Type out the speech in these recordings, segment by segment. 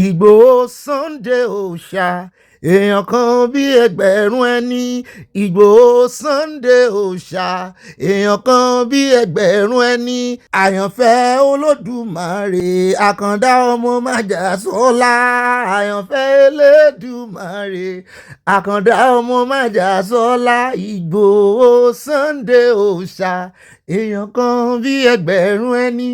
Ìgbòho Sunday òòṣà èèyàn kan bí ẹgbẹ̀rún ẹni. Ìgbòho Sunday òòṣà èèyàn kan bí ẹgbẹ̀rún ẹni. Àyànfẹ́ Olódùmarè àkàndá ọmọ májàsọ́lá. Àyànfẹ́ Elédùmarè àkàndá ọmọ májàsọ́lá. Ìgbòho Sunday òòṣà èèyàn kan bí ẹgbẹ̀rún ẹni.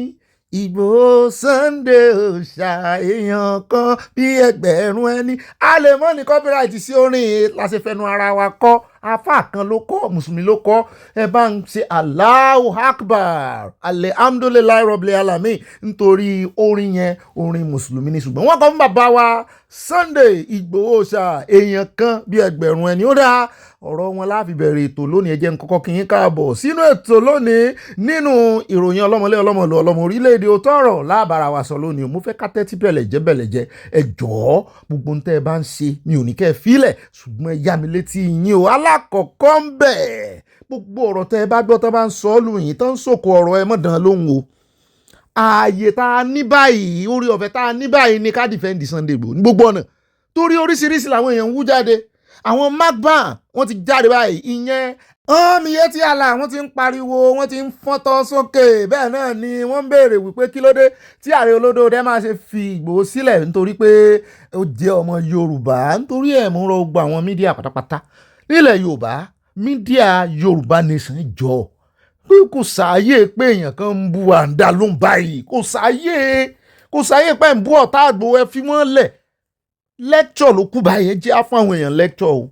Ìgbòho Sunday òòṣà èèyàn kan bí ẹgbẹ̀rún ẹni. A lè mọ́ ní copyright sí orin la ṣe fẹnu ara wa kọ́. Afá kan ló kọ́, mùsùlùmí ló kọ́. Ẹ bá ń ṣe Allahu Akbar, alhamdulillahi rabbil alamin, nítorí orin yẹn orin mùsùlùmí ni, ṣùgbọ́n wọ́n kọ́ fún bàbá wa Sunday Ìgbòho òòṣà èèyàn kan bí ẹgbẹ̀rún ẹni. Ó dáa, ọ̀rọ̀ wọn la fi bẹ̀rẹ̀ ètò lónìí. Ẹ jẹ́ n kọ́kọ́ kí yín káàbọ̀ sínú ètò lónìí nínú ìròyìn ọlọ́mọlé ọlọ́mọlú ọlọ́mọ orílẹ̀-èdè ó tọ̀rọ̀ lábàrà wa sọ lónìí. Mo fẹ́ ká tẹ́tí bẹ̀lẹ̀jẹ́ ẹ jọ̀ọ́, gbogbo ń tẹ́ ẹ bá ń ṣe mi ò ní kẹ́ ẹ fílẹ̀, ṣùgbọ́n ẹ yá mi létí yín o. Alákọ̀ọ́kọ́ ń bẹ̀, gbogbo ọ̀rọ̀ tẹ́ ẹ bá gbọ́ tó bá ń sọ ọ́ lù yín tó ń sòkò ọ̀rọ̀ ẹ mọ̀ dán lóhùn o. Ààyè tá a ní báyìí, orí ọ̀fẹ́ tá a ní báyìí ni ká dìfẹ́ǹdì Sunday Igboho ní gbogbo ọ̀nà, torí oríṣiríṣi làwọn èèyàn ń wú jáde. Àwọn magban wọ́n ti jáde báyìí, ìyẹn Miyett Allah wọ́n ti ń pariwo, wọ́n ti ń fọ́ntọ́ sókè. Bẹ́ẹ̀ náà ni wọ́n ń béèrè wípé kí ló dé tí ààrẹ olódòdó máa ṣe fi Ìgbòho sílẹ̀ nítorí pé ó jẹ́ ọmọ Yorùbá. Nítorí ẹ̀ mú rọ gbogbo àwọn mídíà pátápátá nílẹ̀ Yorùbá, mídíà Yorùbá Nation jọ pé kò sáàyè pé èèyàn kan ń bu àǹdà ló ń báyìí, kò sáàyè pé ń bú ọ̀tá Ìgbòho, ẹ fi wọ́n lẹ̀. Lecture ló kú báyìí, ẹ jẹ́ á fún àwọn èèyàn lecture o.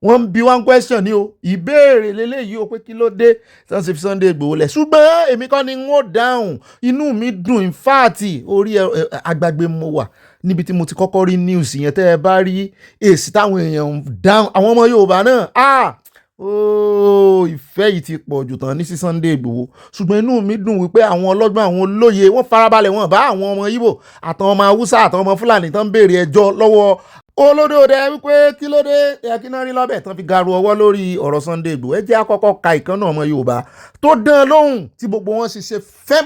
Wọ́n ń bi one question ni o, ìbéèrè lélẹ́yìí o, pé kí ló dé tí wọ́n ṣe fi Sunday Igboho lẹ̀. Ṣùgbọ́n èmi kọ́ ni wọ́n dáhùn, inú mi dùn, in fact orí agbágbé mo wà níbi tí mo ti kọ́kọ́ rí news yẹn. Tẹ́ ẹ bá rí èsì táwọn èèyàn ń dáhùn, àwọn ọmọ Yorùbá náà ìfẹ́ yìí ti pọ̀ jù tán ní sí Sunday Igboho. Ṣùgbọ́n inú mi dùn wípé àwọn ọlọ́gbọ́n, àwọn olóye, wọ́n farabalẹ̀, wọ́n bá àwọn ọmọ Ìgbò àtàwọn ọmọ Haúsá àtàwọn ọmọ Fúlàní tán béèrè ẹjọ́ lọ́wọ́ olódòdó wípé kí ló dé kí náà rí lọ́bẹ̀ tán fi garu ọwọ́ lórí ọ̀rọ̀ Sunday Igboho. Ẹ jẹ́ àkọ́kọ́ ka ìkànnà ọmọ Yorùbá tó dán lóhùn tí gbogbo wọn ṣe fẹ́m.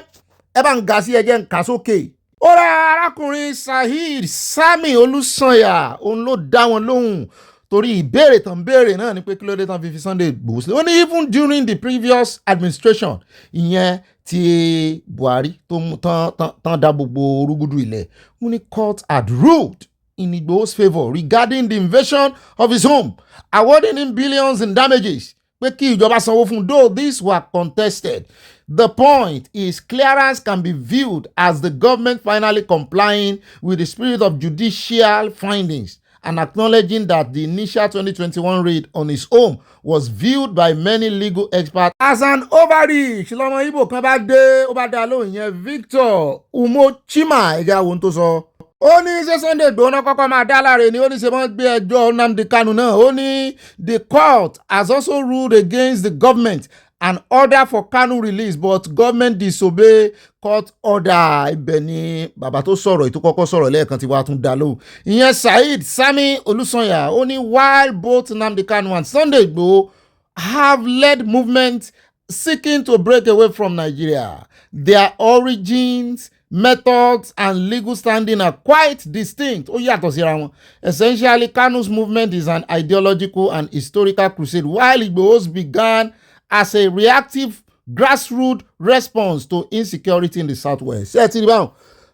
Ẹ bá ń ga sí, ẹ jẹ́ ń kà sókè. Ó ra arákùnrin Saheed Sami Olúsànyà, òun ló dá wọn lóhùn torí ìbéèrè tán béèrè náà ni pé kí ló dé tán fi Sunday Igboho sílẹ̀. Ó ní even during the previous administration, ìyẹn ti Buhari tó mú tán dá gbogbo orúgúdù ilẹ̀, ó ní court had ruled in Igboho's favour regarding the invasion of his home, awarding him billions in damages. Pé kí ìjọba sanwó fún, though these were contested. The point is clearance can be viewed as the government finally complying with the spirit of judicial findings and acknowledging that the initial 2021 raid on his home was viewed by many legal experts as an overreach. Lọ́mọ Ìgbò kan bá dé, ó bá dá lóhùn yẹn, Victor Umochima, ẹ̀já wo tó sọ. Ó ní ṣé Sunday Igboho náà kọ́kọ́ máa dá láre ni, ó ní ṣe wọ́n gbé ẹjọ́ Nnamdi Kanu náà. Ó ní the court has also ruled against the government and order for Kanu release, but government disobey court order. Ibẹ̀ ni bàbá tó sọ̀rọ̀ ètò kọ́kọ́ sọ̀rọ̀ lẹ́ẹ̀kan tí wàá tún dá lóhùn. Ìyẹn Saheed Sami Olúsànyà, ó ní while both Nnamdi Kanu and Sunday Igboho have led movements seeking to break away from Nigeria, their origins, methods and legal standing are quite distinct. Ó yàtọ̀ síra wọn. Essentially, Kanu's movement is an ideological and historical crusade, while Igboho's began as a reactive grassroots response to insecurity in the southwest. Ṣé ẹ ti rí báwọn?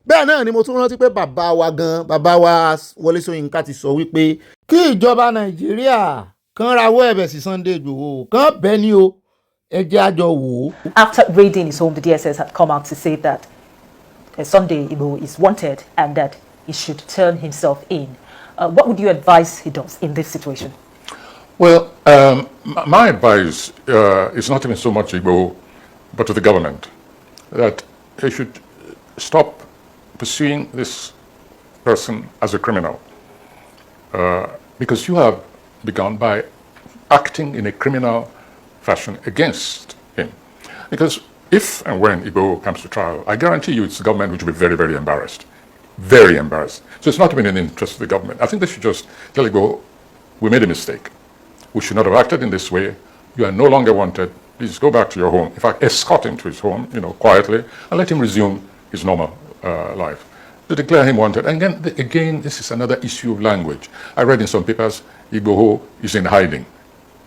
Bẹ́ẹ̀ náà ni mo tún rántí pé bàbá wa Wọlé Ṣóyínká ti sọ wípé kí ìjọba Nàìjíríà kan rawọ́ ẹ̀bẹ̀ sí Sunday Igboho, kan bẹ́ẹ̀ ni o, ẹ jẹ́ àjọ wò ó. After raiding his home, the DSS had come out to say that Sunday Igboho is wanted and that he should turn himself in. What would you advise he does in this situation? Well, my advice is not even so much Igboho, but to the government, that they should stop pursuing this person as a criminal, because you have begun by acting in a criminal fashion against him. Because if and when Igboho comes to trial, I guarantee you it's the government which will be very, very embarrassed. Very embarrassed. So it's not even in the interest of the government. I think they should just tell Igboho, we made a mistake. We should not have acted in this way. You are no longer wanted. Please go back to your home. In fact, escort him to his home, quietly, and let him resume his normal life. to declare him wanted. And again, this is another issue of language. I read in some papers, Igboho is in hiding.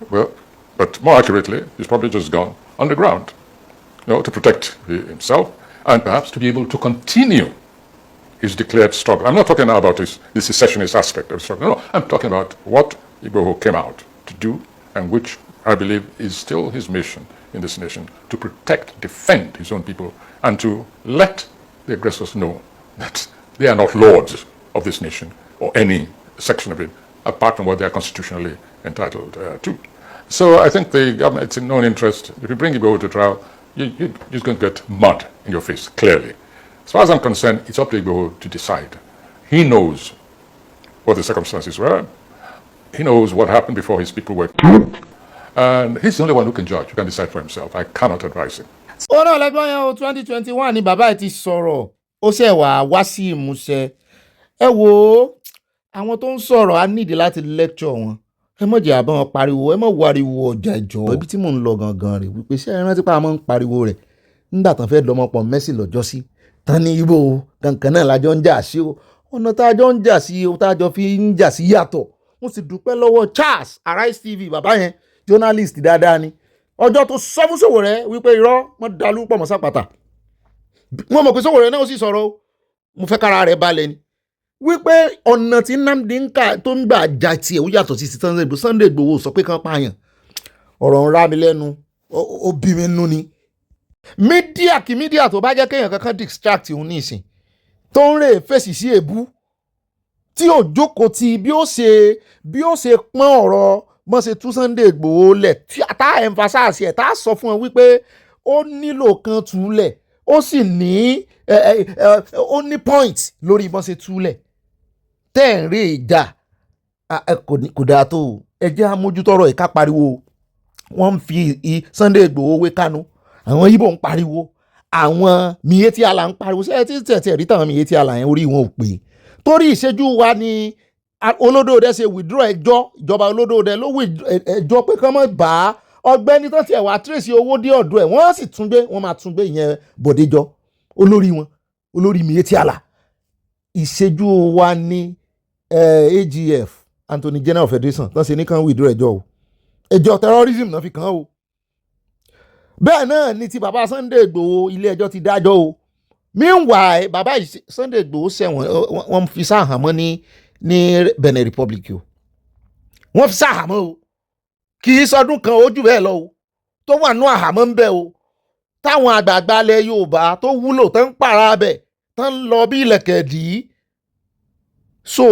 Well, but more accurately, he's probably just gone underground, to protect himself and perhaps to be able to continue his declared struggle. I'm not talking now about the secessionist aspect of the struggle. No, I'm talking about what Igboho came out to do, and which I believe is still his mission in this nation, to protect, defend his own people, and to let the aggressors know that they are not lords of this nation or any section of it, apart from what they are constitutionally entitled to. So I think the government, it's in no interest. If you bring Igboho to trial, you're just going to get mud in your face, clearly. As far as I'm concerned, it's up to Igboho to decide. He knows what the circumstances were. He knows what happened before his people were killed. And he's the only one who can judge, who can decide for himself. I cannot advise him. ọ̀rọ̀ lẹ́gbọ́n yẹn o 2021 ni bàbá ẹ̀ ti sọ̀rọ̀ ó ṣe wá sí ìmúṣẹ. Ẹ wo àwọn tó ń sọ̀rọ̀ á nídìí láti lecture wọn. Ẹ mọ̀ jẹ́ àbọ̀n pariwo, ẹ mọ̀ wariwo ọjà ìjọ. Ibi tí mò ń lọ gangan rè wípé ṣé ẹ rántí pé a máa ń pariwo rẹ̀ nígbà tán fẹ́ lọ́mọpọ̀ Messi lọ́jọ́ sí. Tán ní Igbo kankan náà lájọ ń jà sí o. Ọ̀nà tá a jọ ń jà sí o, tá a jọ fi ń jà sí yàtọ̀. Mo sì dúpẹ́ lọ́wọ́ Charles Arise TV bàbá yẹn journalist dáadáa ni. Ọjọ́ tó sọ fún Sowore wípé irọ́ wọ́n dalú pọ̀ mọ́ sápàtà. Wọ́n mọ̀ pé Sowore náà ó sì sọ̀rọ̀ o. Mo fẹ́ kára rẹ̀ balẹ̀ ni. Wípé ọ̀nà tí Nnamdi tó ń gbà jà tiẹ̀ ó yàtọ̀ sí Sunday Igboho sọ pé kán pààyàn. Ọ̀rọ̀ ń rá mi lẹ́nu, ó bí mi nú ni. Mídíà kí mídíà tó bá jẹ́ kéèyàn kankan distract òun ní ìsìn tó ń rè fèsì sí èbú tí ò jókòó ti bí ó ṣe pọ́n ọ̀rọ̀ bọ́n ṣe tú Sunday Igboho lẹ̀ tí tá emphasize ẹ̀ tá sọ fún ẹ wípé ó nílò kan túlẹ̀ ó sì ní ó ní point lórí bọ́n ṣe túlẹ̀ tẹ́ ń rí ìjà kò dáa tó ẹ jẹ́ àmójútọ́rọ̀ ìka pariwo wọ́n ń fi Sunday Igboho wé Kánú àwọn Ìgbò ń pariwo àwọn Miyett Allah ń pariwo ṣé ẹ ti tẹ̀ rí táwọn Miyett Allah yẹn orí wọn ò pé torí ìṣẹ́jú wa ni olódòdè ṣe withdraw ẹjọ́ ìjọba olódòdè ló ẹjọ́ pé kán mọ̀ bá Ọgbẹ́ni tó tiẹ̀ wá trace owó dé ọ̀dọ̀ ẹ̀ wọ́n sì wọ́n máa tún gbé ìyẹn Bọ̀déjọ olórí Miyett Allah. Ìṣẹ́jú wa ní AGF Anthony General Federation tó ṣe ní kán withdraw ẹjọ́ terrorism náà fi kàn o. Bẹ́ẹ̀ náà ni ti bàbá Sunday Igboho ilé ẹjọ́ ti dájọ́ o. Meanwhile bàbá Sunday Igboho ṣẹ̀wọ̀n wọ́n fi sáhàmọ́ ní Benin Republic o. Wọ́n fi sáhàmọ́ o. Kì í sọdún kan ojú bẹ́ẹ̀ lọ o. Tó wà nú àhámọ́ ń bẹ o. Táwọn àgbààgbà ilẹ̀ Yorùbá tó wúlò tó ń pààrà bẹ̀ tó ń lọ bí ilẹ̀kẹ̀ dì í. So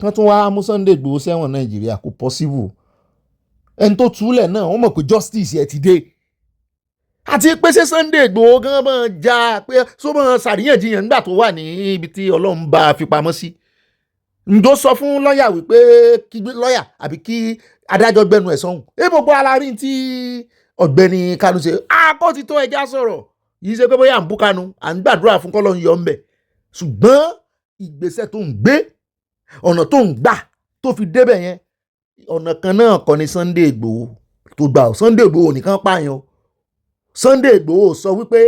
kan tún wá mú Sunday Igboho ṣẹ̀wọ̀n Nàìjíríà kò possible. Ẹni tó túlẹ̀ náà wọ́n mọ̀ pé justice ẹ̀ ti dé. Àti pé ṣé Sunday Igboho gan máa já pé só máa ṣàríyànjiyàn nígbà tó wà ní ibi tí Ọlọ́run bá fi pamọ́ sí. Ǹjọ́ sọ fún lọ́ọ̀yà wípé kí lọ́ọ̀yà àbí kí adájọ́ gbẹnu ẹ̀ sọ́hùn. Gbogbo alárin tí Ọ̀gbẹ́ni Kanu ṣe kó ti tó ẹja sọ̀rọ̀ yìí ṣe pé bóyá à ń bú Kanu à ń gbàdúrà fún k'Ọlọ́run yọ ńbẹ̀. Ṣùgbọ́n ìgbésẹ̀ tó ń gbé ọ̀nà tó ń gbà tó fi débẹ̀ yẹn ọ̀nà kan náà kọ́ ni Sunday Igboho tó gbà. Sunday Igboho nìkan pààyàn. Sunday Igboho sọ wípé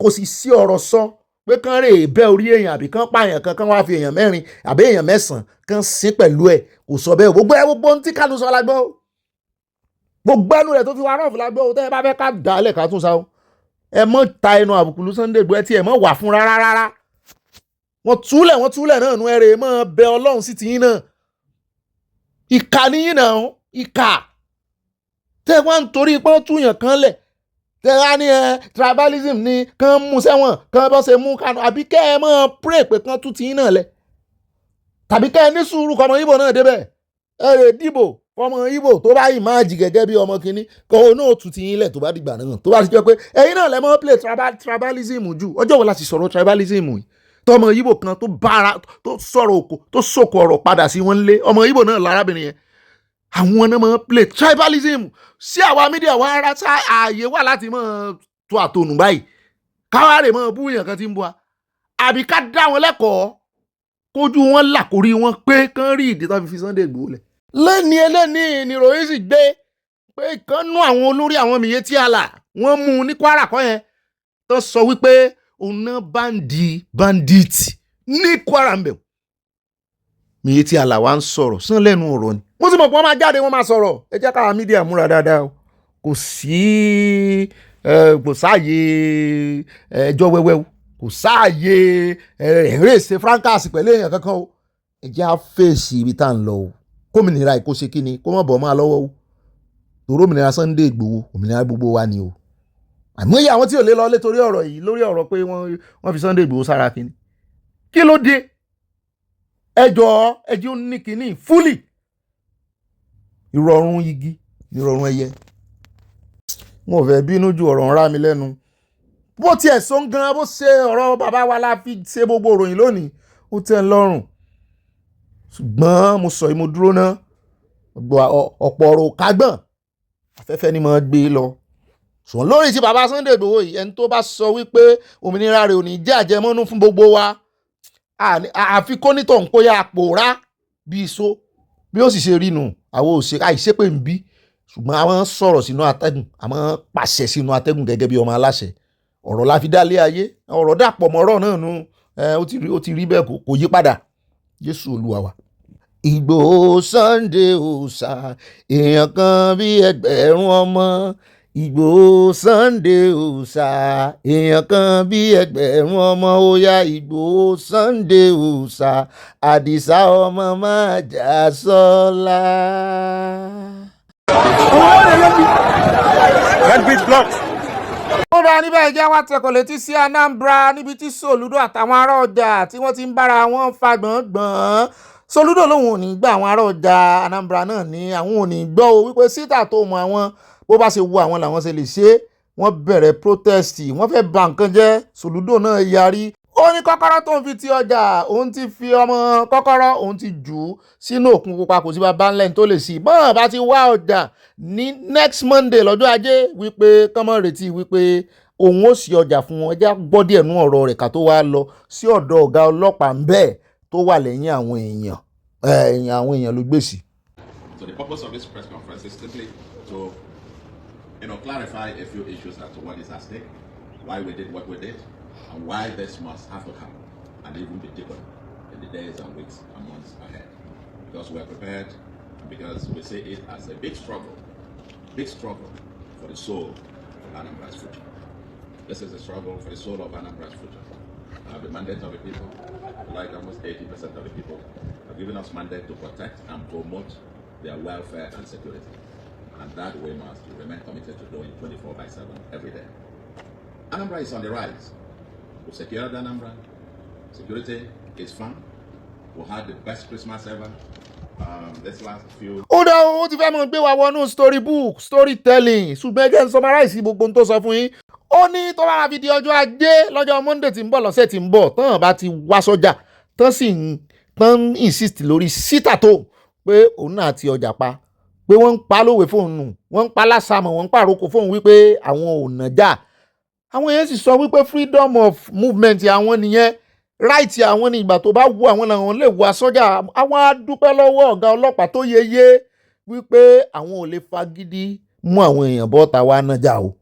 kò sì sí ọ̀rọ̀ sọ pé kán rè bẹ́ orí èèyàn àbí kán pààyàn kan wá fi èèyàn mẹ́rin àbí èèyàn mẹ́sàn-án kán sín pẹ̀lú ẹ̀ kò sọ bẹ́ẹ̀. Gbogbo ohun tí Kanu sọ lágbọ́ gbogbo ẹnu rẹ̀ tó fi wá rọ́ọ̀fù lágbọ́ tẹ́ ẹ bá fẹ́ ká dálẹ̀ ká tún sáwọn ẹ mọ́ ta ẹnu àbùkù lu Sunday Igboho ẹ tí ẹ mọ́ wà fún rárá. wọ́n túlẹ̀ náà nu ẹ̀rẹ̀ mọ́ bẹ Ọlọ́run sí tiyín náà. Ìkà níyìn náà ìkà tẹ́ wọ́n ń torí pé ó túyàn kan lẹ̀ tẹ́ wá ní tribalism ní kán mú sẹ́wọ̀n kán bọ́ ṣe mú Kanu àbí kẹ́ ẹ mọ́ pray pé kán tú tiyín náà lẹ̀ tàbí kẹ́ ẹ ní sùúrù kọ́mọ Ìgbò náà débẹ̀ ẹ lè dìbò ọmọ Ìgbò tó bá yìí máa jì gẹ́gẹ́ bí ọmọ kínní kọ́ ọ náà tú tiyín lẹ̀ tó bá dìgbà náà tó bá ti jẹ́ pé ẹ̀yin náà lẹ́ mọ́ play tribalism jù. Ọjọ́ wo la ti sọ̀rọ̀ tribalism yìí tọmọ Ìgbò kan tó sọ̀rọ̀ òkò tó sòkò ọ̀rọ̀ padà sí wọn lé ọmọ Ìgbò náà lárábìnrin yẹn àwọn náà máa play tribalism sí àwa mídíà wa ara tá ààyè wà láti máa tó àtònù báyìí káwárè máa bú èèyàn kan tí ń bú wa àbí ká dá wọn lẹ́kọ̀ọ́ kójú wọn là kórí wọn pé kán rí ìdí tó fi Sunday Igboho lẹ̀. lẹ́ni ni ìròyìn sì gbé pé ìkànnú àwọn olórí àwọn Miyett Allah wọ́n mú un ní Kwara kọ́ yẹn tó sọ wípé òun náà bandit ní Kwara ń bẹ̀. Miyett Allah wá ń sọ̀rọ̀ sán lẹ́nu ọ̀rọ̀ ni. Mo ti mọ̀ pé wọ́n máa jáde wọ́n máa sọ̀rọ̀. Ẹ jẹ́ káwa mídíà múra dáadáa o. Kò sáàyè ẹjọ́ wẹ́wẹ́ o. Kò sáàyè ẹ̀rẹ́sẹ̀ francas pẹ̀lú èèyàn kankan o. Ẹ jẹ́ á fèsì ibi tá à ń lọ o. Kómìnira ìkó ṣe kí ni kó má bọ̀ máa lọ́wọ́ o. Torí òmìnira Sunday Igboho òmìnira gbogbo wa ni o. Àmúyẹ àwọn tí ò lè lọ lé torí ọ̀rọ̀ yìí lórí ọ̀rọ̀ pé wọ́n fi Sunday Igboho sára kínní. Kí ló dé? Ẹjọ́ ó ní kínní fúlì. Ìrọ̀rùn igi ìrọ̀rùn ẹyẹ. Mo fẹ́ bínú ju ọ̀rọ̀ ń rá mi lẹ́nu. Bó tiẹ̀ sọ gan bó ṣe ọ̀rọ̀ bàbá wa la fi ṣe gbogbo ìròyìn lónìí ó tẹ́ ń lọ́rùn. Ṣùgbọ́n mo sọ yìí mo dúró ná. Ọ̀pọ̀ ọ̀rọ̀ kágbọ̀n afẹ́fẹ́ ni mo gbé lọ. Ṣùgbọ́n lórí ti bàbá Sunday Igboho yìí ẹni tó bá sọ wípé òmìnira rẹ̀ ò ní jẹ́ àjẹmọ́nú fún gbogbo wa àfi kó nítọ̀ ń kóyà pòórá bí iṣó bí ó sì ṣe rí nù àwọn òṣèré àìṣépè ń bí ṣùgbọ́n àwọn sọ̀rọ̀ sínú atẹ́gùn àwọn pàṣẹ sínú atẹ́gùn gẹ́gẹ́ bí ọmọ aláṣẹ ọ̀rọ̀ la fi dálé ayé ọ̀rọ̀ dàpọ̀ mọ́rọ̀ náà nù ó ti rí bẹ́ẹ̀ kò yí padà Jésù Olúwa wa. Ìgbòho Sunday òòṣà èèyàn kan bí ẹgbẹ̀rún ọmọ. Ìgbòho Sunday òòṣà èèyàn kan bí ẹgbẹ̀rún ọmọ. Ó yá Ìgbòho Sunday òòṣà Àdìsá ọmọ máa jà sọ́la. Ó dáa níbẹ̀ jẹ́ wá tẹ̀kọ̀ létí sí Anambra níbi tí Soludo àtàwọn ará ọjà tí wọ́n ti ń bára wọn fa gbọ̀ngbọ̀n. Soludo lòun ò ní gbà àwọn ará ọjà Anambra náà ní àwọn ò ní gbọ́ o wípé síta tó mọ àwọn bó bá ṣe wo àwọn làwọn ṣe lè ṣe wọ́n bẹ̀rẹ̀ protest wọ́n fẹ́ bà nǹkan jẹ́ Soludo náà yarí ó ní kọ́kọ́rọ́ tó ń fi ti ọjà òun ti fi ọmọ kọ́kọ́rọ́ òun ti jù ú sínú òkun pupa kò sí bàbá ńlẹ̀ tó lè sí bọ́n bá ti wá ọjà ní next Monday lọ́jọ́ ajé wípé kọ́mọ́ retí wípé òun ó ṣí ọjà fún wọn ẹjá gbọ́ díẹ̀ nú ọ̀rọ̀ rẹ̀ ká tó wá lọ sí ọ̀dọ̀ ọ̀gá ọlọ́pàá ń bẹ́ẹ̀ tó wà lẹ́yìn àwọn èèyàn ló gbèsè. So the purpose of this press conference is simply to clarify a few issues as to what is at stake, why we did what we did, and why this must have to come and even be deeper in the days and weeks and months ahead. Because we are prepared and because we see it as a big struggle for the soul of Anambra's future. This is a struggle for the soul of Anambra's future. The mandate of the people, like almost 80% of the people, have given us mandate to protect and promote their welfare and security. And that we must remain committed to doing 24/7 every day. Anambra is on the rise. We secured Anambra. Security is fun. We had the best Christmas ever. This last few. Ó ti fẹ́ mọ̀ gbé wa wọnú storybook storytelling ṣùgbọ́n ẹ jẹ́ n summarize gbogbo ohun tó sọ fún yín. Ó ní tó bá máa fi di ọjọ́ ajé lọ́jọ́ Monday tí ń bọ̀ lọ́sẹ̀ tí ń bọ̀ tán bá ti wá sọ́jà tán insist lórí síta tó pé òun náà ti ọjà pa pé wọ́n ń pa lówe fóònù wọ́n ń pa lásàmọ̀ wọ́n ń pàrókò fóònù wípé àwọn ò nàjà àwọn yẹn sì sọ wípé freedom of movement àwọn nìyẹn right àwọn ní ìgbà tó bá wù àwọn làwọn lè wá sọ́jà àwọn á dúpẹ́ lọ́wọ́ ọ̀gá ọlọ́pàá tó yeye wípé àwọn ò lè fagídí mú àwọn èèyàn bọ́ta wá nàjà o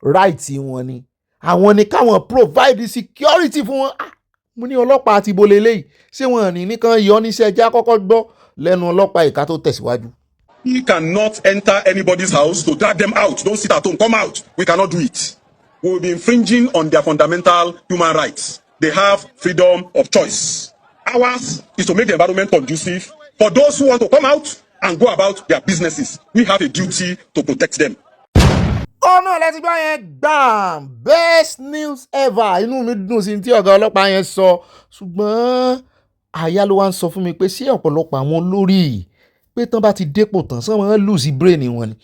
right wọn ni àwọn ni káwọn provide security fún wọn mo ní ọlọ́pàá àti ibo lélẹ́yìí ṣé wọn ní nìkan yọ níṣẹ́ ẹja kọ́kọ́ gbọ́ lẹ́nu ọlọ́pàá ìka tó tẹ̀síwájú. We cannot enter anybody's house to drag them out. Don't sit at home, come out. We cannot do it. We will be infringing on their fundamental human rights. They have freedom of choice. Ours is to make the environment conducive for those who want to come out and go about their businesses. We have a duty to protect them. Náà lẹ́tí gbọ́ yẹn gbàm best news ever inú mi dùn sí tí ọ̀gá ọlọ́pàá yẹn sọ ṣùgbọ́n àyà ló wá ń sọ fún mi pé ṣé ọ̀pọ̀lọpọ̀ àwọn olórí pé tán bá ti dépò tán sọ wọn lùsí brain wọn ni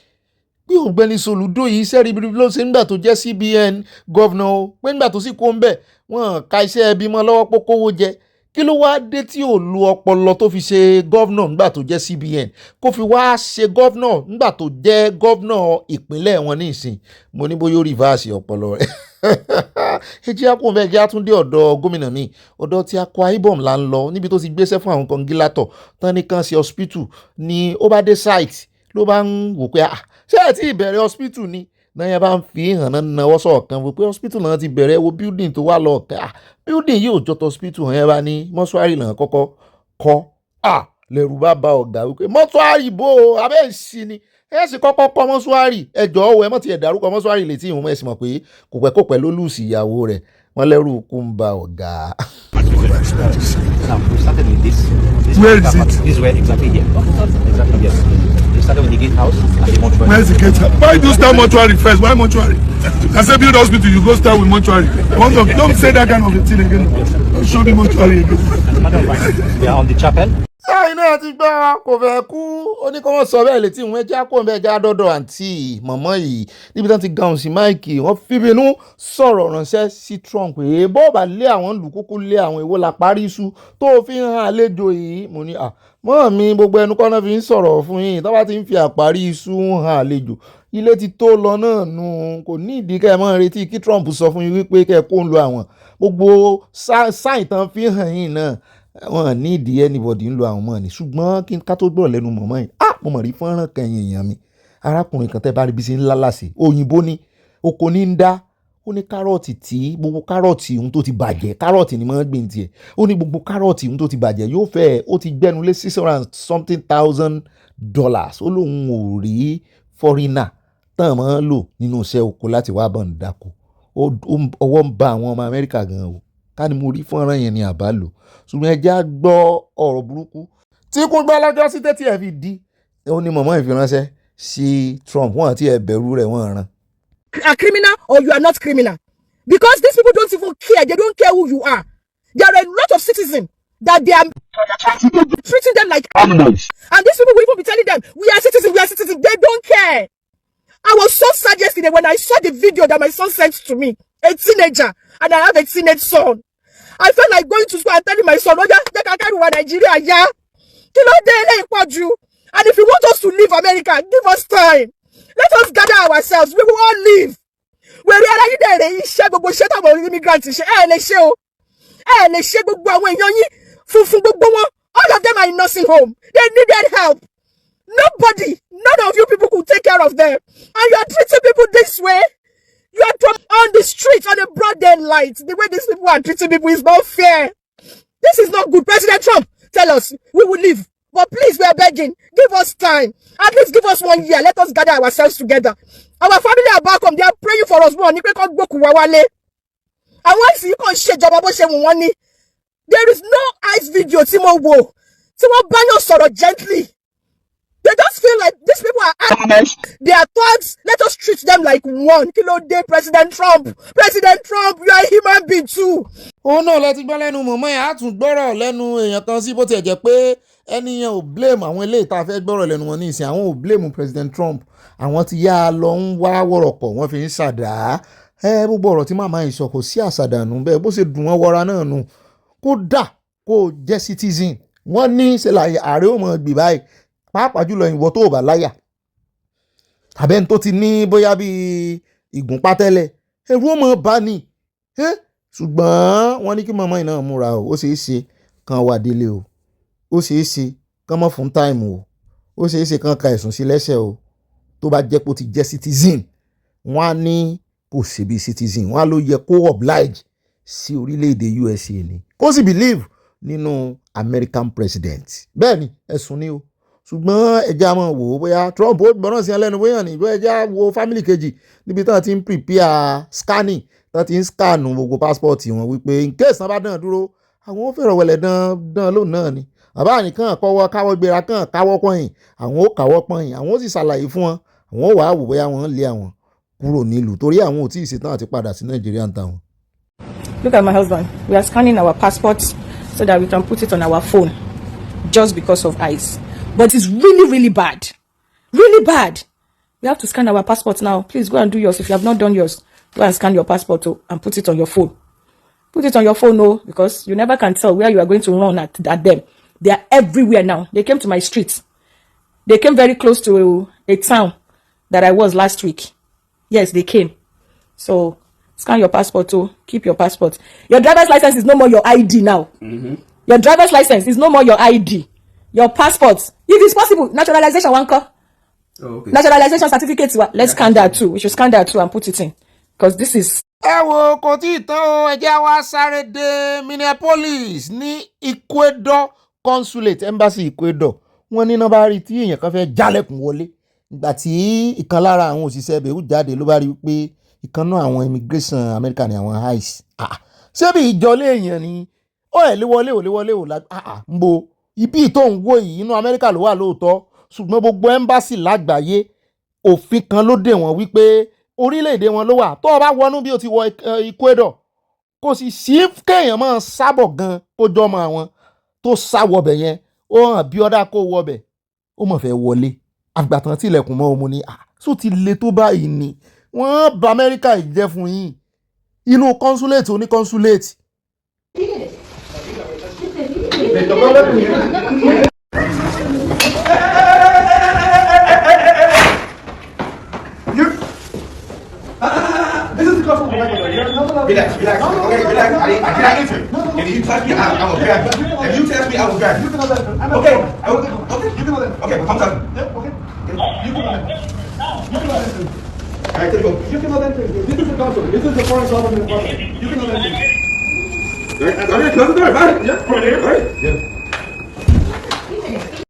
pé Ọ̀gbẹ́ni Soludo yìí iṣẹ́ ribiribi ló ṣe nígbà tó jẹ́ CBN gọ́vnà pé nígbà tó sì kó ń bẹ̀ wọ́n ka iṣẹ́ ẹbí mọ́ lọ́wọ́ pé kówó jẹ kí ló wá dé tí ò lu ọpọlọ tó fi ṣe gọ́vnà nígbà tó jẹ́ CBN kó fi wá ṣe gọ́vnà nígbà tó jẹ́ gọ́vnà ìpínlẹ̀ wọn ní ìsìn mo ní bóyá ó rìvásì ọpọlọ rẹ̀ ẹjẹ́ àkóńbẹ́ ẹjẹ́ àtúndé ọ̀dọ̀ gómìnà mi ọ̀dọ̀ tí Akwa Ibom là ń lọ níbi tó ti gbéṣẹ́ fún àwọn kọngílátọ̀ tán ní kàn sí hospital ni ó bá dé site ló bá ń wò pé ṣé ẹ̀ tí ìbẹ̀rẹ̀ hospital ni náà bá ń fi hàn náà náwó sọ̀kan wípé hospital náà ti bẹ̀rẹ̀ wo building tó wà lọ́ọ̀kẹ́ building yóò jọ hospital hàn yẹn bá ní mọ́ṣúárì náà kọ́kọ́ kọ́ lẹ́rù bá ọ̀gá wípé mọ́ṣúárì bò ó abẹ́ ìsìn ni ẹ sì kọ́kọ́ kọ́ mọ́ṣúárì ẹjọ́ ọ̀wọ́ ẹ mọ̀ ti ẹ̀ dárúkọ mọ́ṣúárì létí ìhun mẹ́sì mọ̀ pé kò pẹ́ ló lùsì ìyàwó rẹ̀ wọ́n lẹ́rù kú ń ba ọ̀gá. Now, we started with this. Where is it? This is where exactly here. Exactly, yes. We started with the gatehouse and the mortuary. Where is the gatehouse? Why do you start mortuary first? Why mortuary? I say build hospital, you go start with mortuary. Don't say that kind of a thing again. Don't show me mortuary again. We are on the chapel. sáà iná ti gbọ́ kò fẹ́ kú ó ní kó wọ́n sọ bẹ́ẹ̀ létí ìwọ̀n ẹja kó ń bẹ́ẹ̀ já dọ́dọ̀ àǹtí mọ̀mọ́ yìí níbi tí wọ́n ti gàùn sí máìkì wọ́n fíbinú sọ̀rọ̀ ránṣẹ́ sí Trump pé bó bá lé àwọn lù kúkú lé àwọn èwo la parí iṣu tó fi hàn àlejò yìí mo ní mọ́ mi gbogbo ẹnu kọ́nà fi ń sọ̀rọ̀ fún yín tó bá ti ń fi àparí iṣu hàn àlejò ilé ti tó lọ náà nù kò ní ìdí kẹ́ ẹ mọ́ retí kí Trump sọ fún yín wípé kẹ́ ẹ kó ń lo àwọn gbogbo sáìn tán fi hàn yín náà wọn ní ìdí anybody ń lo àwọn ọmọ ni ṣùgbọ́n kí n ká tó gbọ́rọ̀ lẹ́nu mọ̀mọ́ yìí mo mọ̀ rí fọ́nrán kan èèyàn mi arákùnrin kan tẹ́ bá rí bí ṣe ń lálàsì òyìnbó ní oko ní ń dá ó ní kárọ̀tì tí gbogbo kárọ̀tì ohun tó ti bàjẹ́ kárọ̀tì ni wọ́n gbìn tiẹ̀ ó ní gbogbo kárọ̀tì ohun tó ti bàjẹ́ yóò fẹ́ ó ti gbẹ́nu lé $600,000 ó lóun ò rí fọ́rínà tán máa ń lò nínú iṣẹ́ oko láti wá bọ̀ ń dáko ọwọ́ ń ba àwọn ọmọ Amẹ́ríkà gan o ká ní mo rí fọ́nrán yẹn ní àbá lò ṣùgbọ́n ẹja gbọ́ ọ̀rọ̀ burúkú tí kún gbọ́ lọ́jọ́ sí tẹ́tí ẹ̀ fi di ó ní mọ̀mọ́ ìfiránṣẹ́ sí Trump wọ́n àti ẹ̀bẹ̀rù rẹ̀ wọ́n ràn. A criminal or you are not criminal, because these people don't even care. They don't care who you are. There are a lot of citizens that they are treating them like animals, and these people will even be telling them, "We are citizens, we are citizens." They don't care. I was so sad yesterday when I saw the video that my son sent to me, a teenager, and I have a teenage son. I felt like going to school and telling my son, "Oh yeah, they can carry one Nigeria, yeah. You know they import you, and if you want us to leave America, give us time. Let us gather ourselves. We will all leave. We realize that they share gbogbo share about immigrants. Lè ṣe o. Lè ṣe gbogbo àwọn èèyàn yín fún gbogbo wọn. All of them are in nursing home. They needed help. Nobody, none of you people could take care of them, and you are treating people this way. You are on the street on a broad daylight. The way these people are treating people is not fair. This is not good. President Trump, tell us we will leave. But please, we are begging, give us time. At least give us 1 year. Let us gather ourselves together. Our family are back home. They are praying for us more. And once you can share job, there is no ice video. Timo Banyo sort gently. They just feel like these people are animals. They are thugs. Let us treat them like one. Kilo day, President Trump. President Trump, you are a human being too. ó náà lẹ́tí gbọ́ lẹ́nu mọ̀mọ́ ẹ̀ á tún gbọ́rọ̀ lẹ́nu èèyàn kan sí bó tiẹ̀ jẹ́ pé ẹnìyàn ò blame àwọn eléyìí tá a fẹ́ gbọ́rọ̀ lẹ́nu wọn ní ìsìn àwọn ò blame President Trump àwọn ti yá a lọ ń wá wọ̀rọ̀kọ̀ wọ́n fi ń ṣàdá gbogbo ọ̀rọ̀ tí màmá yìí sọ kò sí àṣàdànù bẹ́ẹ̀ bó ṣe dùn wọ́n wọra náà nù kódà kó jẹ́ citizen wọ́n ní ṣẹlẹ̀ ààrẹ ò mọ̀ gbì báyìí pàápàá jùlọ ìwọ tó ò bá láyà àbẹ́ni tó ti ní bóyá bíi ìgúnpá tẹ́lẹ̀ ẹ̀rù ó mọ̀ bá ní ṣùgbọ́n wọ́n ní kí màmá yìí náà múra o ó ṣeé ṣe kan wà délé o ó ṣeé ṣe kan mọ́ fún táìmù o ó ṣeé ṣe kan ka ẹ̀sùn sí lẹ́sẹ̀ o tó bá jẹ́ pé ó ti jẹ́ citizen wọ́n á ní kò ṣe bí citizen wọ́n á ló yẹ kó oblige sí orílẹ̀-èdè USA ni kó sì believe nínú American president bẹ́ẹ̀ ni ẹ̀sùn ni o ṣùgbọ́n ẹja máa wò ó bóyá Trump ó gbọ́ràn sí ẹlẹ́nu bóyá ní ìgbọ́ ẹja wo family kejì níbi tí wọ́n ti ń prepare scanning tí wọ́n ti ń scan gbogbo passport wọn wípé in case wọ́n bá dán dúró àwọn ó fẹ̀rọ̀ wẹ̀lẹ̀ dán lóun náà ni bàbá nìkan káwọ́ gbéra kan káwọ́ pọ́yìn àwọn ó káwọ́ pọ́yìn àwọn ó sì ṣàlàyé fún wọn àwọn ó wàá wò bóyá wọ́n lé àwọn kúrò nílùú torí àwọn ò tí ì ṣetán àti padà sí Nàìjíríà ń tàwọn. Look at my husband. We are scanning our passports so that we can put it on our phone just because of ICE. But it's really, really bad. Really bad. We have to scan our passport now. Please go and do yours. If you have not done yours, go and scan your passport and put it on your phone. Put it on your phone, because you never can tell where you are going to run at them. They are everywhere now. They came to my street. They came very close to a town that I was last week. Yes, they came. So scan your passport, keep your passport. Your driver's license is no more your ID now. Mm-hmm. Your driver's license is no more your ID. Your passport, if it's possible, naturalization one call. Naturalization certificate, let's scan that too. We should scan that too and put it in. Because this is... ẹ wo kò tí ì tán o, ẹ jẹ́ wá sáré dé Minneapolis ní Ecuador consulate embassy Ecuador. Wọ́n ní náà bá rí tí èèyàn kan fẹ́ jálẹ̀kùn wọlé ìgbà tí ìkan lára àwọn òṣìṣẹ́ ibẹ̀ ó jáde ló bá rí pé ìkan náà àwọn immigration America ní àwọn ICE. Ṣé bí ìjọlé èèyàn ni ó ẹ̀ léwọlé ò ń bo ibi tó ń wò yìí inú Amẹ́ríkà ló wà lóòótọ́ ṣùgbọ́n gbogbo embassy lágbàáyé òfin kan ló dè wọ́n wípé orílẹ̀-èdè wọn ló wà tó o bá wọnú bí o ti wọ Ecuador kò sì sí kéèyàn máa sábọ̀ gan kó jọmọ àwọn tó sá wọbẹ̀ yẹn ó hàn bí ọ̀dà kó wọbẹ̀ ó mọ̀ fẹ́ wọlé àgbàtàn tí ilẹ̀kùn mọ́ ọmọ ni só ti le tó báyìí ni wọ́n bá Amẹ́ríkà yìí jẹ́ fún yín inú consulate oní consulate. Relax. Okay, relax. I did not enter. If you touch me, I will grab you. If you test me, I will grab you. Okay. You can let. Okay, come on. Okay. You can let. All right, there you go. You can let enter. This is the consulate. This is the foreign government department. You can let enter. All right, close the door. Right? Yeah. All right. Yeah.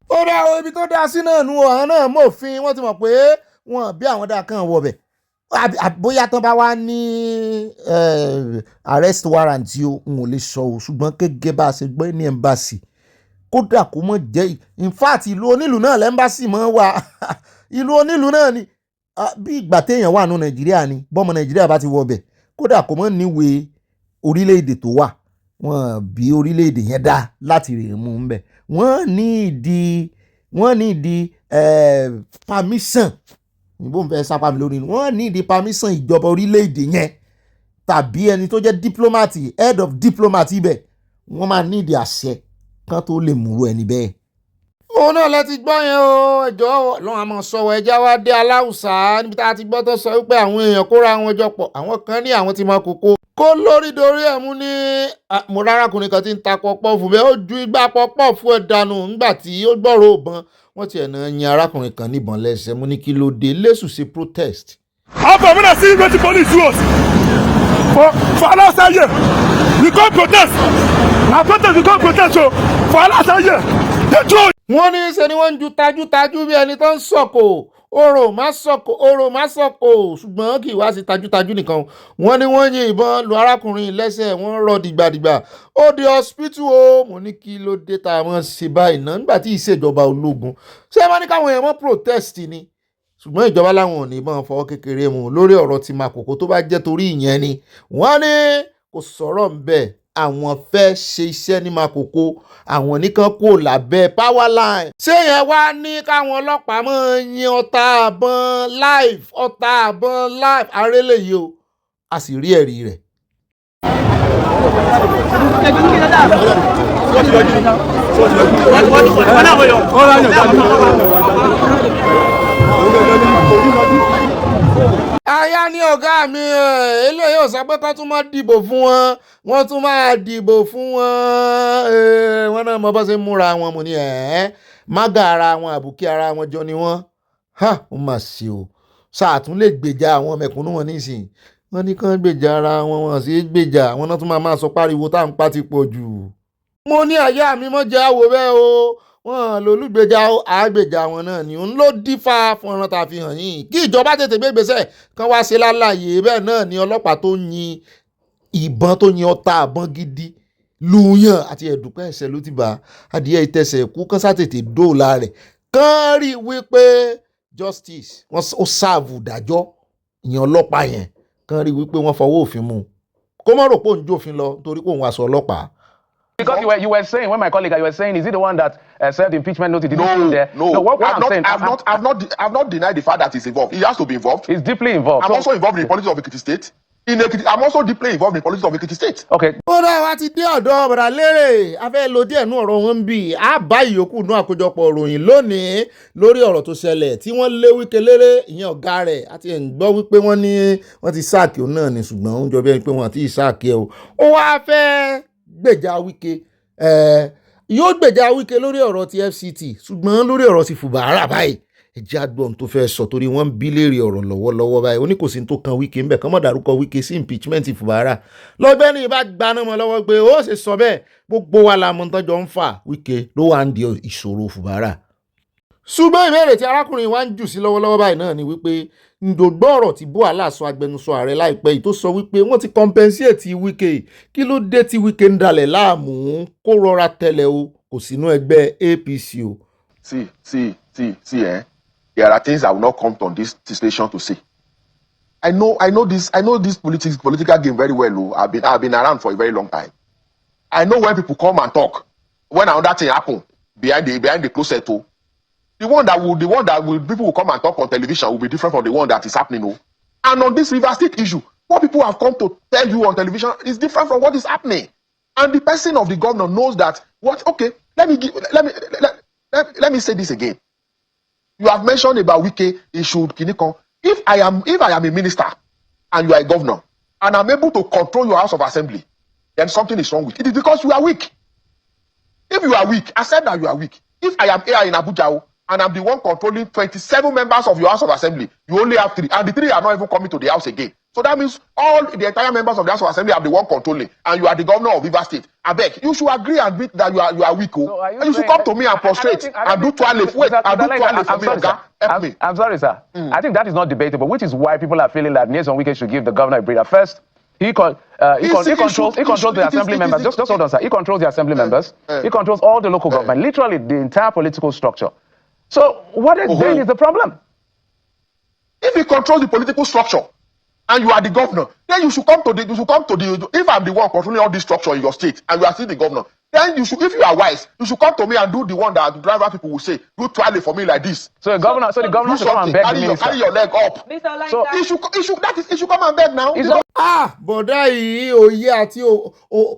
Ó dá o ibi tó dá sí náà nu ọ̀hán náà mọ̀fin wọ́n ti mọ̀ pé wọ́n bí àwọn dá kan wọbẹ̀ bóyá tán bá wá ní arrest warrant tí ó ń lè sọ o ṣùgbọ́n gẹ́gẹ́ bá a ṣe gbọ́ ní embassy kódà kó mọ̀ jẹ́ in fact ìlú onílùú náà lẹ́mbàsì mọ́ wà ìlú onílùú náà ni bí ìgbà téèyàn wà ní Nàìjíríà ni bọ́mọ Nàìjíríà bá ti wọ bẹ̀ kódà kó mọ̀ níwèé orílẹ̀-èdè tó wà wọ́n bí orílẹ̀-èdè yẹn dá láti rè mú un bẹ̀ wọ́n ní ìdí permission ìbò ń fẹ́ sápá mi lórí wọ́n ní ìdí permission ìjọba orílẹ̀-èdè yẹn tàbí ẹni tó jẹ́ diplomat head of diplomat ibẹ̀ wọ́n máa ní ìdí àṣẹ kan tó lè múrò ẹni bẹ́ẹ̀. òun náà lẹ ti gbọ́ yẹn o ẹjọ́ lọ́wọ́ àmọ́ sọ̀wọ́ ẹja wá dé aláùsá níbi tá a ti gbọ́ tó sọ wípé àwọn èèyàn kóra wọn jọ pọ̀ àwọn kan ní àwọn ti mọ kókó kó lórí dorí ẹ̀ mú ní mo rárákùnrin kan ti ń ta pọ̀pọ̀ fún bẹ́ẹ̀ ó ju igbá pọ̀pọ̀ fún ẹ̀ dànù nígbà tí ó gbọ́rọ̀ òbọn wọ́n ti ẹ̀nà yin arákùnrin kan níbọn lẹ́sẹ̀ mú ní kí ló dé lẹ́sù sí protest. After when I see what the police do us for last year, we come protest. Na protest we come protest o for last year. They throw. Wọ́n ní ṣe ni wọ́n ń ju tajútajú bí ẹni tó ń sọ̀kò orò má sọ̀kò ṣùgbọ́n kì í wá sí tajútajú nìkan wọ́n ní wọ́n yin ìbọn lu arákùnrin lẹ́sẹ̀ wọ́n rọ dìgbàdìgbà ó di hospital o mo ní kí ló dé tá a mọ̀ ṣe báyìí náà nígbà tí ìṣèjọba ológun ṣé wọ́n ní káwọn èèyàn mọ́ protest ni ṣùgbọ́n ìjọba láwọn ò ní ìbọn fọwọ́ kékeré mu lórí ọ̀rọ̀ tí Makoko tó bá jẹ́ torí ìyẹn ni wọ́n ní kò sọ̀rọ̀ ń bẹ̀ àwọn fẹ́ ṣe iṣẹ́ ní Makoko àwọn nìkan kò lábẹ́ power line. ṣé yẹn wá ní káwọn ọlọ́pàá máa yin ọta àbọn live arélé yìí o a sì rí ẹ̀rí rẹ̀. Aya ní ọ̀gá mi eléyìí ò sọ pé kán tún máa dìbò fún wọn wọ́n tún máa dìbò fún wọn wọ́n náà mọ bá ṣe múra wọn mo ní mága ara wọn àbùkí ara wọn jọ ni wọ́n ó mà ṣe o ṣáàtún lè gbèjà àwọn mẹ̀kúnnù wọn nísìnyí wọ́n ní kán gbèjà ara wọn wọn sì gbèjà wọn náà tún máa sọ pariwo tá à ń pa ti pọ̀ jù. mo ní àyà mi mọ́ jẹ́ àwò bẹ́ẹ̀ o wọ́n lólùgbèjà àgbèjà wọn náà ni òun ló dífá fọ́nrán tá a fi hàn yín kí ìjọba tètè gbé ìgbésẹ̀ kan wá ṣe lálàyé bẹ́ẹ̀ náà ni ọlọ́pàá tó yin ìbọn tó yin ọta àbọn gidi lùyàn àti ẹ̀dùnkún ẹ̀ṣẹ̀ ló ti bá adìyẹ ìtẹ̀sẹ̀ kú kán sátètè dóòlà rẹ̀ kán rí wípé justice wọ́n ó sáàbù dájọ́ ìyẹn ọlọ́pàá yẹn kán rí wípé wọ́n fọwọ́ òfin mú kó má rò pé òun jófin lọ torí pé òun aṣọ ọlọ́pàá. Because you were saying, when my colleague, you were saying, is he the one that served impeachment notice? No. What I'm saying, I've not denied the fact that he's involved. He has to be involved. He's deeply involved. I'm also involved in the politics of Ekiti State. I'm also deeply involved in the politics of Ekiti State. Okay. ó dá wa ti dé ọ̀dọ̀ Abala Lere a fẹ́ lo díẹ̀ nú ọ̀rọ̀ wọn bí a bá ìyókù nú àkójọpọ̀ ìròyìn lónìí lórí ọ̀rọ̀ tó ṣẹlẹ̀ tí wọ́n lé Wike léré ìyẹn ọ̀gá rẹ̀ àti ẹ̀ ń gbọ́ wípé wọ́n ti sáàkì òun náà ni ṣùgbọ́n ó ń jọ bí ẹni pé wọ́n ti sáàkì ẹ̀ o ó wá fẹ́ gbèjà Wike yóò gbèjà Wike lórí ọ̀rọ̀ ti FCT ṣùgbọ́n lórí ọ̀rọ̀ ti Fubara báyìí ẹjẹ́ àgbọ̀n tó fẹ́ sọ torí wọ́n ń bí léèrè ọ̀rọ̀ lọ́wọ́lọ́wọ́ báyìí ó ní kò sí tó kan Wike ńbẹ̀ kán mọ̀ dárúkọ Wike sí impeachment Fubara lọ́gbẹ́ni bá gbaná mọ́ lọ́wọ́ pé ó ṣe sọ bẹ́ẹ̀ gbogbo wa la mọ̀ tọ́jọ́ ń fà Wike ló wà ń di ìṣòro Fubara. ṣùgbọ́n ìbéèrè tí arákùnrin wa ń jù sí lọ́wọ́lọ́wọ́ báyìí náà ni wípé ǹdògbọ́ ọ̀rọ̀ tí Buhala sọ agbẹnusọ ààrẹ láìpẹ́ yìí tó sọ wípé wọ́n ti compensate Wike kí ló dé tí Wike ń dalẹ̀ láàmú kó rọra tẹ̀lé o kò sínú ẹgbẹ́ APC o. There are things I will not come on this station to say. I know this political game very well. I've been around for a very long time. I know when people come and talk, when another thing happen behind the closet too. The one that people will come and talk on television will be different from the one that is happening. And on this River State issue, what people have come to tell you on television is different from what is happening. And the person of the governor knows that. Okay, let me say this again. You have mentioned about Wike issue. If I am a minister and you are a governor and I'm able to control your House of Assembly, then something is wrong with it. It is because you are weak. If you are weak, I said that you are weak. If I am here in Abuja and I'm the one controlling 27 members of your House of Assembly, you only have 3, and the 3 are not even coming to the House again. So that means all the entire members of the House of Assembly are the one controlling, and you are the governor of River State. I beg, you should agree and admit that you are weak. So and you should come to me and prostrate and do toilet. Wait, and do toilet for me, Oga. Help me. I'm sorry, sir. I think that is not debatable, which is why people are feeling that Nyesom Wike should give the governor a breather. First, he controls the assembly members. Just hold on, sir. He controls the assembly members. He controls all the local government, literally the entire political structure. So what then is the problem? If he controls the political structure, and you are the governor, then you should come to the. If I'm the one controlling all this structure in your state, and you are still the governor, then you should, if you are wise, you should come to me and do the one that the driver people will say, do toilet for me like this. So the governor should come and beg the minister. Carry your leg up. So he should come and beg now. Bọ̀dá yìí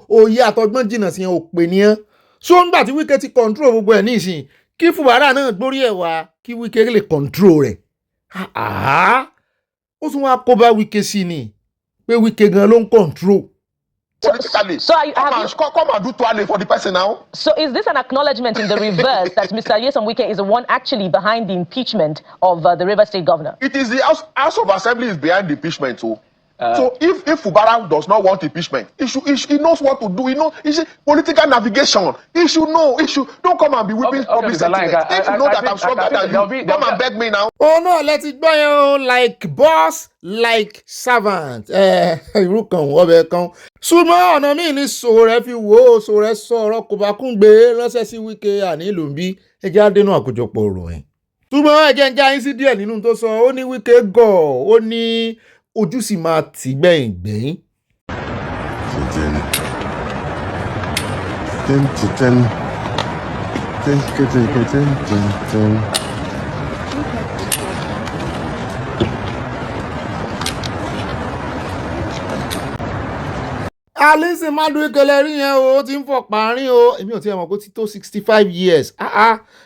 òye àtọgbọ́n jìnnà sí òpè nìyẹn. So ńgbà tí Wike ti control gbogbo ẹ̀ nísìn, kí Fubara náà gbórí ẹ̀ wá kí Wike lè control rẹ̀. Ó tún wá kó bá Wike sí ni pé Wike gan ló ń control. Come and do toilet for the person now. So is this an acknowledgement in the reverse that Mr. Nyesom Wike is the one actually behind the impeachment of the River State governor? It is the House of Assembly is behind the impeachment too. So if Fubara does not want impeachment, he knows what to do. He knows political navigation. He should know. Don't come and be whipping public sentiment. If you know that I'm stronger than you, come and beg me now. Oh no, let it go. Like boss, like servant. Irú kan ọbẹ̀ kan. Súnmọ́ ọ̀nà míì ní Sowore fi wò ó. Sowore sọ̀rọ̀ kò bá kún gbé ránṣẹ́ sí Wike àní ìlú ń bí. Ẹ jẹ́ àdénú àkójọpọ̀ ìròyìn. Súnmọ́ ẹ jẹ́ ń já yín sí díẹ̀ nínú tó sọ. Ó ní Wike gọ̀. Ó ní ojú sì máa tì gbẹ̀yìn. Alice Maduekele rí yẹn o ti ń fọ parin o èmi ò tiẹ̀ mọ̀ pé ó ti tó 65 years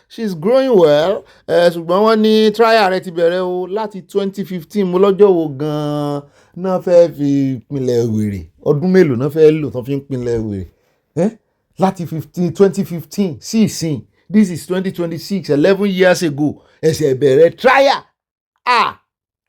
she's growing well ṣùgbọ́n wọ́n ní trial rẹ̀ ti bẹ̀rẹ̀ o láti 2015 mo lọ́jọ́ wo gan-an náà fẹ́ fi pinlẹ̀ wèrè ọdún mélòó náà fẹ́ lò tán fi ń pinlẹ̀ wèrè láti 2015 sí ìsìn this is 2026 11 years ago ẹ̀sẹ̀ bẹ̀rẹ̀ trial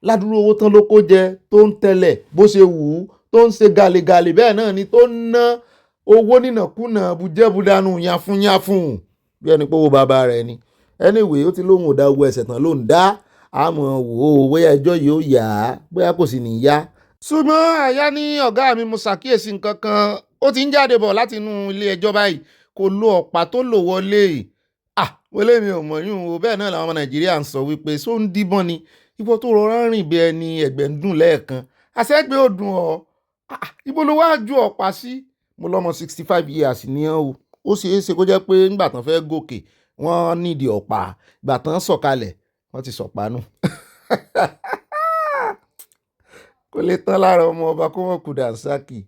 ládùúró owó tán ló kó jẹ tó ń tẹ̀lẹ̀ bó ṣe wù ú tó ń ṣe gàlégàlé bẹ́ẹ̀ náà ni tó ń ná owó nínàkúnà bùjẹ́bùdánù yàfúnyàfún bí ẹni pé owó bàbá rẹ̀ ni anyway ó ti lóhùn ọ̀dà owó ẹ̀sẹ̀ tán ló ń dá àmọ́ wò ó bóyá ẹjọ́ yìí ó yá bóyá kò sì ní yá. ṣùgbọ́n àyà ní ọ̀gá mi mo ṣàkíyèsí nǹkan kan ó ti ń jáde bọ̀ láti inú ilé ẹjọ́ báyìí kò lo ọ̀pá tó lò wọlé wọlé mi ò mọ̀ yún o bẹ́ẹ̀ náà làwọn ọmọ Nàìjíríà ń sọ wípé só ń díbọ́n ni ipò tó rọra rìn bí ẹni ẹ̀gbẹ́ ń dùn lẹ́ẹ̀kan àṣẹ́gbẹ́ ò dùn ọ́ ibo ló wá ju ọ̀pá sí mo lọ́mọ 65 years ní ọ́ ó ṣeé ṣe kó jẹ́ pé nígbà tán fẹ́ gòkè wọ́n nídìí ọ̀pá ìgbà tán sọ̀kalẹ̀ wọ́n ti sọ̀pánú kò lè tán lára ọmọ ọba kó wọ́n kú dànsákì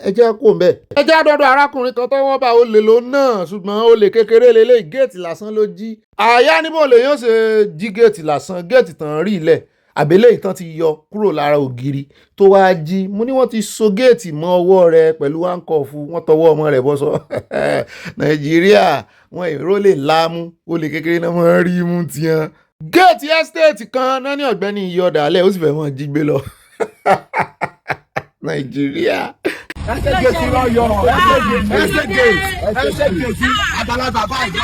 ẹ jẹ́ kó ń bẹ̀. ẹ jẹ́ àdọ́dọ̀ arákùnrin kan tọ́wọ́ bá olè ló náà ṣùgbọ́n olè kékeré lélẹ́yìí géètì lásán ló jí àyà níbo lèyàn ṣe jí géètì lásán géètì tán rí ilẹ̀ àbẹ́lẹ̀ ìtàn ti yọ kúrò lára ògiri tó wáá jí mo ní wọ́n ti so géètì mọ́ ọwọ́ rẹ̀ pẹ̀lú háńkọ̀fù wọ́n tọwọ́ ọmọ rẹ̀ bọ́ sọ Nàìjíríà wọn èrò lè láàmú olè kékeré náà wọ́n rí mú tiẹ̀ géètì ẹ́stéètì kan náà ní Ọ̀gbẹ́ni iye ọ̀dà alẹ́ ó sì fẹ́ mọ́ jí gbé lọ Nàìjíríà. Ẹ́stéètì lọ yọ ẹ́stéètì àgbàlagbà báyìí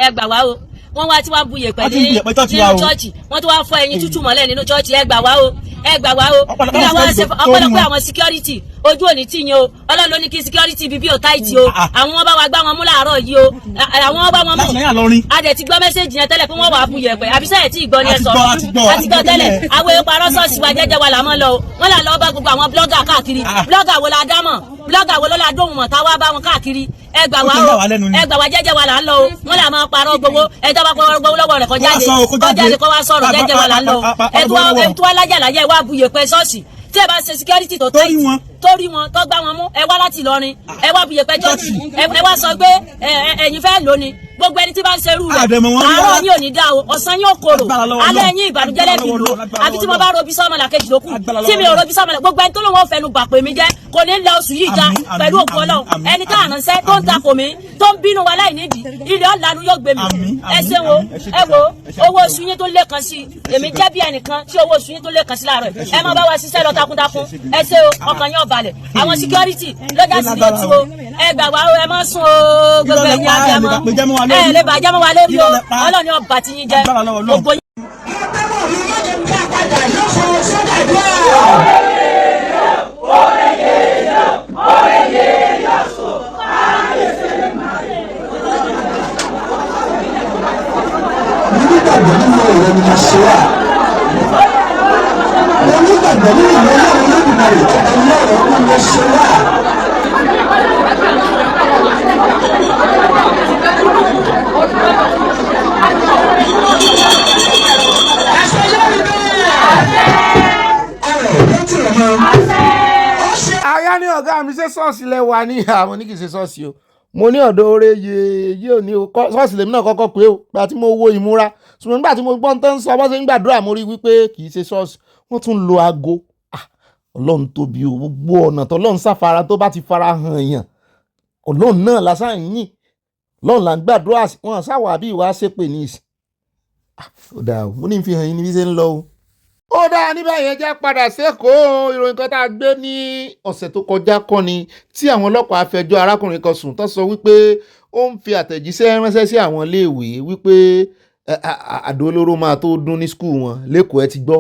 ẹ gbà wá o wọ́n wá tí wọ́n bu yèpẹ̀ nínú chọ́ọ̀chì wọ́n tún wá fọ́ ẹyin tútù mọ́lẹ̀ nínú chọ́ọ̀chì ẹ gbà wá o kí àwọn ṣe ọ̀pọ̀lọpọ̀ àwọn security ojú òní tì yín o Ọlọ́run ló ní kí security bíbí ò táìtì o àwọn wọn bá wa gbá wọn mú láàárọ̀ yìí o àwọn wọn bá wọn mú adẹ ti gbọ́ mẹ́sẹ̀jì yẹn tẹ́lẹ̀ pé wọ́n wà á bu yèpẹ̀ àbísẹ́ ẹ̀ tí ì gbọ́ ni ẹ sọ àti gbọ́ tẹ́lẹ̀ àwọn èèyàn parọ́ sọ́ọ̀sì wa jẹ́jẹ́ wa là mọ́ lọ o wọ́n là lọ́ọ́ bá gbogbo àwọn blogger káàkiri blogger wo la dá mọ̀ blogger wo ló la dóhùn mọ̀ táwa bá wọn káàkiri ẹ gbà wá o ẹ gbà wá jẹ́jẹ́ wa là ń lọ o wọ́n là máa parọ́ gbogbo ẹ tó bá parọ́ gbogbo lọ́wọ́ rẹ̀ kọjá de kó wá sọ̀rọ̀ jẹ́jẹ́ wa là ń lọ o ẹ tó wá lájà láyé wá bu yèpẹ̀ sọ́ọ̀sì tí ẹ bá ṣe security tó tẹ́ torí wọn tó gbá wọn mú ẹ wá láti Ìlọrin ẹ wá bu yèpẹ̀ jọ́ọ̀tì ẹ wá sọ pé ẹ̀yin fẹ́ lónìí gbogbo ẹni tí bá ń ṣerú rẹ̀ àárọ̀ ní òní dá o ọ̀sán yóò korò alẹ́ yín ìbànújẹ́ lẹ́bi lò àbí tí mo bá robi sọ́mọ làkejì lókù tí mi ò robi sọ́mọ làkejì gbogbo ẹni tó lóun ò fẹnu bà pé mi jẹ́ kò ní lọ oṣù yìí já pẹ̀lú òkú Ọlọ́run ẹni tá àránṣẹ́ tó ń takò mí tó ń bínú wa láì nídìí ilé ọ̀lànà yóò gbé mi ẹ ṣe wo ẹ wo owó oṣù yín tó lé kan sí èmi jẹ́ bí ẹnìkan tí owó oṣù yín tó lé kan sí láàárọ̀ ẹ máa bá wa ṣiṣẹ́ lọ takuntakun ẹ ṣe o ọkàn yín ó balẹ̀ àwọn security lọ́jà sí ló tu o ẹ gbà wá o ẹ má sún o gbogbo ẹ̀yin àjẹmọ́ ẹ lè bàjẹ́ mọ́ wa lórí o Ọlọ́run ọba tí yín jẹ́ gbogbo yín. Aya ní ọ̀gá mi ṣe ṣọ́ọ̀ṣì lẹ wà ní àwọn ní kì í ṣe ṣọ́ọ̀ṣì o mo ní ọ̀dọ̀ oore yé ò ní o ṣọ́ọ̀ṣì lèmi náà kọ́kọ́ pé o gba tí mo wo ìmúra ṣùgbọ́n nígbà tí mo gbọ́n tán sọ bọ́ sí ń gbàdúrà mo rí wípé kì í ṣe ṣọ́ọ̀ṣì wọ́n tún lo aago Ọlọ́run tóbi o gbogbo ọ̀nà tọ́lọ́run sáfara tó bá ti fara hàn èèyàn Ọlọ́run náà lásán yìn Ọlọ́run là ń gbàdúrà wọn sáwà bí ìwà ṣépè ní ìsìn ó dáa o mo ní fi hàn yín níbi ṣe ń lọ o. Ó dáa níbẹ̀ yẹn jẹ́ padà sẹ́kọ̀ọ́ ìròyìn kan tá a gbé ní ọ̀sẹ̀ tó kọjá kọ́ ni tí àwọn ọlọ́pàá fẹjọ́ arákùnrin kan sùn tó sọ wípé ó ń fi àtẹ̀jíṣẹ́ ránṣẹ́ sí àwọn iléèwé wípé àdó olóró máa tó dún ní skul wọn lẹ́kọ̀ọ́ ẹ ti gbọ́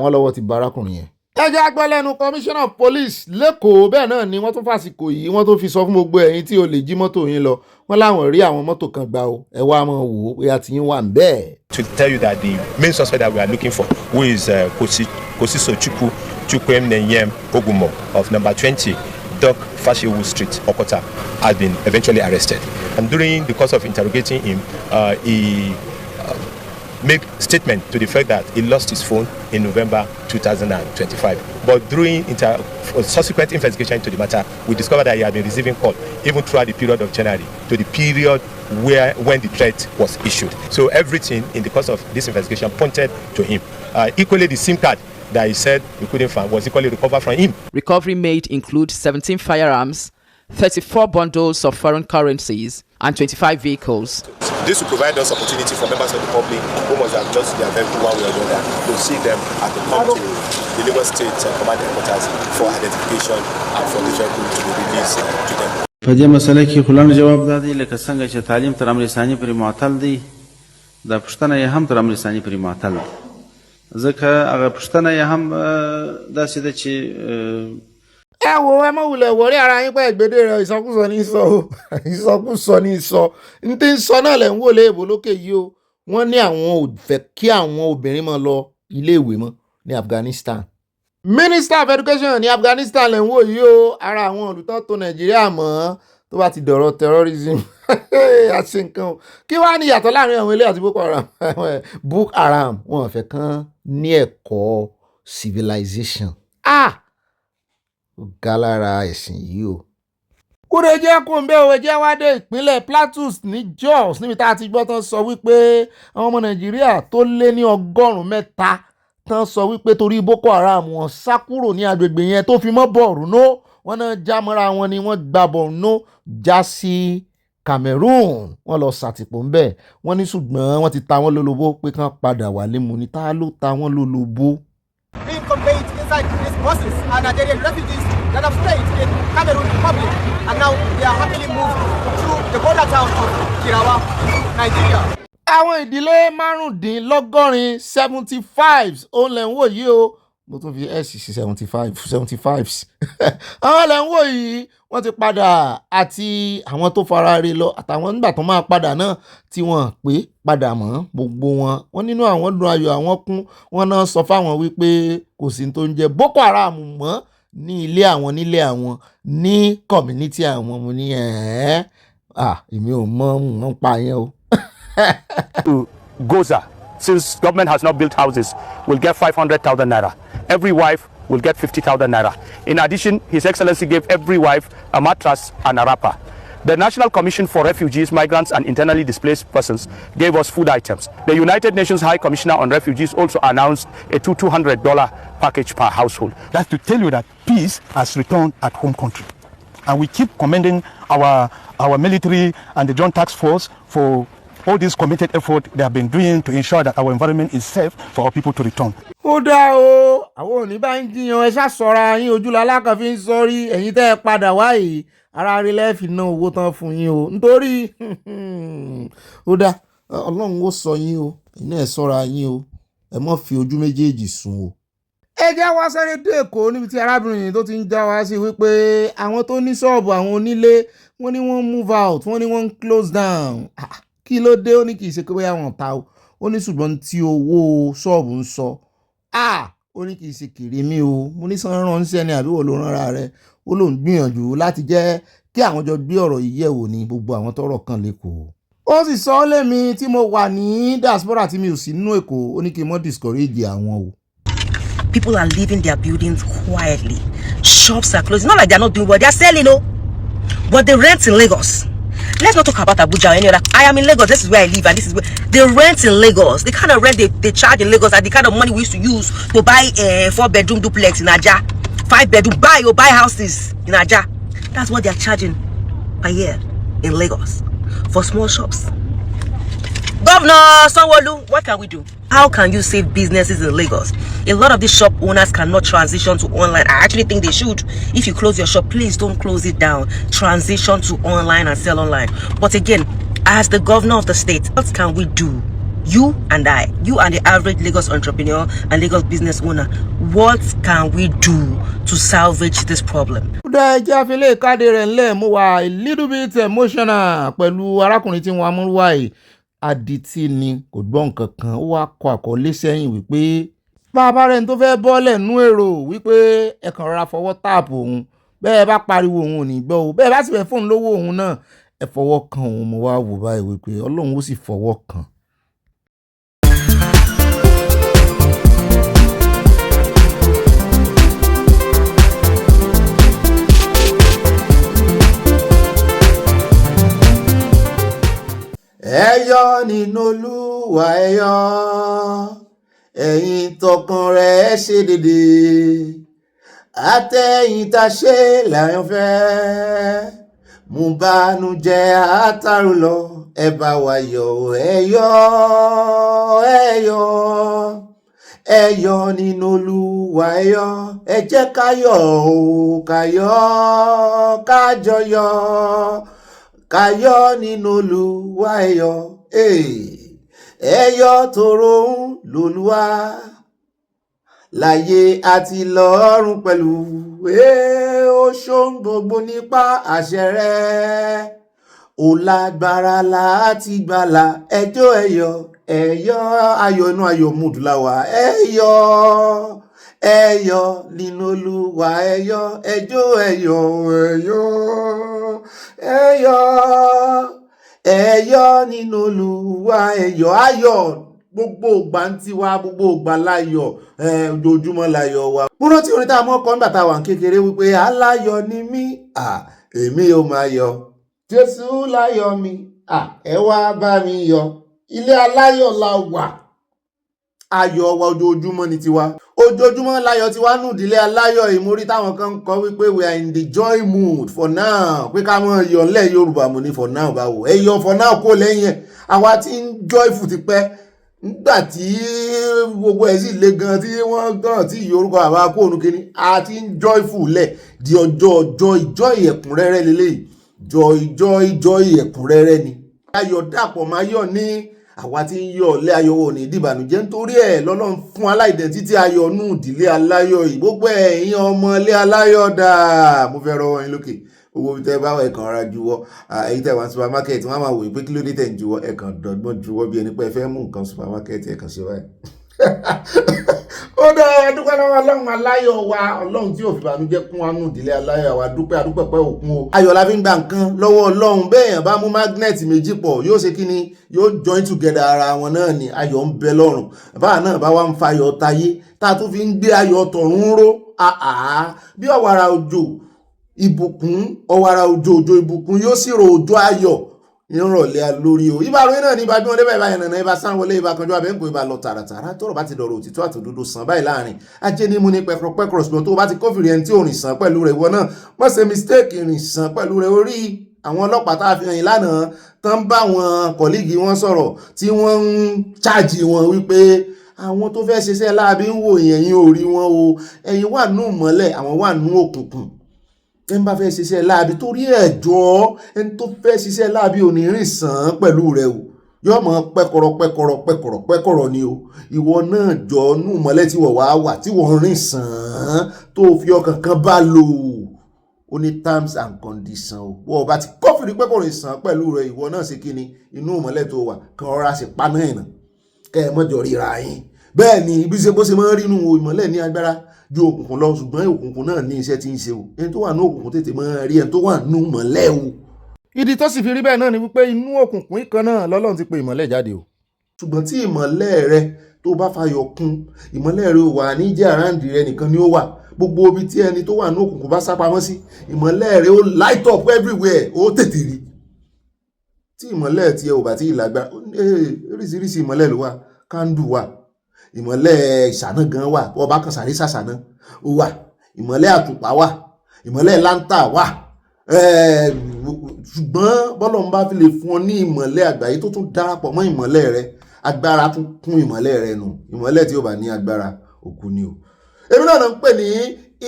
wọ́n lọ́wọ́ ti bá arákùnrin yẹn. ẹ jẹ́ agbọ́lẹ́nu commissioner of police lẹ́kọ̀ọ́ bẹ́ẹ̀ náà ni wọ́n tún fàsìkò yìí wọ́n tún fi sọ fún gbogbo ẹ̀yin tí o lè jí mọ́tò yín lọ wọ́n láwọn rí àwọn mọ́tò kan gbà o ẹ wá mọ́ wò ó bóyá tí yín wà ń bẹ́ẹ̀. To tell you that the main suspect that we are looking for, who is Kosiso Chukwem Nenyem Ogumo of number 20 Dock Fashewu Street, Okota, has been eventually arrested. And during the course of interrogating him, he made statement to the fact that he lost his phone in November 2025. But during subsequent investigation into the matter, we discovered that he had been receiving calls even throughout the period of January to the period when the threat was issued. So everything in the course of this investigation pointed to him. Equally, the SIM card that he said he couldn't find was equally recovered from him. Recovery made includes 17 firearms, 34 bundles of foreign currencies, and 25 vehicles. This will provide us opportunity for members of the public who must have just their vehicle one way or the other to see them as they come to the Lagos State Command Headquarters for identification and for the vehicle to be released to them. په دې مسله کې خلانو جواب دادی لکه څنګه چې تعلیم تر امر ثاني پورې معطل دی دا پښتنه یې هم تر امر ثاني پورې معطل دی ځکه هغه پښتنه یې هم داسې ده چې ẹ wo ẹ mọ̀ wulẹ̀ wọlé ara yín pẹ́ ìgbédè rẹ̀ ìsọkúsọ ní sọ o ìsọkúsọ ní sọ ní tí ń sọ náà lẹ̀ ń wò léèbó lókè yìí o wọ́n ní àwọn ò fẹ́ kí àwọn obìnrin máa lọ iléèwé mọ́ ní Afghanistan. Minister of Education ní Afghanistan lẹ̀ ń wò yìí o ara àwọn olùtọ́ tó Nàìjíríà mọ́ tó bá ti dọ̀rọ̀ terrorism àti nǹkan o kí wàá ní ìyàtọ̀ láàrin àwọn ilé àti Boko Haram Boko Haram wọn fẹ́ kán ní ẹ̀kọ́ civilization. Ga lára ẹ̀sìn yìí o. Kúrò jẹ́ kó ń bẹ́ òwe jẹ́ wá dé ìpínlẹ̀ Plateau ní Jos níbi tá a ti gbọ́ tán sọ wípé àwọn ọmọ Nàìjíríà tó lé ní 100 tán sọ wípé torí Boko Haram wọ́n sá kúrò ní agbègbè yẹn tó fi mọ́ Borno wọ́n náà já mọ́ra wọn ni wọ́n gba Borno já sí Cameroon, wọ́n lọ sàtìpó ń bẹ̀, wọ́n ní ṣùgbọ́n wọ́n ti ta wọ́n lólobó pé kán padà wálé mu ní ta ló ta wọ́n lólobó. Being conveyed inside these buses are Nigerian refugees that have stayed in Cameroon Republic and now they are happily moved to the border town of Kirawa, Nigeria. Àwọn ìdílé márùndínlọ́gọ́rin 75s òun lẹ̀ ń wò yìí o, mo tún fi s sí 75s àwọn lẹ̀ ń wò yìí wọ́n ti padà, àti àwọn tó fara re lọ àtàwọn nígbà tó máa padà náà tí wọ́n pé padà mọ́ gbogbo wọn nínú àwọn dùn ayọ̀ àwọn kún, wọ́n náà sọ fáwọn wípé kò sí tó ń jẹ Boko Haram mọ́ ní ilé àwọn nílé àwọn ní community àwọn. Mo ní èmi ò mọ̀ pa yẹn o. Goza, since government has not built houses, will get 500,000 naira. Every wife will get 50,000 naira. In addition, His Excellency gave every wife a mattress and a wrapper. The National Commission for Refugees, Migrants and Internally Displaced Persons gave us food items. The United Nations High Commissioner on Refugees also announced a $200 package per household. That's to tell you that peace has returned at home country. And we keep commending our military and the Joint Task Force for all this committed effort they have been doing to ensure that our environment is safe for our people to return. Ó dá o, àwọn òní bá ń jiyàn ẹ ṣàṣọra yín ojúlọ alákànfin ń sọrí ẹ̀yin tẹ́ ẹ padà wáyé ara rí lẹ́ẹ̀fì ná owó tán fún yín o nítorí ó dá Ọlọ́run ó sọ yín o ẹ̀yin ẹ̀ sọ́ra yín o ẹ má fi ojú méjèèjì sùn o. Ẹ já wá sáré dé Èkó níbi tí arábìnrin tó ti ń já wá sí wípé àwọn tó ní ṣọ́ọ̀bù àwọn onílé wọ́n ní wọ́n move out, wọ́n ní wọ́n close down. Kí ló dé? Ó ní kì í ṣe pé bóyá wọn ta o, ó ní ṣùgbọ́n tí owó ṣọ́ọ̀bù ń sọ ó ní kì í ṣe kèrèmí o. Mo ní sàn ránṣẹ́ ni àbí wọ́n ló ránra rẹ̀, ó lóun gbìyànjú láti jẹ́ kí àwọn jọ gbé ọ̀rọ̀ yìí yẹ̀wò ní gbogbo àwọn tọ́rọ̀ kan lẹ́kọ̀ọ́. Ó sì sọ lẹ́mi tí mo wà ní diaspora tí mi ò sí nínú Èkó, ó ní kí n mọ́ discourage àwọn o. People are leaving their buildings quietly. Shops are closing. Not like they're not doing well. They're selling, but the rent in Lagos. Let's not talk about Abuja or any other. I am in Lagos. This is where I live, and this is where the rent in Lagos. The kind of rent they charge in Lagos, and the kind of money we used to use to buy a 4-bedroom duplex in Aja, 5-bedroom buy houses in Aja. That's what they're charging a year in Lagos for small shops. Governor Sanawole, what can we do? How can you save businesses in Lagos? A lot of these shop owners cannot transition to online. I actually think they should. If you close your shop, please don't close it down. Transition to online and sell online. But again, as the governor of the state, what can we do? You and the average Lagos entrepreneur and Lagos business owner, what can we do to salvage this problem? A little bit emotional pẹ̀lú arákùnrin tí wọ́n mú wá adití ni kò gbọ́ nǹkan kan, ó wá kọ àkọlé sẹ́yìn wípé bàbá rẹ̀ tó fẹ́ bọ́lẹ̀ nú èrò wípé ẹ kàn rọra fọwọ́ táàpù òun, bẹ́ẹ̀ bá pariwo òun ò ní gbọ́ o, bẹ́ẹ̀ bá sì fẹ́ fóun lówó òun náà ẹ fọwọ́ kan òun. Mo wá wò báyìí wípé Ọlọ́run ó sì fọwọ́ kan. Ẹ yọ̀ nínú Olúwa, ẹ yọ̀, ẹ̀yin tọkàn rẹ̀ ṣe dédé, àtẹ̀yìn tá ṣe láyọ̀fẹ́, mú bànújẹ́ àtàrò lọ, ẹ bá wa yọ̀, ẹ yọ̀, ẹ yọ̀, ẹ yọ̀ nínú Olúwa, ẹ yọ̀, ẹ jẹ́ ká yọ̀ o, ká yọ̀, ká jọyọ̀. Káyọ̀ nínú Olúwa, ẹ yọ̀, ẹ yọ̀ tòrò ń l'Olúwa láyé àti lọ́run pẹ̀lú, ó ṣohun gbogbo nípa àṣẹ rẹ̀, ó lágbára láti gbàlà, ẹ jó ẹ yọ̀, ayọ̀ inú ayọ̀ mùdùláwà, ẹ yọ̀ nínú Olúwa, ẹ yọ̀, ẹ jó ẹ yọ̀ nínú Olúwa, ẹ yọ̀, ayọ̀ gbogbo ìgbà ń tiwa, gbogbo ìgbà láyọ̀, ojoojúmọ́ láyọ̀ wa. Mo rántí orin tá a mọ́ kọ́ nígbà tá a wà kékeré wípé aláyọ̀ ni mí, èmi ò máa yọ̀, Jésù láyọ̀ mi, ẹ wá bá mi yọ̀, ilé aláyọ̀ la wà, ayọ̀ wa ojoojúmọ́ ni tiwa ojoojúmọ́ láyọ̀ tiwa nù ìdílé aláyọ̀ ìmórí táwọn kan ń kọ wípé we are in the joy mood for now pé ká mọ̀ yọ̀ ńlẹ̀ Yorùbá mo ní for now báwo ẹ yọ for now kó lẹ́yìn ẹ̀ àwa ti ń joyful ti pẹ́ nígbà tí gbogbo ẹ̀ sì le gan tí wọ́n gan tí yorùbá àwa kóònù kínní a ti ń joyful lẹ̀ di ọjọ́ ẹ̀kúnrẹ́rẹ́ lélẹ́yìí joy ẹ̀kúnrẹ́rẹ́ ni ayọ̀ dàpọ̀ máa yọ̀ ní àwa tí ń yọ̀ lé ayọ̀ wò ní ìdìbànújẹ́ nítorí ẹ̀ lọ́lọ́run fún aláìdẹ̀ntítì ayọ̀ nù ìdílé aláyọ̀ yìí gbogbo ẹ̀yin ọmọ ilé aláyọ̀ dáa mo fẹ́ rọwọ́ yín lókè owó tẹ́ bá wà ẹ̀kan ara juwọ́ èyí tẹ́ wà supermarket wọ́n á máa wòye pé kí ló dé tẹ̀ ń juwọ́ ẹ̀kan dọ́gbọ́n juwọ́ bí ẹni pé ẹ fẹ́ mú nǹkan supermarket ẹ̀kan ṣe báyìí. ó dáa dúpẹ́ lọ́wọ́ ọlọ́run aláyọ̀ wa ọlọ́run tí ò fi ìbànújẹ́ kún wa nù ìdílé aláyọ̀ wa dúpẹ́ pẹ́ òkun o. ayọ̀ la fi ń gba nǹkan lọ́wọ́ ọlọ́run bẹ́ẹ̀ yẹn bá mú magnet méjì pọ̀ yóò ṣe kí ni yóò join together ara wọn náà ni ayọ̀ ń bẹ lọ́rùn báà náà bá wá ń fa ayọ̀ tayé tá a tún fi ń gbé ayọ̀ tọ̀run ró bí ọ̀wàrà òjò ìbùkún ọ̀wàrà òjò ìbùkún yóò sì ro òjò ayọ̀ ìrọ̀lẹ́ lórí o ìbàrún náà ní ibà bí wọn débẹ̀ ìbá yẹn ìbá Sanwó-Olé ìbá Kanjú Abẹ́ǹkó ìbá lọ tààràtàrà tọ́rọ̀ bá ti dọ̀rọ̀ òtítọ́ àtòdodo sàn báyìí láàrin ajé ní mú ní pẹ́kọ̀rọ̀ ṣùgbọ́n tó bá ti kófìrí ẹni tí ò rìn sàn pẹ̀lú rẹ̀ ìwọ náà wọ́n ṣe mistake rìn sàn pẹ̀lú rẹ̀ orí àwọn ọlọ́pàá tá a fi hàn yín lánàá tán bá wọn kọ̀líìgì wọn sọ̀rọ̀ tí wọ́n ń chájì wọn wípé àwọn tó fẹ́ ṣiṣẹ́ láabi ń wò yẹn ò rí wọn o ẹ̀yin wà nù mọ́lẹ̀ àwọn wà nù òkùnkùn ẹni bá fẹ́ ṣiṣẹ́ láabi torí ẹ̀jọ́ ẹni tó fẹ́ ṣiṣẹ́ láabi ò ní rìn sàn pẹ̀lú rẹ o yóò mọ pẹ́kọ̀rọ̀ ni o ìwọ náà jọ nù mọ́lẹ̀ tí wọ́n wá wà tí wọ́n rìn sàn tó fi ọkàn kan bá lò ó ní terms and conditions o wọ́n bá ti kọ́fìrí pẹ́kọ̀rọ̀ sàn pẹ̀lú rẹ ìwọ náà ṣe kí ni inú mọ́lẹ̀ tó wà kan rọra ṣe paná ìnà kẹ́ ẹ mọ́jọ ríra yín bẹ́ẹ̀ ni ibi ṣe bó ṣe máa ń rínú ìmọ́lẹ̀ ní agbára ju òkùnkùn lọ ṣùgbọ́n òkùnkùn náà ní iṣẹ́ tí ń ṣe o ẹni tó wà ní òkùnkùn tètè máa rí ẹni tó wà nínú ìmọ́lẹ̀ o. ìdí tó sì fi rí bẹ́ẹ̀ náà ni wípé inú òkùnkùn ìkan náà lọ́lọ́run ti pe ìmọ́lẹ̀ jáde o. ṣùgbọ́n tí ìmọ́lẹ̀ rẹ tó bá fayọ̀ kún ìmọ́lẹ̀ rẹ wà ní jẹ́ àráǹdì rẹ nìkan ni ó wà gbogbo ibi tí ẹni tó wà ní òkùnkùn bá sá pamọ́ sí ìmọ́lẹ̀ rẹ ó light up everywhere ó tètè rí. tí ìmọ́lẹ̀ tí ẹ ò bá tí ì lágbára oríṣiríṣi ìmọ́lẹ̀ ló wà kándù wà ìmọ́lẹ̀ ìṣáná gan wà bọ́ bá kan sáré ṣàṣàná ó wà ìmọ́lẹ̀ àtùpà wà ìmọ́lẹ̀ láńtà wà ṣùgbọ́n bọ́lọ́run bá fi lè fún ọ ní ìmọ́lẹ̀ àgbáyé tó tún darapọ̀ mọ́ ìmọ́lẹ̀ rẹ agbára tún kún ìmọ́lẹ̀ rẹ nù ìmọ́lẹ̀ tí ó bá ní agbára òkú ni o. èmi náà ń pè ní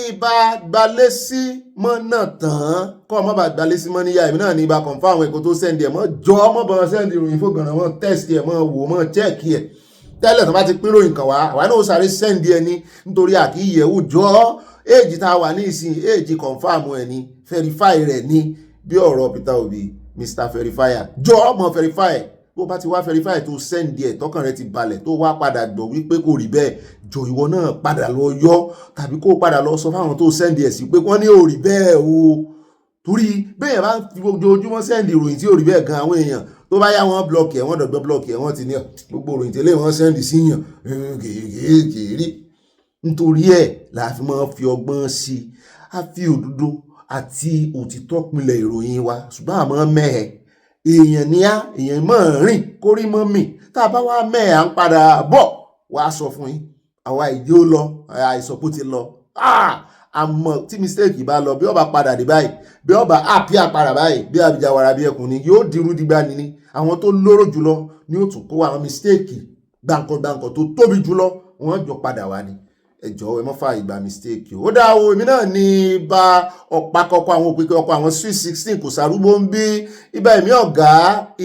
ibà gbalẹ́sí mọ́ náà tán kọ́ ọmọ bá gbalẹ́sí mọ́ níyà èmi náà ní ibà kọ̀ǹfà àwọn ẹ̀kọ́ tó sẹ́ndì ẹ̀ mọ́ jọ ọmọ bọ̀ sẹ́ndì ìròyìn fògànà mọ́ tẹ́sítì ẹ̀ mọ́ wò mọ́ chẹ́ẹ̀kì ẹ̀ tẹ́lẹ̀ tó bá ti pín ròyìn kan wá àwa náà ó sáré sẹ́ndì ẹni nítorí àkíyẹ̀wò jọ éèjì tá a wà ní ìsìn éèjì kọ̀ǹfàmù ẹ̀ ní verify rẹ̀ ní bí ọ̀rọ̀ Peter Obi Mr Verifier jọ ọmọ verify bó bá ti wá verify tó sẹ́ndì ẹ̀ tọkàn rẹ ti balẹ̀ tó wá padà gbọ́ wípé kò rí bẹ́ẹ̀ jọ ìwọ náà padà lọ yọ tàbí kó padà lọ sọ fáwọn tó sẹ́ndì ẹ̀ sí pé wọ́n ní ò rí bẹ́ẹ̀ o torí bẹ́ẹ̀ bá fi ojoojúmọ́ sẹ́ndì ìròyìn tí ò rí bẹ́ẹ̀ gan àwọn èèyàn tó bá yá wọn blọọkì ẹ̀ wọ́n dọ̀gbọ́ blọọkì ẹ̀ wọ́n ti ní gbogbo ìròyìn tẹ́lẹ̀ wọ́n sẹ́ndì síyàn kìí nítorí ẹ̀ la fi máa fi ọgbọ́n sí i a fi òdodo àti òtítọ́ pinlẹ̀ ìròyìn wa ṣùgbọ́n àmọ́ mẹ́ẹ̀ èèyàn ní á èèyàn mọ̀ rìn kórí mọ́ mì tá a bá wá mẹ́ẹ̀ à ń padà bọ̀ wá sọ fún yín àwa ìdí ó lọ àìsọ̀pọ̀ ti lọ àmọ́ tí mistake bá lọ bí ọba padà dé báyìí bí ọba àpí àpàrà báyìí bí àbíjàwara bí ẹkùn ni yóò dirú dìgbà ni àwọn tó lóró jùlọ ni ó tún kó àwọn mistake gbàǹkọ̀gbàǹkọ̀ tó tóbi jùlọ wọ́n jọ padà wá ni ẹjọ́ ẹ mọ́ fà ìgbà mistake o. ó dá o èmi náà ní bá ọ̀pá kọ́kọ́ àwọn òpin kọ́kọ́ àwọn sweet 16 kò sárúgbó ń bí ibà èmi ọ̀gá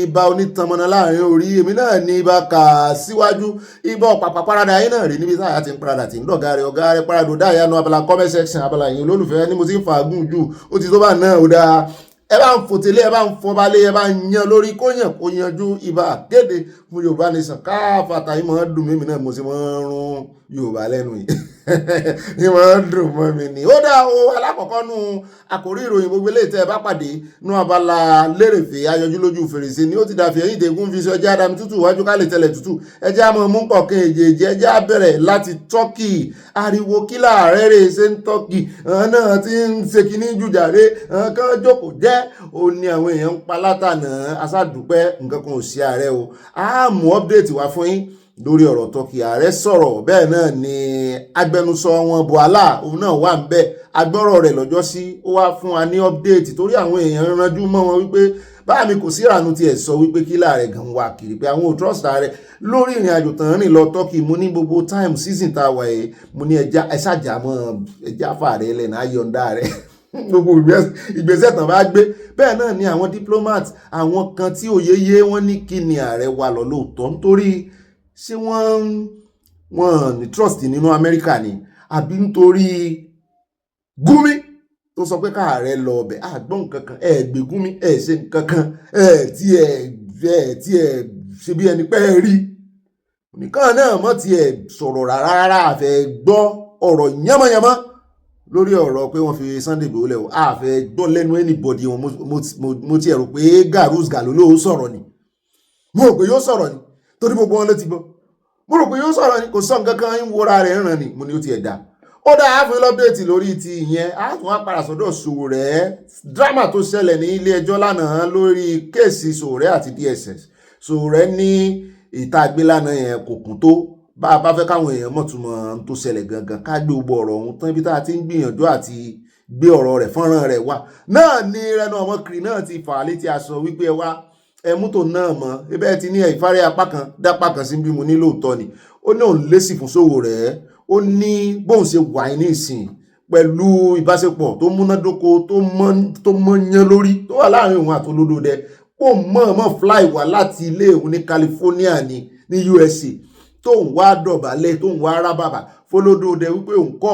ibà onítànmọ́nà láàrin orí èmi náà ní ibà kà síwájú ibà ọ̀pàpà parada yín náà rí níbi táyà ti ń parada tí ń dọ̀gá rẹ̀ ọ̀gá rẹ̀ parado dáyà nu abala comment section abala yìí olólùfẹ́ ní mo ti ń fàágùn jù ó ti tó bá náà ó dáa ẹ bá ń fòtélé ẹ bá ń fọbalé ẹ bá ń yan lórí kó yanjú ibà kéde fún Yorùbá nation káfàtà yìí máa ń dùn mímì náà mo sì máa ń rún Yorùbá lẹ́nu yìí yìí máa ń dùn mọ́ mi ni. ó dá o alákọ̀ọ́kọ́ nu àkórí ìròyìn gbogbo eléyìí tẹ́ ẹ bá pàdé nu Abala Lerefe ayọjú lójú fèrèsé ni ó ti dàfẹ́ yìí dégún fi sọ ẹjẹ́ adam tútù wájú ká lè tẹ̀lẹ̀ tútù ẹjẹ́ àmọ́ mú pọ̀kẹ́ èjèèjì ẹjẹ́ àbẹ̀rẹ̀ láti Turkey ariwo kílà rẹ́rẹ́ ṣe ń Turkey náà ti ń ṣe kínní jùjàre kan jókòó jẹ́ ó ní àwọn èèyàn ń pa látànà aṣáàdúpẹ́ nǹkan kan ò sí ààrẹ o a mú update wá fún yín lórí ọ̀rọ̀ Turkey. Ààrẹ sọ̀rọ̀ bẹ́ẹ̀ náà ni agbẹnusọ wọn Buhala òun náà wà ń bẹ̀ agbọ́rọ̀ rẹ̀ lọ́jọ́ sí ó wá fún wa ní update torí àwọn èèyàn ranjú mọ́ wọn wípé báà mi kò sí ìrànú tiẹ̀ sọ wípé kí láàrẹ̀ gan wà kiri pé àwọn ò trust ààrẹ lórí ìrìn àjò tán rìn lọ Turkey. Mo ní gbogbo time season tá a wà yìí mo ní ẹja mọ́ ẹja fàárẹ̀ lẹ́nu ayọ̀ǹda rẹ̀ gbogbo ìgbésẹ̀ tán bá gbé. Bẹ́ẹ̀ náà ni àwọn diplomat àwọn kan tí òye yé wọ́n ní kí ni ààrẹ wà lọ lóòótọ́ nítorí ṣé wọ́n ní trust nínú Amẹ́ríkà ni àbí nítorí Gumi tó sọ pé káàrẹ lọ ọbẹ̀ àgbọ̀n kankan gbé Gumi ṣe kankan tí ẹ ṣe bí ẹni pẹ́ rí nìkan náà mọ́ tí ẹ sọ̀rọ̀ rárá àfẹ́ gbọ́ ọ̀rọ̀ yánmọ́yánmọ́ lórí ọ̀rọ̀ pé wọ́n fi Sunday Igboho lẹ̀ àfẹ́ gbọ́ lẹ́nu anybody wọn. Mo ti rò pé Garus Galo ló sọ̀rọ̀ ni mo rò pé yóò sọ̀rọ̀ ni torí gbogbo wọn ló ti gbọ́ mo rò pé yóò sọ̀rọ̀ ni kò sọ nǹkan kan ń wọra rẹ̀ ràn ni mo ní ó ti ẹ̀ dá. Ó dá àfún lọ́pdẹ̀tì lórí ti ìyẹn àtún apàdà sọ́dọ̀ Sowore drama tó ṣẹlẹ̀ ní ilé ẹjọ́ lánàá lórí kéèsì Sowore àti DSS. Sowore ní ìtagbé lánàá yẹn kò kún tó bá a bá fẹ́ káwọn èèyàn mọ̀túnmọ̀ tó ṣẹlẹ̀ gangan ká gbé gbogbo ọ̀rọ̀ ọ̀hún tán ibi tá a ti ń gbìyànjú àti gbé ọ̀rọ̀ rẹ̀ fọ́nrán rẹ̀ wá náà ní Rẹ̀nà Ọmọkiri náà ti fà á létí aṣọ wípé ẹ wá ẹmútò náà mọ́ ibẹ̀ ti ní ìfárẹ́ apá kan dápá kan sí bí mo ní lóòótọ́ ni ó ní òun lésì fún Sowore ó ní bóun ṣe wà ní ìsìn pẹ̀lú ìbáṣepọ̀ tó múnádóko tó mọ́yán lórí tó wà láàrin òun àti Olódòdẹ ó mọ̀ọ́mọ̀ fly wá láti ilé òun ní California ní USA tó ń wá dọ̀bálẹ̀ tó ń wá rábàbà f'Olódòdẹ wípé òun kó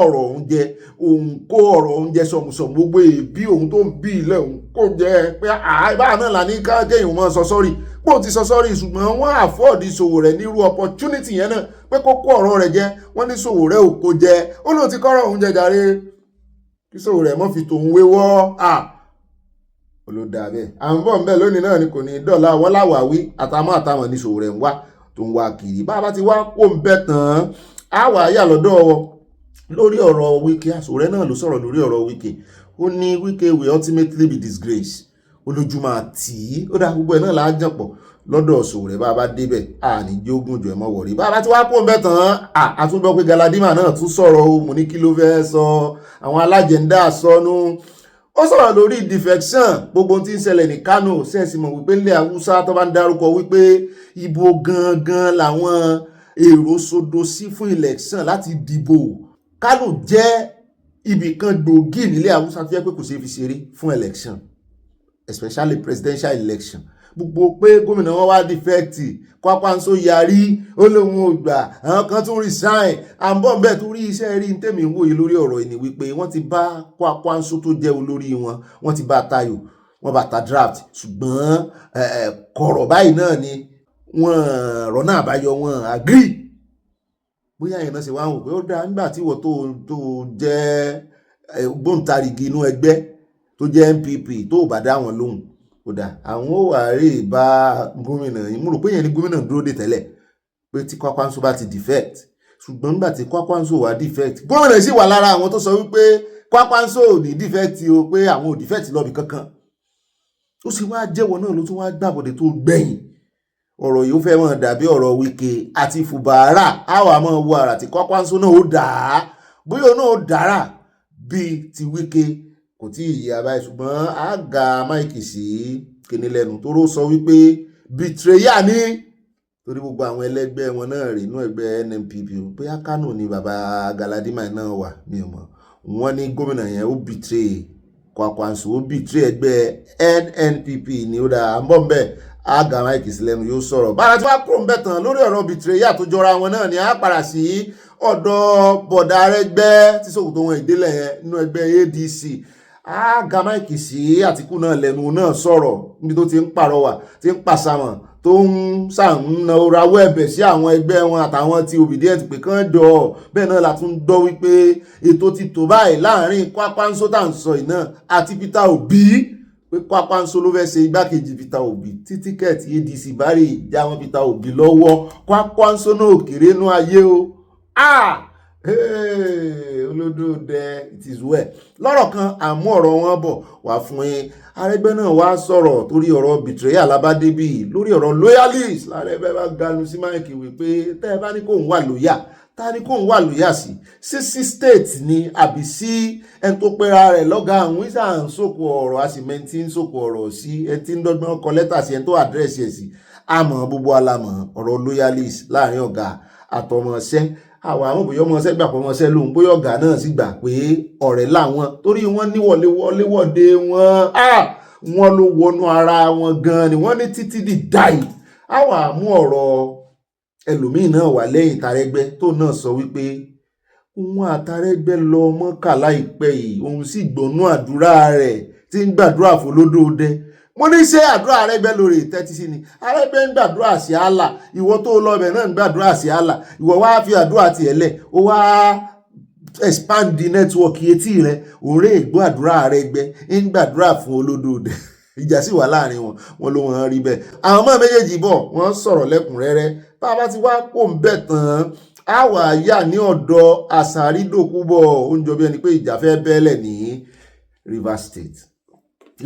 ọ̀rọ̀ òun jẹ sọ̀mùsọ̀mù gbogbo èbí òun tó ń bí ilẹ̀ òun kò jẹ́ pé àìbá náà là ní káàkiri wọn sọ sọ́rí pò ti sọ sọ́rí ṣùgbọ́n wọ́n àfọ́ọ̀dì Sowore nírú opportunity yẹn náà pé kó kó ọ̀rọ̀ rẹ̀ jẹ wọ́n ní Sowore ò kó jẹ ó lóun ti kọ́rọ̀ òun jẹ jàre kí Sowore mọ́ fi tòun wéwọ́ olódà bẹ́ẹ̀ à ń bọ̀ ń bẹ̀ lónìí náà ni kò ní dọ́là wọ́n láwàwí àtàmọ́ ní Sowore ń wá tó ń wá kiri bá a bá ti wá kó ń bẹ̀ tán á wà á yà lọ́dọ̀ lórí ọ̀rọ̀ Wike. Sowore náà ló sọ̀rọ̀ lórí ọ̀rọ̀ Wike ó ní Wike will ultimately be disgraced olójúmọ́ àti ó dá gbogbo ẹ̀ náà láàjọpọ̀ lọ́dọ̀ Sowore bá a bá débẹ̀ àní jógún jù ẹ̀ mọ́ wọ̀rí bá a bá ti wá kó ń bẹ̀ tán àtúnbọ̀ pé Galadima náà tún sọ̀rọ̀ o mo ní kí ló fẹ́ sọ àwọn alájẹ̀ndà sọnù ó sọ̀rọ̀ lórí defection gbogbo tí ń ṣẹlẹ̀ ní Kano sẹ́ẹ̀sì mọ̀ wípé ilẹ̀ Haúsá tó bá ń dárúkọ wípé ibo gangan làwọn èrò sodo sí fún election láti dìbò. Kano jẹ́ ibì kan gbòógì nílẹ̀ Haúsá tó jẹ́ pé kò ṣeé fi ṣeré fún election especially presidential election. Gbogbo pé gómìnà wọn wá defect Kwakwanso yarí ó lóun ò gbà àwọn kan tún resign àbọ̀ bẹ́ẹ̀ tó rí iṣẹ́ rí tèmi ń wòye lórí ọ̀rọ̀ yìí ni wípé wọ́n ti bá Kwakwanso tó jẹ́ olórí wọ́n ti bá tayò wọ́n bá ta draft ṣùgbọ́n kọ̀rọ̀ báyìí náà ni wọ́n rọ́nà àbáyọ wọn agree bóyá yẹn náà ṣe wá ń wò pé ó dáa nígbà tí wọ́n tó jẹ́ gbóǹtarìgì inú ẹgbẹ́ tó jẹ́ NPP tó bá dá wọn lóhùn kódà àwọn ò wà rí bá gómìnà yìí mo rò pé yẹn ni gómìnà dúró dé tẹ́lẹ̀ pé tí Kwakwanso bá ti defect ṣùgbọ́n nígbà tí Kwakwanso wà defect gómìnà sì wà lára àwọn tó sọ wípé Kwakwanso ò ní defect o pé àwọn ò defect lọ́bì kankan ó sì wá jẹ́wọ́ náà ló tún wá gbàbọ̀dé tó gbẹ̀yìn ọ̀rọ̀ yìí ó fẹ́ mọ̀ dàbí ọ̀rọ̀ Wike àti Fubara àwọn àmọ́ wo àrà tí Kwakwanso náà ó dà á bóyá náà ó dára bíi ti Wike kò tí ì yí abáyé ṣùgbọ́n a ga máìkì sí kíní lẹ́nu tó ró sọ wípé betrayal ní torí gbogbo àwọn ẹlẹ́gbẹ́ wọn náà rí inú ẹgbẹ́ NNPP bóyá Kano ni bàbá Galadima náà wà mi ò mọ̀ wọ́n ní gómìnà yẹn ó betray Kwakwanso ó betray ẹgbẹ́ NNPP ni ó dà ń bọ̀ ń bẹ̀ a ga máìkì sí lẹ́nu yóò sọ̀rọ̀ bára tí wàá kúrò ń bẹ̀ tán lórí ọ̀rọ̀ betrayal tó jọra wọn náà ni a padà sí ọ̀dọ̀ bọ̀dà Arẹ́gbẹ́ tí sòkòtò wọn ìdílé yẹn nínú ẹgbẹ́ ADC ga máìkì sí Àtíkù náà lẹ́nu náà sọ̀rọ̀ níbi tó ti ń pàrọwà tí ń pàṣàmọ̀ tó ń sàǹnà rawọ́ ẹ̀bẹ̀ sí àwọn ẹgbẹ́ wọn àtàwọn tí Obedient pé kán jọ bẹ́ẹ̀ náà la tún gbọ́ wípé ètò ti tò báyìí láàrin Kwakwanso tá à ń sọ iná àti Peter Obi pé Kwakwanso ló fẹ́ ṣe igbákejì Peter Obi tí tíkẹ́ẹ̀tì ADC bá rí ìjà wọn Peter Obi lọ́wọ́ Kwakwanso náà kéré nú ayé o olódòdẹ it is well. Lọ́rọ̀ kan àmú ọ̀rọ̀ wọn bọ̀ wá fún yín. Arẹ́gbẹ́ náà wá sọ̀rọ̀ torí ọ̀rọ̀ betrayal alábádébí lórí ọ̀rọ̀ loyalist. Lárẹ́gbẹ́ bá ganu sí máìkì wípé tẹ́ ẹ bá ní kó ń wà lóyà ta ni kó ń wà lóyà sí state ni àbí sí ẹni tó pera rẹ̀ lọ́gá àwọn ìsà ń sòkò ọ̀rọ̀ àsìmẹ́ntì ń sòkò ọ̀rọ̀ sí ẹni tí ń dọ́gbọ́n kọ lẹ́tà sí ẹni tó àdírẹ́sì ẹ̀ sí àmọ́ gbogbo alamọ̀ ọ̀rọ̀ loyalist láàrin ọ̀gá àtọmọṣẹ́ àwọn bóyá ọmọọṣẹ́ gbà pọ̀ ọmọọṣẹ́ lóhun bóyá ọ̀gá náà sì gbà pé ọ̀rẹ́ làwọn torí wọ́n ní wọléwọ̀de wọn ló wọnú ara wọn gan ni wọ́n ní títí di dáì àwọn àmú ọ̀rọ̀ ẹlòmíì náà wà lẹ́yìn Tarẹ́gbẹ́ tó náà sọ wípé òun àtàrẹ́gbẹ́ lọ Mọ́kà láìpẹ́ yìí òun sì gbónú àdúrà rẹ̀ tí ń gbàdúrà fọlódóodẹ mo ní ṣe àdúrà Arẹ́gbẹ́ lórí ìtẹ́tí sí ni Arẹ́gbẹ́ ń gbàdúrà sí Allah ìwọ tó lọ bẹ̀ náà ń gbàdúrà sí Allah ìwọ wá fi àdúrà tiẹ̀ lẹ̀ ó wá expand the network etí rẹ̀ òré ìgbó àdúrà Arẹ́gbẹ́ ń gbàdúrà fún olódóodẹ ìjà sì wà láàrin wọn ló wọn rí bẹ́ẹ̀ àwọn ọmọ méjèèjì bọ̀ wọ́n sọ̀rọ̀ lẹ́kùnrẹ́rẹ́ bá a bá ti wá pò ń bẹ̀ tán á wà yà ní ọ̀dọ̀ Àsàrídòkúbọ̀ ó ń jọ bí ẹni pé ìjà fẹ́ bẹ́lẹ̀ ní Rivers State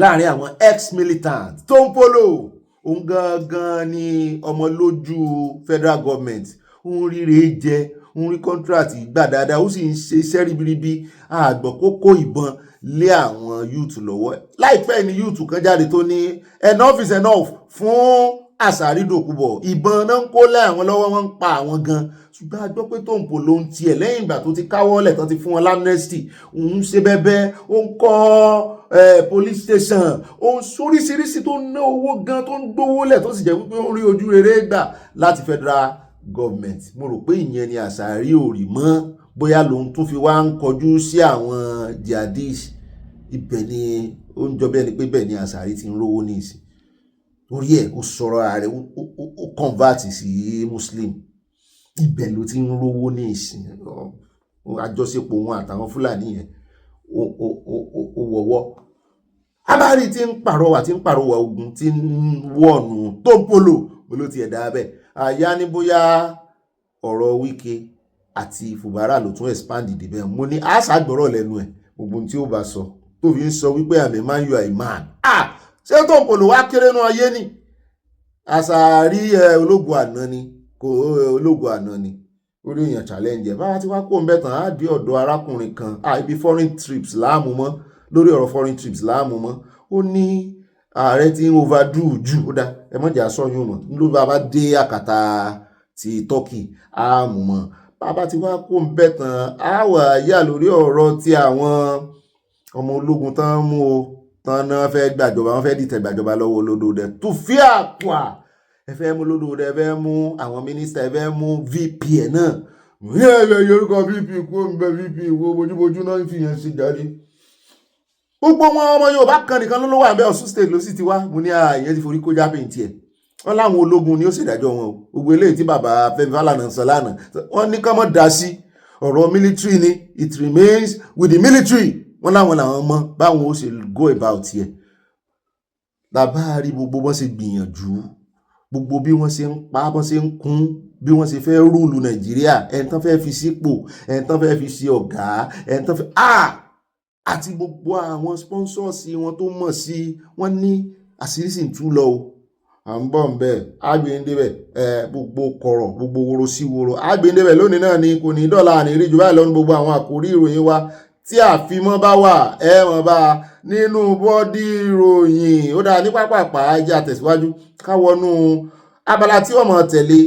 láàrin àwọn ex-militant tó ń polo òun gangan ni ọmọ lójú federal government òun ríre jẹ òun rí contract gbà dáadáa ó sì ń ṣe iṣẹ́ ribiribi àgbọ̀ kókó ìbọn lé àwọn youth lọ́wọ́ láìpẹ́ ni youth kan jáde tó ní enough is enough fún Àsàrídòkúbọ̀ ìbọn náà ń kó lé àwọn lọ́wọ́ wọn ń pa àwọn gan ṣùgbọ́n a gbọ́ pé tó ń pò ló ń tiẹ̀ lẹ́yìn ìgbà tó ti káwọ́lẹ̀ tán ti fún wọn l'amnesty òun ṣe bẹ́bẹ́ ó ń kọ́ police station ó ń sóríṣiríṣi tó ń ná owó gan tó ń gbówó lẹ̀ tó sì jẹ́ wípé ó ń rí ojú rere gbà láti federal government mo rò pé ìyẹn ni Àsàrí ò rí mọ́ bóyá lòun tún fi wá ń kọjú sí àwọn jihadis ibẹ̀ ni ó ń jọ bẹ́ẹ̀ ni pé bẹ́ẹ̀ ni Àsàrí ti ń rówó ní ìsìn orí ẹ̀ ó sọ̀rọ̀ ààrẹ ó convert sí muslim ibẹ̀ ló ti ń rówó ní ìsìn àjọṣepọ̀ wọn àtàwọn Fúlàní yẹn ó wọ̀wọ́ abárí tí ń pàrọwà ogun tí ń wọ̀nù tó ń polo ló ti ẹ̀dá abẹ́ àyá ní bóyá ọ̀rọ̀ Wike àti Fubara ló tún expand ìdìbẹ̀ mo ní àṣàgbọ̀rọ̀ lẹ́nu ẹ̀ gbogbo tí ó bá sọ tó fi ń sọ wípé àmì man you are a man ṣé tó ń polo wá kéré náà ayé ni Àsàrí ológun àná ni orí èèyàn challenge bá ti wá kó ń bẹ̀tàn á dé ọ̀dọ̀ arákùnrin kan ibi foreign trips láàmú mọ́ lórí ọ̀rọ̀ foreign trips láàmú mọ́ ó ní ààrẹ tí ń overdo jù ó dá ẹ mọ̀jà sọ́yún mọ̀ ló bá dé àkàtà ti Turkey àmú mọ́ bàbá ti wá kó ń bẹ̀tàn á wà yà lórí ọ̀rọ̀ tí àwọn ọmọ ológun tán mú o tán náà fẹ́ gbàjọba wọn fẹ́ dìtẹ̀ gbàjọba lọ́wọ́ olódòdẹ tó fi àpà ẹ fẹ́ mú olódòdẹ ẹ fẹ́ mú àwọn mínísítà ẹ fẹ́ mú VP ẹ̀ náà ẹ yorùkọ VP kó ń bẹ VP wo bójúbójú náà ń fi yẹn sí jáde gbogbo wọn ọmọ Yorùbá kan nìkan ló wà ń bẹ Ọ̀ṣun state ló sì ti wá mo ní ìyẹn ti forí kó jápé tiẹ̀ wọn láwọn ológun ni ó ṣèdájọ́ wọn o gbogbo eléyìí tí bàbá Fẹ́mi Fálànà sọ lánàá wọn ní ká mọ́ dá sí ọ̀rọ̀ military ni it remains with the military wọ́n láwọn làwọn mọ́ báwọn ó ṣe go about yẹ làbá rí gbogbo wọ́n ṣe gbìyànjú gbogbo bí wọ́n ṣe ń pa wọ́n ṣe ń kún bí wọ́n ṣe fẹ́ rúùlù Nàìjíríà ẹni tán fẹ́ fi sípò ẹni tán fẹ́ fi ṣe ọ̀gá ẹni tán fẹ́ àti gbogbo àwọn sponsors wọn tó mọ̀ sí wọ́n ní àṣírí sì ń tú lọ o à ń bọ̀ ń bẹ̀ àgbéǹdébẹ̀ gbogbo kọ̀rọ̀ gbogbo woro sí woro àgbéǹdébẹ̀ lónìí náà ni kò ní dọ́là àníírí jù báyìí lọ́nu gbogbo àwọn àkórí ìròyìn wa tí àfimọ́ bá wà mọ̀ bá nínú bọ́dí ìròyìn ó dáa ní pápápá ẹjẹ́ àtẹ̀síwájú káwọnú abala tí wọ́n mọ̀ tẹ̀lé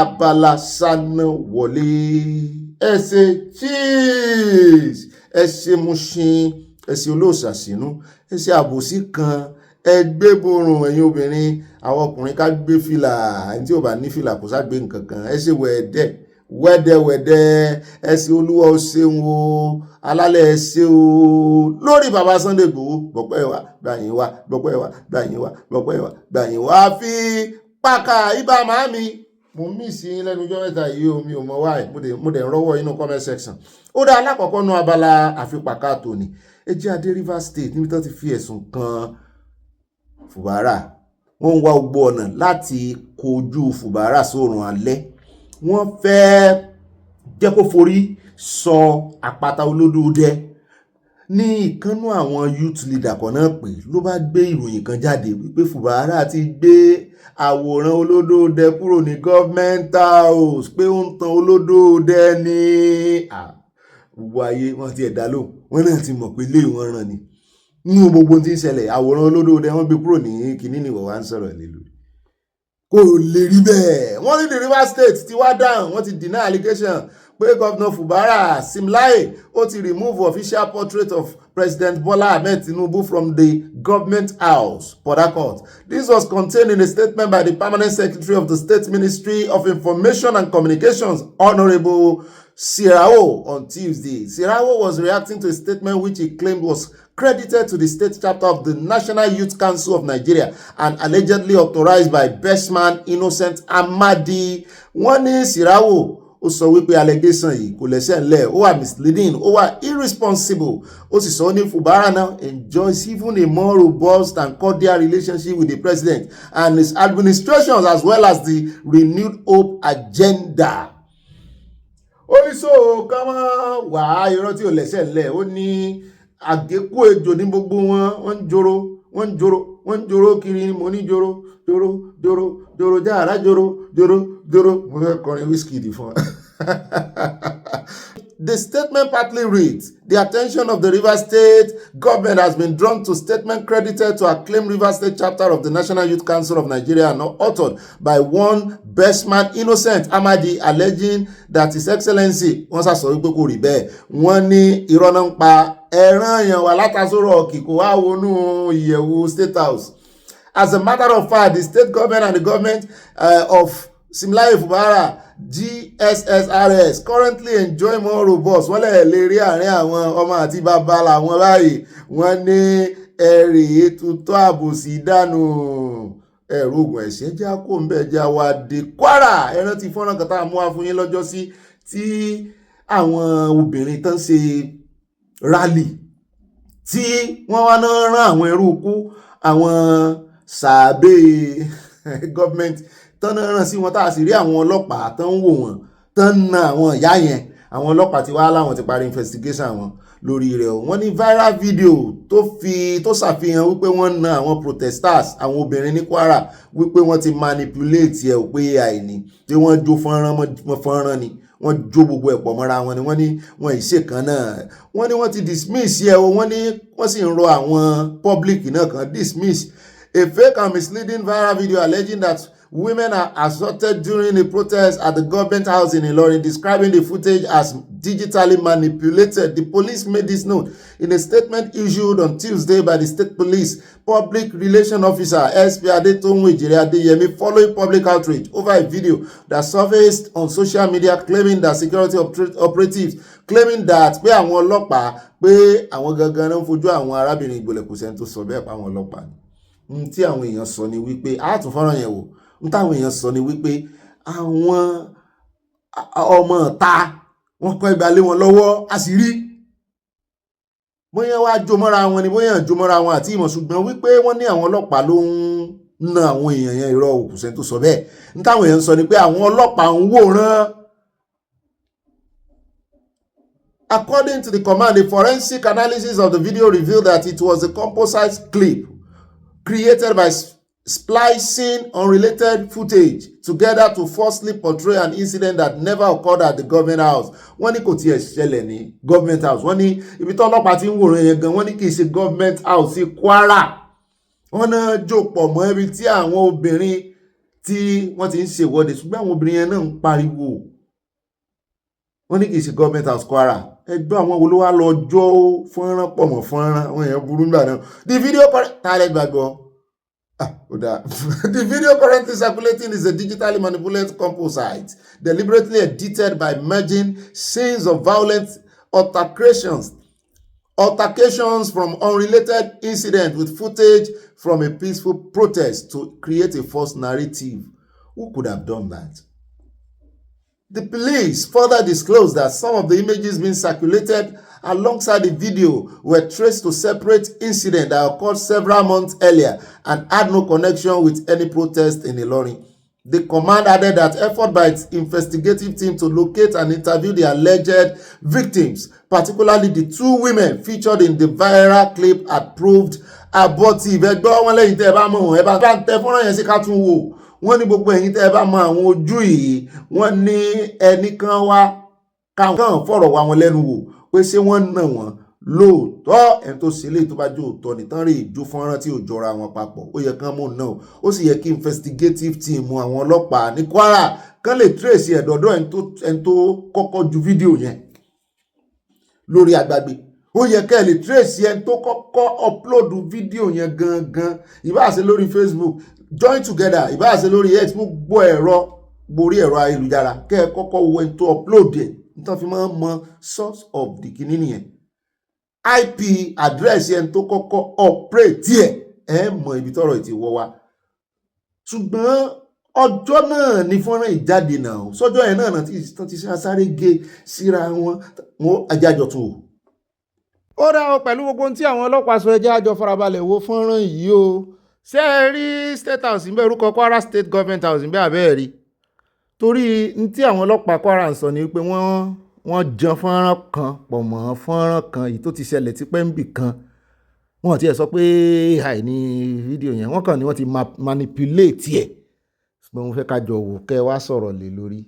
Abala Sanawole ẹsẹ̀ cheese ẹsẹ̀ Mushin ẹsẹ̀ olóòṣàṣínú ẹsẹ̀ àbòsí kan ẹgbẹ́ borun ẹ̀yin obìnrin àwọn ọkùnrin ká gbé fìlà ẹni tí ò bá ní fìlà kò ságbé nǹkan kan ẹsẹ̀ wẹ́dẹ́wẹ́dẹ́ ẹsẹ̀ Olúwa ó ṣeun o alálẹ̀ ẹsẹ̀ o lórí bàbá Sunday Igboho gbọ̀pẹ́ wa gbàyìn wa gbọ̀pẹ́ wa gbàyìn wa gbọ̀pẹ́ wa gbàyìn wa fi pàkà ibà màámi mo mí sí lẹ́nu ọjọ́ mẹ́ta yìí o mi ò mọ̀ wáyé mo dẹ̀ ń rọ́wọ́ inú comment section ó dá alákọ̀ọ́kọ́ nu abala àfipàkà tòní ẹ jẹ́ adé Rivers State níbi tó ti fi ẹ̀sùn kan Fubara wọ́n ń wá gbogbo ọ̀nà láti kojú Fubara sórun alẹ́ wọ́n fẹ́ jẹ́ kó forí sọ àpáta olódòdẹ ní ìkànnú àwọn youth leader kan náà pé ló bá gbé ìròyìn kan jáde wípé Fubara ti gbé àwòrán olódòdẹ kúrò ní government house pé ó ń tan olódòdẹ ní gbogbo ayé wọn ti ẹ̀dá lóhùn wọn náà ti mọ̀ pé ilé wọn ràn ní nínú gbogbo tí ń ṣẹlẹ̀ àwòrán olódòdẹ wọn gbé kúrò ní kinní ni wọ́n wá ń sọ̀rọ̀ lé lórí kò lè rí bẹ́ẹ̀ wọ́n ní the Rivers State ti wá dáhùn wọ́n ti deny allegation pé Governor Fubara Simlaye ó ti remove official portrait of President Bola Ahmed Tinubu from the government house, Port Harcourt. This was contained in a statement by the Permanent Secretary of the State Ministry of Information and Communications, Honorable Sirawo, on Tuesday. Sirawo was reacting to a statement which he claimed was credited to the state chapter of the National Youth Council of Nigeria and allegedly authorized by Bestman Innocent Amadi. Wọ́n ní Sirawo ó sọ wípé allegation yìí kò lẹ́sẹ̀ ńlẹ̀ ó wà misleading ó wà irresponsible ó sì sọ ní Fubara now enjoys even a more robust and cordial relationship with the president and his administration as well as the renewed hope agenda. Ó ní so ká máa wà irọ́ tí ò lẹ́sẹ̀ ńlẹ̀ ó ní àgékù ejò ní gbogbo wọn wọ́n ń joro kiri mo ní joro jára joro mo fẹ́ kọrin Wizkid fún The statement partly reads, the attention of the Rivers State government has been drawn to statement credited to acclaimed Rivers State chapter of the National Youth Council of Nigeria and authored by one Bestman Innocent Amadi alleging that His Excellency wọ́n sàsọ wípé kò rí bẹ́ẹ̀ wọ́n ní irọ́ náà ń pa ẹ̀ràn èèyàn wà látàsórọ̀ kì kò wá wọnú ìyẹ̀wò State House. As a matter of fact, the state government and the government of Simlaye Fubara GSSRS currently enjoy more robust wọ́n lè rí àárín àwọn ọmọ àti bàbá làwọn báyìí wọ́n ní ẹ̀rì ètùtù àbòsí dànù ẹ̀rù ogun ẹ̀ṣẹ̀ já kó ń bẹ̀ já wa dé Kwara ẹran ti fọ́nrán kan tá a mú wá fún yín lọ́jọ́ sí tí àwọn obìnrin tán ṣe rally tí wọ́n wá náà rán àwọn ẹrú kú àwọn sàbẹ̀ gọ́ọ̀mẹ̀ntì tán náà rán sí wọn tá a sì rí àwọn ọlọ́pàá tán ń wò wọ́n tán na àwọn ìyá yẹn àwọn ọlọ́pàá ti wá láwọn ti parí investigation wọn lórí rẹ̀ wọ́n ní viral video tó ṣàfihàn wípé wọ́n na àwọn protesters àwọn obìnrin ní Kwara wípé wọ́n ti manipulate ẹ̀ pé AI ni tí wọ́n jó fọ́nrán ni wọ́n jó gbogbo ẹ̀pọ̀ mọ́ra wọn ni wọ́n ní wọ́n ìṣe kan náà wọ́n ní wọ́n ti dismiss ẹ̀ wọ́n ní wọ́n sì ń rọ àwọn public náà kan dismiss a fake and misleading viral video alleging that women are assaulted during a protest at the government house in Ilorin, describing the footage as digitally manipulated. The police made this known in a statement issued on Tuesday by the state police public relations officer SP Adetonwu Ejire Adeyemi following public outrage over a video that surfaced on social media claiming that security operatives claiming that pé àwọn ọlọ́pàá pé àwọn gangan náà ń fojú àwọn arábìnrin ìgbòlẹ̀kùsẹ̀ tó sọ bẹ́ẹ̀ pa àwọn ọlọ́pàá ni tí àwọn èèyàn sọ ni wípé àátún fọ́nrán yẹn wò táwọn èèyàn sọ ni wípé àwọn ọmọ ta wọ́n kọ́ ìgbà lé wọn lọ́wọ́ a sì rí bóyá wá jomọ́ra wọn ni bóyá jomọ́ra wọn àti ìmọ̀ ṣùgbọ́n wípé wọ́n ní àwọn ọlọ́pàá ló ń na àwọn èèyàn yẹn irọ́ òkùnsẹ́ tó sọ bẹ́ẹ̀ táwọn èèyàn sọ ni pé àwọn ọlọ́pàá ń wòran. According to the command, the forensic analysis of the video revealed that it was a composite clip created by splicing unrelated footage together to falsely portray an incident that never occurred at the government house. Wọ́n ní kò tiẹ̀ ṣẹlẹ̀ ní government house. Wọ́n ní ibi tí ọlọ́pàá ti ń wòran yẹn gan wọ́n ní kì í ṣe government house sí Kwara. Wọ́n náà jòpọ̀ mọ́ ibi tí àwọn obìnrin tí wọ́n ti ń ṣèwọ́de ṣùgbọ́n àwọn obìnrin yẹn náà ń pariwo. Wọ́n ní kì í ṣe government house Kwara. Ẹgbẹ́ àwọn wo ló wá lọ jọ fọ́nrán pọ̀ mọ́ fọ́nrán àwọn èèyàn burú nígbà náà. The video tààrẹ gbàgbọ́. The video currently circulating is a digitally manipulated composite, deliberately edited by merging scenes of violent altercations from unrelated incidents with footage from a peaceful protest to create a false narrative. Who could have done that? The police further disclosed that some of the images being circulated alongside the video were traced to separate incidents that occurred several months earlier and had no connection with any protest in Ilorin. The command added that effort by its investigative team to locate and interview the alleged victims, particularly the 2 women featured in the viral clip, had proved abortive. Ẹgbẹ́ wọn lẹ́yìn tẹ́ ẹ bá mọ̀ wọ́n ẹ bá ń tẹ fọ́nrán yẹn sí ká tún wò. Wọ́n ní gbogbo ẹ̀yin tẹ́ ẹ bá mọ àwọn ojú yìí, wọ́n ní ẹnìkan wá káwọn fọ̀rọ̀ wá wọn lẹ́nu wò pé ṣé wọ́n nà wọ́n lóòótọ́ ẹni tó ṣe léyìí tó bá jó òótọ́ nìtàn rí ìjú fọ́nrán tí ò jọra wọn papọ̀. Ó yẹ kán mọ̀ náà ó sì yẹ kí investigative team àwọn ọlọ́pàá ní Kwara kán lè trace ẹ̀dọ̀dọ̀ ẹni tó kọ́kọ́ ju fídíò yẹn lórí agbágbé. Ó yẹ kẹ́ ẹ lè trace ẹni tó kọ́kọ́ upload fídíò yẹn gangan, ìbá ṣe lórí Facebook, join together, ìbá ṣe lórí X, gbogbo borí ẹ̀rọ ayélujára, kẹ́ ẹ kọ́kọ́ wo ẹni tó upload ẹ̀ nítorí fi máa ń mọ source of the kìíní nìyẹn. IP address ẹni tó kọ́kọ́ operate ẹ̀ mọ ibi tọ́rọ̀ ti wọ́ wa. Ṣùgbọ́n ọjọ́ náà ní fọ́nrán ìjáde náà, sọ́jọ́ ẹ̀ náà ti sáré gé síra wọn ajájọ tó. Ó dá ọ pẹ̀lú gbogbo tí àwọn ọlọ́pàá sọ, ẹjẹ́ àjọ farabalẹ̀ wo fọ́nrán yìí o. Ṣé ẹ rí State House ńbẹ, orúkọ Kwara State Government House ńbẹ àbẹ́ẹ̀ rí? Torí tí àwọn ọlọ́pàá Kwara ń sọ ni pé wọ́n jan fọ́nrán kan pọ̀ mọ́ fọ́nrán kan èyí tó ti ṣẹlẹ̀ tipẹ́ ń bì kan. Wọ́n ti ẹ̀ sọ pé AI ní fídíò yẹn, wọ́n kàn ní wọ́n ti manipulate ẹ̀. Ṣùgbọ́n mo fẹ́ ká jọ wò kẹ́ wá sọ̀rọ̀ lé lórí.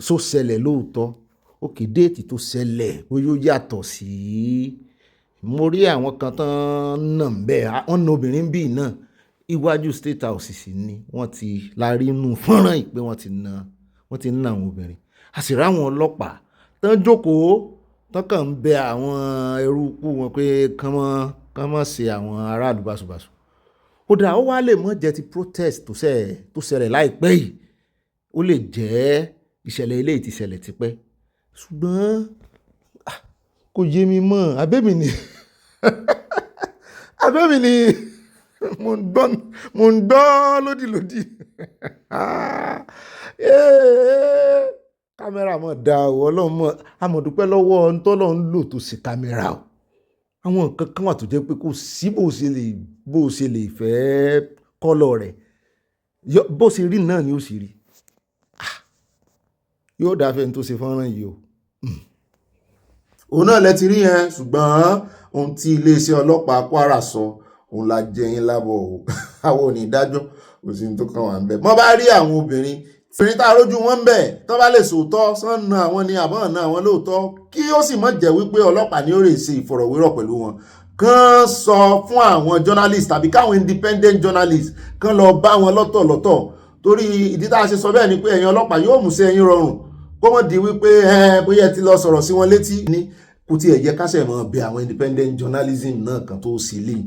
Ṣó ṣẹlẹ̀ lóòótọ́? Òkè déètì tó ṣẹlẹ̀ bóyá ó yàtọ̀ sí. Mo rí àwọn kan tán nà ń bẹ́ẹ̀, wọ́n na obìnrin bíi náà iwájú State House sì ni wọ́n ti lárí inú fọ́nrán yìí pé wọ́n ti na àwọn obìnrin. A sì ráwọn ọlọ́pàá tán jókòó tán kàn ń bẹ àwọn eruku wọn pé kán mọ́ ṣe àwọn aráàlú báṣubàṣu. Ó dà ó wá lè mọ́ jẹ́ ti protest tó ṣẹlẹ̀ láìpẹ́ yìí, ó lè jẹ́ ìṣẹ̀lẹ̀ eléyìí ti ṣẹlẹ̀ tipẹ́. Ṣùgbọ́n kò yé mi mọ́, abẹ́mi ni mo ń gbọ́ lódìlódì. Kámẹ́rà mọ̀ dá o, Ọlọ́run mọ̀ amọ̀dúpẹ́ lọ́wọ́ ohun tọ́lọ́ ń lò tó ṣe kámẹ́rà o. Àwọn nǹkan kan wà tó jẹ́ pé kò sí bó ṣe lè fẹ́ kọ́lọ̀ rẹ̀, bó ṣe rí náà ni ó sì rí. Yóò dáfẹ́ ní tó ṣe fọ́nrán yìí o. Òun náà lẹ ti rí yẹn, ṣùgbọ́n ohun tí iléeṣẹ́ ọlọ́pàá Kwara sọ òun la jẹ yín lábọ̀ o. Àwọn ò ní dájọ́, kò sí ní tó kàn wá ń bẹ̀. Mọ́ bá rí àwọn obìnrin tá a rójú wọn ń bẹ̀ tó bá lè sòótọ́ sán na àwọn ni àbọ̀n náà àwọn lóòótọ́, kí ó sì mọ̀ jẹ́ wípé ọlọ́pàá ní ó rè ṣe ìfọ̀rọ̀wérọ̀ pẹ̀lú wọn. Kán sọ fún àwọn journalist tàbí káwọn independent journalist kán lọ bá wọn lọ́tọ̀ọ̀tọ̀. Torí ìdí tá a ṣe sọ bẹ́ẹ̀ ni pé ẹ̀yin ọlọ́pàá yóò mú sí ẹ̀yin rọrùn, kó mọ̀ di wípé bóyá ti lọ sọ̀rọ̀ sí wọn létí ní kò tí ẹ̀ yẹ kásẹ̀ mọ́ bẹ àwọn independent journalism náà kan tó sì lè.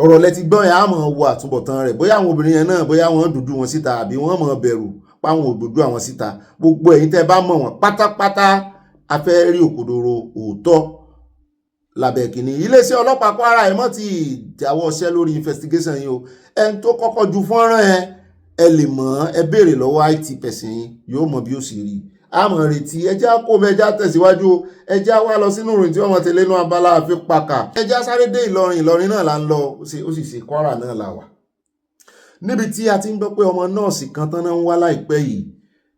Ọ̀rọ̀ lẹ ti gbọ́n ẹ̀ á mọ̀ wo àtúbọ̀tán rẹ̀, bóyá àwọn obìnrin yẹn náà bóyá wọ́n dúdú wọn síta àbí wọ́n mọ̀ bẹ̀rù páwọn òdòdó àwọn síta. Gbogbo ẹ̀yin tẹ́ bá mọ̀ wọ́n pátápátá a fẹ́ rí òkodoro òótọ́ lábẹ́ kìíní. Iléeṣẹ́ ọlọ́pàá Kwara ẹ̀ mọ́ ti jáwọ́ iṣẹ́ lórí investigation yìí o. Ẹni tó kọ́kọ́ ju fọ́nrán ẹ lè mọ̀, ẹ béèrè lọ́wọ́ IT person yóò mọ̀ bí ó sì rí. A mọ̀ retí ẹjá kó mẹjá tẹ̀síwájú, ẹjá wá lọ sínú ìròyìn tí wọ́n mọ̀ tẹ̀lé inú abala àfipákà. Ẹjá sáré dé Ìlọrin náà là ń lọ, ó sì ṣe Kwara náà là wà. Níbi tí a ti ń gbọ́ pé ọmọ nọ́ọ̀sì kan tán náà ń wá láìpẹ́ yìí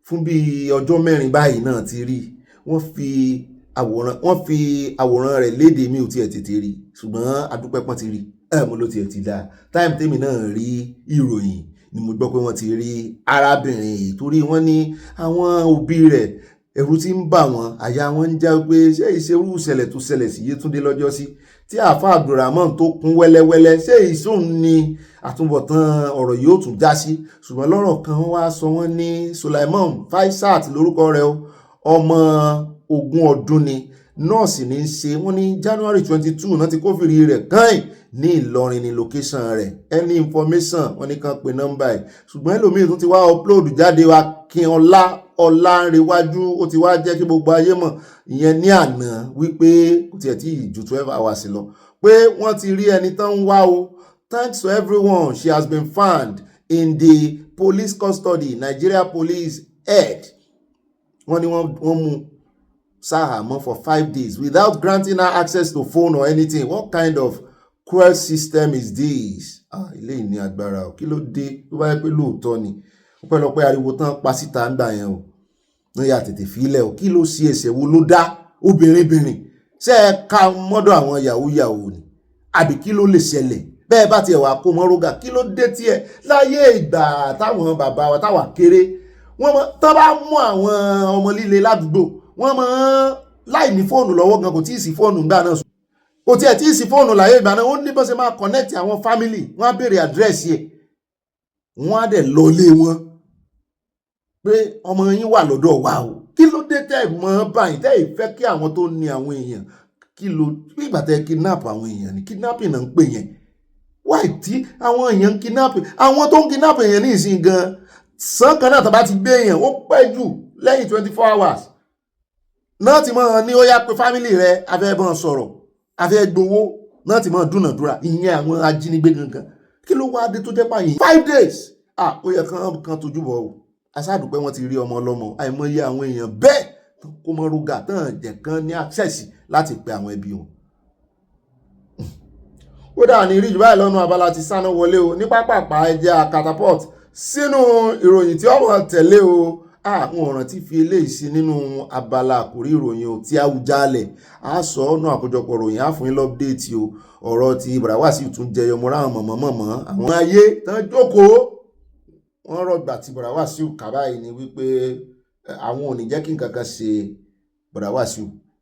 fún bí ọjọ́ 4 báyìí náà ti rí. Wọ́n fi àwòrán rẹ̀ léde, mi ò tiẹ̀ tètè rí, ṣùgbọ́n adúpẹ́ pọ́n ti rí. Mo ló tiẹ̀ ti dáa. Táìmù tèmi náà rí ìròyìn ni mo gbọ́ pé wọ́n ti rí arábìnrin yìí, torí wọ́n ní àwọn òbí rẹ̀ ẹ̀rù ti ń bà wọ́n, àyà wọn ń já pé ṣé ìṣerú ìṣẹ̀lẹ̀ tó ṣẹlẹ̀ sí Yétúndé lọ́jọ́ sí tí àáfà Abdulrahman tó kún wẹ́lẹ́wẹ́lẹ́, ṣé ìṣòun ni àtúbọ̀tán ọ̀rọ̀ yóò tún já sí. Ṣùgbọ́n lọ́rọ̀ kan wá sọ wọ́n ní Sulaiman Faisat lórúkọ rẹ̀ o, ọmọ 20 ọdún ni, nọ́ọ̀sì ní í ṣe. Wọ́n ní January 22 náà ti kófìrí rẹ̀ kàn ní Ìlọrin ní location rẹ̀. Any information wọ́n ní kan pe nọ́mbà ẹ̀, ṣùgbọ́n ẹlòmíì tún ti wá upload jáde wá kí Ọlánrewájú ó ti wá jẹ́ kí gbogbo ayé mọ̀ ìyẹn ní àná wípé kò tiẹ̀ tí ju 12 hours lọ pé wọ́n ti rí ẹni tán ń wá o. Thanks to everyone, she has been found in the police custody, Nigeria police head. Wọ́n ní wọ́n mú sáhàmọ́ for 5 days without granting her access to phone or anything. What kind of cruel system is this? Ilé ìní agbára o, kí ló dé tó bá yẹ pé lóòótọ́ ni ọpẹ́lọpẹ́ ariwo tán pa síta ń gbà yẹn o wọ́n yà tètè fílẹ̀ o, kí ló ṣe ẹ̀ṣẹ̀ wo ló dá obìnrin ṣe é ká mọ́dọ̀ àwọn yahoo ni àbí kí ló lè ṣẹlẹ̀ bẹ́ẹ̀ bá tiẹ̀ wà kó mọ́ rógà kí ló dé tiẹ̀ láyé ìgbà táwọn bàbá wa táwa kéré wọ́n tán bá mú àwọn ọmọ líle ládùúgbò wọ́n mọ̀ láì ní fóònù lọ́wọ́ gan kò tí ì sí fóònù ńgbà náà kò tiẹ̀ tí ì sí fóònù láyé ìgbà náà ó ní bó ṣe máa connect àwọn family wọ́n á béèrè àdírẹ́sì ẹ̀ wọ́n á dẹ̀ lọ lé wọn pé ọmọ yín wà lọ́dọ̀ wa o kí ló dé tẹ́ mọ́ báyìí tẹ́ ìfẹ́ kí àwọn tó ní àwọn èèyàn kí ló bí ìgbà tẹ́ kidnap àwọn èèyàn ní kidnapping náà ń pè yẹn wáì tí àwọn èèyàn ń kidnap àwọn tó ń kidnap èèyàn ní ìsìn gan sàn kan náà tó bá ti gbé èèyàn ó pẹ́ jù lẹ́yìn 24 hours náà ti mọ̀ ní ó yá pé family rẹ̀ afẹ́ bọ́n sọ̀rọ̀ afẹ́ gbowó náà ti mọ̀ dúnàdúrà ìyẹn àwọn ajínigbé gangan kí ló wá dé tó jẹ́ pààyàn 5 days ó yẹ kán tójú bọ̀ o aṣáàdùpẹ́ wọn ti rí ọmọ ọlọ́mọ àìmọye àwọn èèyàn bẹ́ẹ̀ kó mọ rúgà tán jẹ́ kán ní access láti pe àwọn ẹbí wọn. ó dà ní ìríjú báyìí lọ́nà Abala ti Sanawole o ní pápápá ẹja catapult sínú ìròyìn tí ọmọ tẹ̀lé o àwọn ọ̀ràn tí fi eléyìí sí nínú abala àkórí ìròyìn o tí Àwùjalẹ̀ á sọ ọ́nà àkójọpọ̀ ìròyìn á fún yín lọ́pdéètì o ọ̀rọ̀ ti Bùràwásì tún jẹyọ mọ́ra àwọn mọ̀mọ́ àwọn ayé tán jókòó wọ́n rọ̀gbà tí Bùràwásì kàbáyìí ni wípé àwọn ò ní jẹ́ kí nǹkan kan ṣe Bùràwásì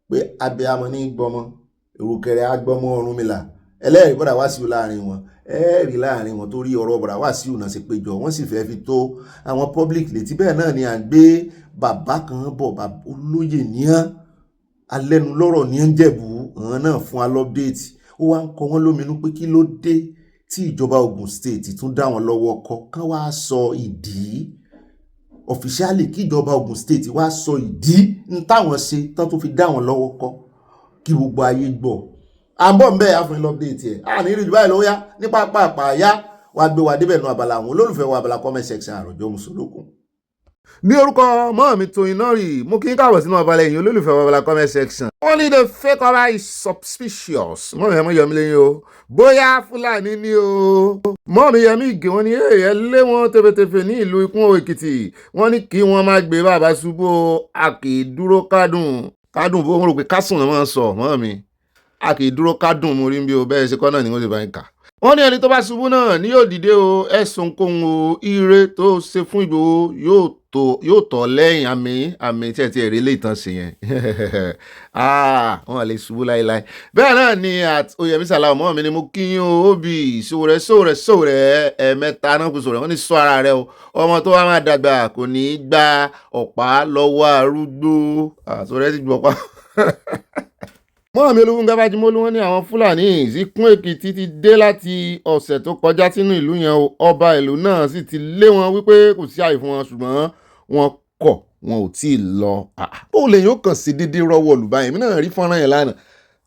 pé abiyamọ ní gbọmọ ìrùkẹ̀rẹ̀ agbọmọ Ọ̀rúnmìlà ẹlẹ́rìí Bùràwásì láàrin wọn ẹ̀rí láàrin wọn torí ọ̀rọ̀ Bùràwásì náà ṣe péjọ wọ́n sì fẹ́ fi tó àwọn public létí bẹ́ẹ̀ náà ni à ń gbé bàbá kan bọ̀ bàbá olóyè níyàn alẹ́nulọ́rọ̀ ní ń jẹ̀bú àwọn náà fún wa lọ́pdéètì ó wá ń kọ wọ́n lóminú pé kí ló dé tí ìjọba Ògùn state tún dá wọn lọ́wọ́ kọ kán wá sọ ìdí ọ̀fíṣálì kí ìjọba Ògùn state wá sọ ìdí ń táwọn ṣe tán tó fi dá wọn lọ́wọ́ kọ kí gbogbo ayé gbọ́ àbọ̀ ń bẹ́ẹ̀ àfún lọ́pdéètì ẹ̀ àní ìrìjù báyìí ló yá ní pápá àyá wàá gbé wa débẹ̀ nù abala àwọn olólùfẹ́ wa abala comment section àròjọ mùsùlùkùn. ní orúkọ mọ́ mi tó iná rí mú kí n káwọ̀ sínú abala ẹ̀yìn olólùfẹ́ wa abala comment section. only the fake ọba is suspicious mọ́ mi ẹ̀mọ́ yọmí lẹ́yìn o bóyá Fúlàní ni o. mọ́ mi yẹmí ìgè wọn ni ẹ lé wọn tẹfẹtẹfẹ ní ìlú Ìkún Èkìtì wọ́n ní kí wọ́n má gbé bàbá ṣubú a kì í dúró kádùn bó ń rò pé kásùn náà máa ń sọ mọ́ mi a kì í dúró kádùn mo rí bí o bẹ́ẹ̀ ṣe kọ́ náà ni wọ́n ti bá ń kà. wọ́n ní ẹni tó bá ṣubú náà ni yóò dìde o ẹ̀sùn kóhun o ire tó ṣe fún Ìgbòho yóò tọ̀ lẹ́yìn àmì tí ẹ ti ẹ̀rí lè tán sí yẹn wọ́n lè ṣubú láéláé. bẹ́ẹ̀ náà ni Oyèmí Sàlámù mọ́ mi ni mo kí yín o Obi Sowore ẹ̀ẹ̀mẹ́ta náà kò sọ̀rọ̀ wọ́n ní sọ ara rẹ o ọmọ tó wá máa dàgbà kò ní í gba ọ̀pá lọ́wọ́ arúgbó Sowore ti gbọ́ pa. mọ́ mi Olúfúnkẹ́ Fájimólú wọn ní àwọn Fúlàní Ìkún Èkìtì ti dé láti ọ̀sẹ̀ tó kọjá sínú ìlú yẹn o ọba ìlú náà sì ti lé wọn wípé kò sí àyè fún wọn ṣùgbọ́n wọn kọ̀ wọn ò tí ì lọ. ó lè yóò kàn sí dídí rọ́wọ́ olùbáyìí èmi náà rí fọ́nrán yẹn lánàá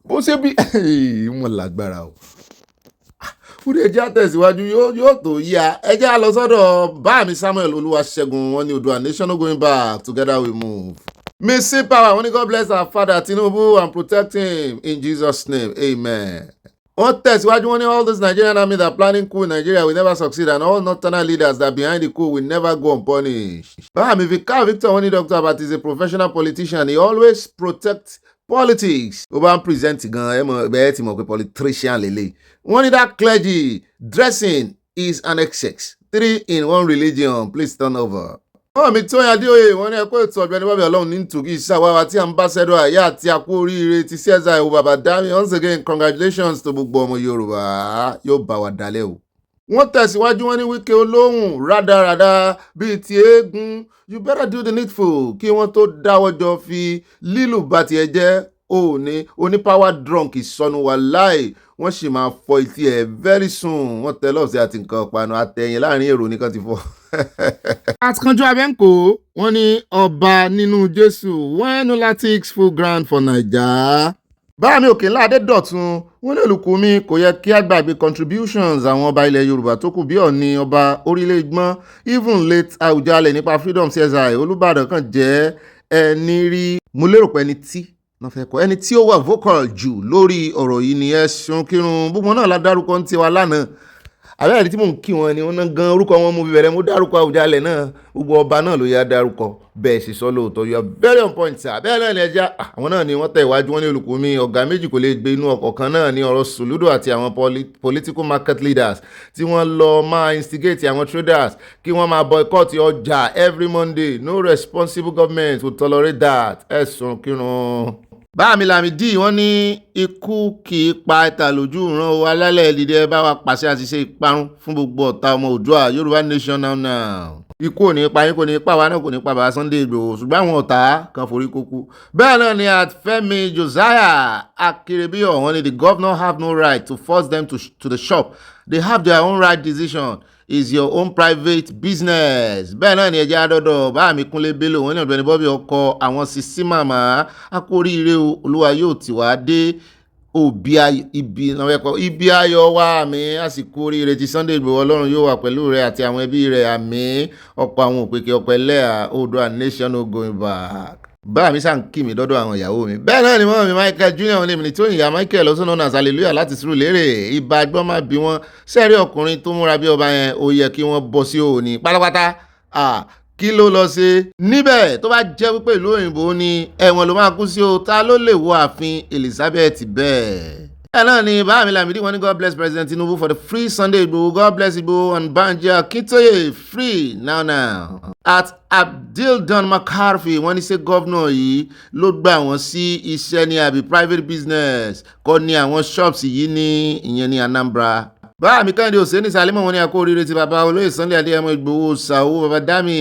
bó ṣe bí wọn lágbára o. fúdí ẹjẹ́ àtẹ̀síwájú yóò tó yá ẹjẹ́ á lọ sọ́dọ̀ báàmí Samuel Olúwaṣẹ́gun wọn ní Oòduà nation no going back together we move. Missing power. Only God bless our father Tinubu and protect him in Jesus' name. Amen. On test, why do you want all this Nigerian army that are planning coup in Nigeria will never succeed, and all northern leaders that are behind the coup will never go unpunished. If Victor Oni Dr. Abat is a professional politician, he always protects politics. Oban presenting politician lele. One that clergy dressing is an excess. 3 in 1 religion. Please turn over. mi tó yan Adéoyè wọ́n ní ẹ̀kọ́ ètò Ọ̀gbẹ́ni Bábí Ọlọ́run ní Tòkì ìṣàwáwá tí ambassador àyà àti àkú oríire ti CSI o bàbá dami once again congratulations to gbogbo ọmọ Yorùbá yóò bá wa dalẹ̀ o. wọ́n tẹ̀síwájú wọn ní Wike olóhùn rádaràda bíi ti eégún you better do the needful kí wọ́n tó dáwọ́ jọ fi lílù bá tiẹ̀ jẹ́ oní power drunk ìsọnù wà láì wọ́n sì máa fọ etí ẹ̀ very soon wọ́n tẹ lọ́ọ̀sì àti nǹkan ọ̀pánu àtẹ̀yìn láàrin èrò nìkan ti fọ́. àtìkànjú abẹ́ǹkó wọ́n ní ọba nínú Jésù when lati full ground for Naija. báàmì Òkènlá Adédọ̀tun wọ́n ní olùkú mi kò yẹ kí á gbàgbé contributions àwọn ọba ilẹ̀ Yorùbá tó kù bí Ọ̀ọ̀ni ọba orílẹ̀ Ìgbọ́n even late Àwùjalẹ̀ nípa freedom CSI Olúbàdàn kan jẹ́ ẹni rí mo lérò pé ẹni tí ẹni tí ó wà vocal jù lórí ọ̀rọ̀ yìí ni Ẹ̀sùn Kírun. Gbogbo náà la dárúkọ ń tiwa lánàá. Àbẹ́rẹ́ tí mò ń kí wọn ni wọ́n ná gan orúkọ wọn mú bẹ̀rẹ̀ mo dárúkọ Àwùjalẹ̀ náà. Gbogbo ọba náà ló yá dárúkọ bẹ́ẹ̀ sì sọ lóòótọ́. You are very on point sir. Bẹ́ẹ̀ náà ni ẹja àwọn náà ni wọ́n tẹ̀ iwájú wọn ní olùkọ́ mi ọ̀gá méjì kò lè gbé inú ọkọ̀ kan náà ní ọ̀rọ̀ Soludo àti àwọn political market leaders tí wọ́n lọ máa instigate àwọn traders kí wọ́n máa boycott ọjà every Monday. No responsible government will tolerate that. Ẹ̀sùn Kírun. Báàmì Lámìdí wọ́n ní ikú kì í pa ẹ̀ta lójú ìran o alálẹ̀ ìdílé bá wa pàṣẹ àti ṣe ìparun fún gbogbo ọ̀tá ọmọ Oòduà Yorùbá nation now. Ikú ò ní pa yín kò ní pa wa náà kò ní pa bàbá Sunday Igboho ṣùgbọ́n àwọn ọ̀tá kan forí kókú. Bẹ́ẹ̀ náà ni Fẹ́mi Josiah Akérèbíyọ̀ wọ́n ní the governor have no right to force them to the shop. They have their own right decision. Is your own private business. Bẹ́ẹ̀ náà ni ẹja àdọ́dọ̀ bá mi Kúnlé Bello wọ́n ní Ọ̀gbẹ́ni Bobby ọkọ̀ àwọn sisi màmá akóríire Olúwa yóò tì wá dé ibi ayọ̀ wa àmì àsìkò oríire ti Sunday Igboho Ọlọ́run yóò wà pẹ̀lú rẹ̀ àti àwọn ẹbí rẹ̀ àmì ọkọ̀ àwọn òpèkè ọ̀pẹ lẹ́à Oòduà nation no going back. Bá mi sàn kí mi dọ́dọ̀ àwọn ìyàwó mi. Bẹ́ẹ̀ náà ni mọ́ mi Michael Junior wọn lè mi ní tó ìyá Michael also known as Hallelujah láti Surulere. Ìbá gbọ́n máa bí wọn sẹ́rí ọkùnrin tó múra bí ọba yẹn ó yẹ kí wọ́n bọ́ sí òní pátápátá. Kí ló lọ ṣe níbẹ̀ tó bá jẹ́ wípé ìlú òyìnbó ni ẹ̀wọ̀n ló máa kú sí o ta ló lè wọ ààfin Elizabeth bẹ́ẹ̀. Bẹ́ẹ̀ náà ni Báàmì Lámìdí wọ́n ní God bless President Tinubu for the free Sunday Igboho. God bless Igboho and Banji Akintoye free now. At Abdildon McCarthy wọ́n ní ṣe gọ́vnà yìí ló gbà wọ́n sí iṣẹ́ ní àbí private business kọ́ ní àwọn shops yìí ní ìyẹn ní Anambra. Báàmì Kẹ́hìndé Òsèní Sàlímọ̀ wọ́n ní akó oríire ti bàbá olóyè Sunday Adéyẹmọ Ìgbòho Ṣàwó bàbá Dámì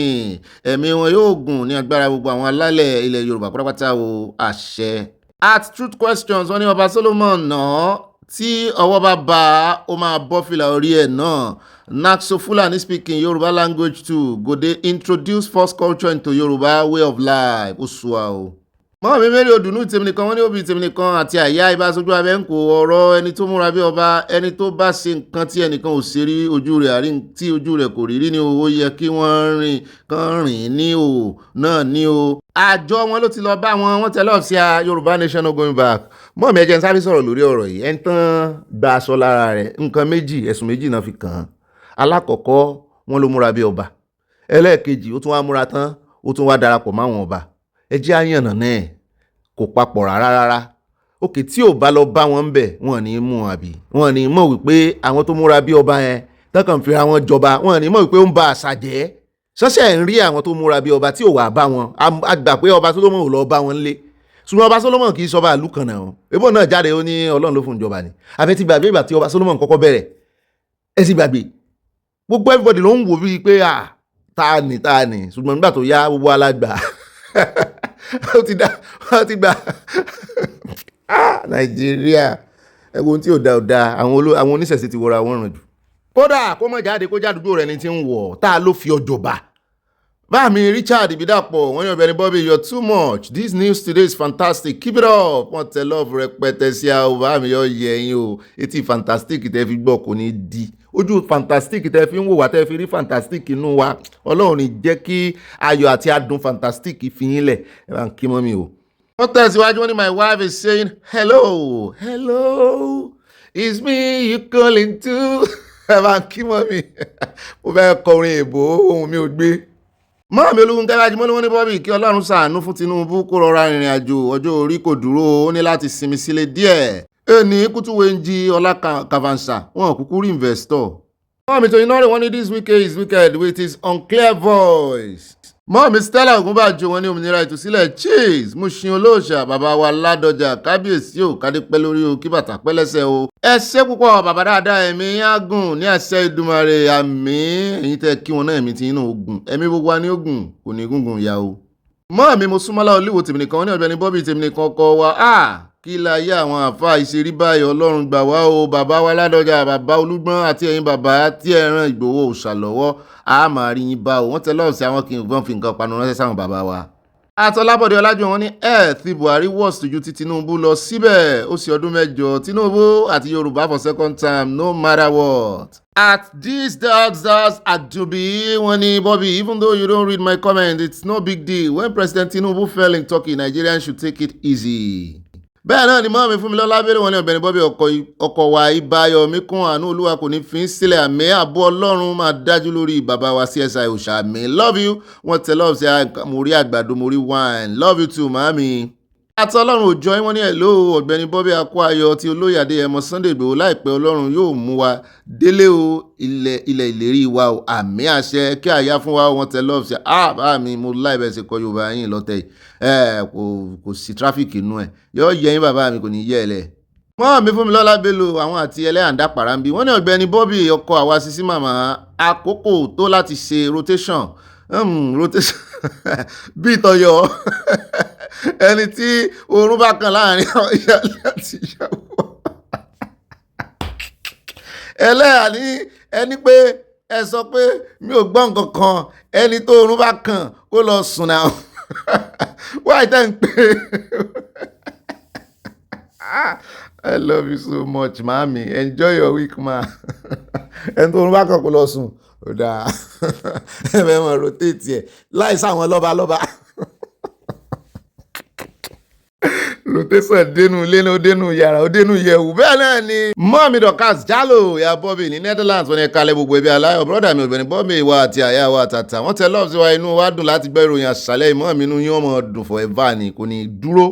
ẹ̀mí wọn yóò gùn ní agbára gbogbo àwọn alálẹ̀ ilẹ̀ Yorùbá pátápátá o àṣẹ. At Truth Questions wọ́n ní Ọba Solomon náà tí ọwọ́ bá bá ó máa bọ́ fìlà orí ẹ̀ náà. Naxo Fulani speaking Yoruba language too go dey introduce first culture into Yoruba way of life ó sùá o. Mọ́ mi mẹ́rin òdùnú tèmi nìkan wọ́n ní òbí tèmi nìkan àti àyà ìbáṣojú abẹ́ ń kó ọ̀rọ̀ ẹni tó múra bí ọba ẹni tó bá ṣe nǹkan tí ẹnìkan ò ṣe rí ojú rẹ̀ àrí tí ojú rẹ̀ kò rí rí ni ó yẹ kí wọ́n rìn ní o náà ní o. Àjọ wọn ló ti lọ bá wọn tẹ̀lé ọ̀sẹ̀ Yorùbá nation no going back. Mọ́ mi ẹjẹ́ ń sáré sọ̀rọ̀ lórí ọ̀rọ̀ yìí ẹni tán gba aṣọ lára rẹ̀ nǹkan méjì ẹ̀sùn méjì náà fi kàn án. Alákọ̀ọ́kọ́ wọn ló múra bí ọba ẹlẹ́ẹ̀kejì ó tún wá múra tán ó tún wá darapọ̀ máwọn ọba ẹjẹ́ àyànnà náà kò papọ̀ rárá. Òkè tí ò bá lọ bá wọn bẹ̀ wọ́n ní mú àbí wọ́n ní mọ̀ wípé àwọn tó múra bí ọba yẹn tọ́kàn fi ra wọn jọba wọ́n ní mọ̀ wípé ó ń ba àṣà jẹ́ ṣọ́ṣẹ́ ń rí àwọn tó múra bí ọba tí ò wà bá wọn àgbà pé ọba Solomon ò lọ bá wọn lé ṣùgbọ́n ọba Solomon kì í sọba ìlú kan náà ebó náà jáde ó ní Ọlọ́run ló fún ìjọba ni àbẹ́ ti gbàgbé ìgbà tí ọba Solomon kọ́kọ́ bẹ̀rẹ̀ ẹ sì gbàgbé gbogbo everybody ló ń wò bíi pé ta ni ṣùgbọ́n nígbà tó yá gbogbo alágbà ó ti gbà Nàìjíríà ẹ̀wọ̀n tí ò da àwọn oníṣẹ̀ṣe ti wọra wọn ràn jù. Kódà kó mọ̀ jáde kó jádùúgbò rẹ̀ ni ti ń wọ̀ tá a ló fi ọjọ́ bá. Báàmì Richard Ibidapo wọ́n ní Ọ̀gbẹ́ni Bobby you're too much this news today is fantastic keep it up wọ́n tẹ love rẹpẹtẹ sí àwọn báàmì yọ yẹ̀yìn o etí fantastic tẹ́ fi gbọ́ kò ní di ojú fantastic tẹ́ fi ń wò wá tẹ́ fi rí fantastic inú wa Ọlọ́run ní jẹ́ kí ayọ̀ àti adùn fantastic fi yín lẹ̀ ẹ bá ń kí mọ́ mi o. Wọ́n tẹ̀síwájú wọ́n ní my wife is saying hello it's me you calling too ẹ bá ń kí mọ́ mi mo fẹ́ kọrin èbó ohun mi ò gbé. Mọ́ mi ológun kẹ́lájú mọ́ ní wọ́n ní Bobby kí Ọlọ́run ṣàánú fún Tinubu kó rọra ìrìn àjò ọjọ́ orí kò dúró ó ní láti sinmi sílé díẹ̀. Ẹni kútúwé ń jí Ọlá Kàfàǹsà wọn kúkú rí investor. Mọ́ mi tó iná rẹ̀ wọ́n ní this wicked is wicked with his unclear voice. Mọ́ mi Stella Ògúnbàjò wọn ní òmìnira ìtúsílẹ̀ cheese Mushin olóòṣà bàbá wa Ládọjà kábíyèsí ò kádé pẹ́ lórí o kí bàtà pẹ́ lẹ́sẹ̀ o. Ẹ ṣé púpọ̀ bàbá dáadáa ẹ̀mí ágùn ní àṣẹ Ìdùmarè àmín ẹ̀yin tẹ́ kí wọn náà ẹ̀mí ti inú ogun ẹ̀mí gbogbo wa ní ogun kò ní gungun ìyá o. Mọ́ mi mo súnmọ́lá olúwo tèmi nìkan wọn ní Ọ̀gbẹ́ni Bobby tèmi nìkan kọ wa kí láyé àwọn àfáà ìṣerí báyìí Ọlọ́run gbà wá o bàbá wa Ládọjà bàbá Olúgbọ́n àti ẹ̀yin bàbá tí ẹ ràn Ìgbòho òòṣà lọ́wọ́ a máa rí yín bá o wọ́n tẹ lọ́ọ̀sì àwọn kì í gbọ́n fi nǹkan panu ránṣẹ́ sáwọn bàbá wa. Àtọ́lábọ̀dé Ọlájúwọ̀n wọ́n ní ti Buhari worst ju ti Tinubu lọ síbẹ̀ ó sì ọdún mẹ́jọ Tinubu àti Yorùbá for second time no matter what. At these dogs Adubi wọ́n ní Bobby, even though you don't read my comment, it's no big deal. When President Tinubu fell in Turkey, Nigerians should take it easy. Bẹ́ẹ̀ náà ni mọ́ mi fún mi lọ́lá bẹ́rẹ̀ wọn ní Ọ̀gbẹ́ni Bobby ọkọ̀ wa Ìbáyọ̀ Míkún àánú Olúwa kò ní fi ń sílẹ̀ àmì àbọ̀ Ọlọ́run máa dájú lórí bàbá wa CSI òṣà mi. Love you. Wọ́n tẹ love sí mo rí àgbàdo mo rí wine. Love you too màámi. Àti Ọlọ́run òjò wọ́n ní hello Ọ̀gbẹ́ni Bobby akó ayọ̀ tí olóyè Adéyẹmọ Sunday Igboho láìpẹ́ Ọlọ́run yóò mú wa délé o ilẹ̀ ìlérí wa o àmì àṣẹ kí àyà fún wa wọ́n tẹ love sí bá mi mo láìbẹ̀ sí kọ Yorùbá yín lọ́tẹ̀ yìí kò sí tráfíkì inú ẹ̀ yọ yẹ yín bàbá mi kò ní yẹ ẹ lẹ̀. Wọ́n mi fún mi lọ́lá Bello àwọn àti ẹlẹ́yàndá pàràǹbí wọ́n ní Ọ̀gbẹ́ni Bobby ọkọ̀ àwa sisi màmá àkókò tó láti ṣe rotation bí ìtọ̀yọ̀ ẹni tí oorun bá kan láàrin ìyálé àti ìyàwó ẹlẹ́yà ní ẹni pé ẹ sọ pé mi ò gbọ́ nǹkan kan ẹni tó oorun bá kàn kó lọ sùn náà why tẹ́ ń pè I love you so much mami enjoy your week ma ẹni tó oorun bá kàn kó lọ sùn ó dáa ẹ fẹ́ mọ̀ rotate ẹ̀ láì sáwọn lọ́balọ́ba. Rotation dénú ilé náà dénú yàrá ó dénú yẹ̀wù bẹ́ẹ̀ náà ni. Mọ́mí Dorcas Jalo ya Bobby ní Netherlands wọ́n ní kalẹ̀ gbogbo ẹbí aláyọ̀ brọ́dà mi Ọ̀gbẹ́ni Bobby wa àti àyà wa tàtà wọ́n tẹ lọ́ọ̀sì wa inú wa dùn láti gbọ́ ìròyìn àṣàlẹ̀ ìmọ̀ mi inú yín ọmọ dùn forever ni kò ní dúró.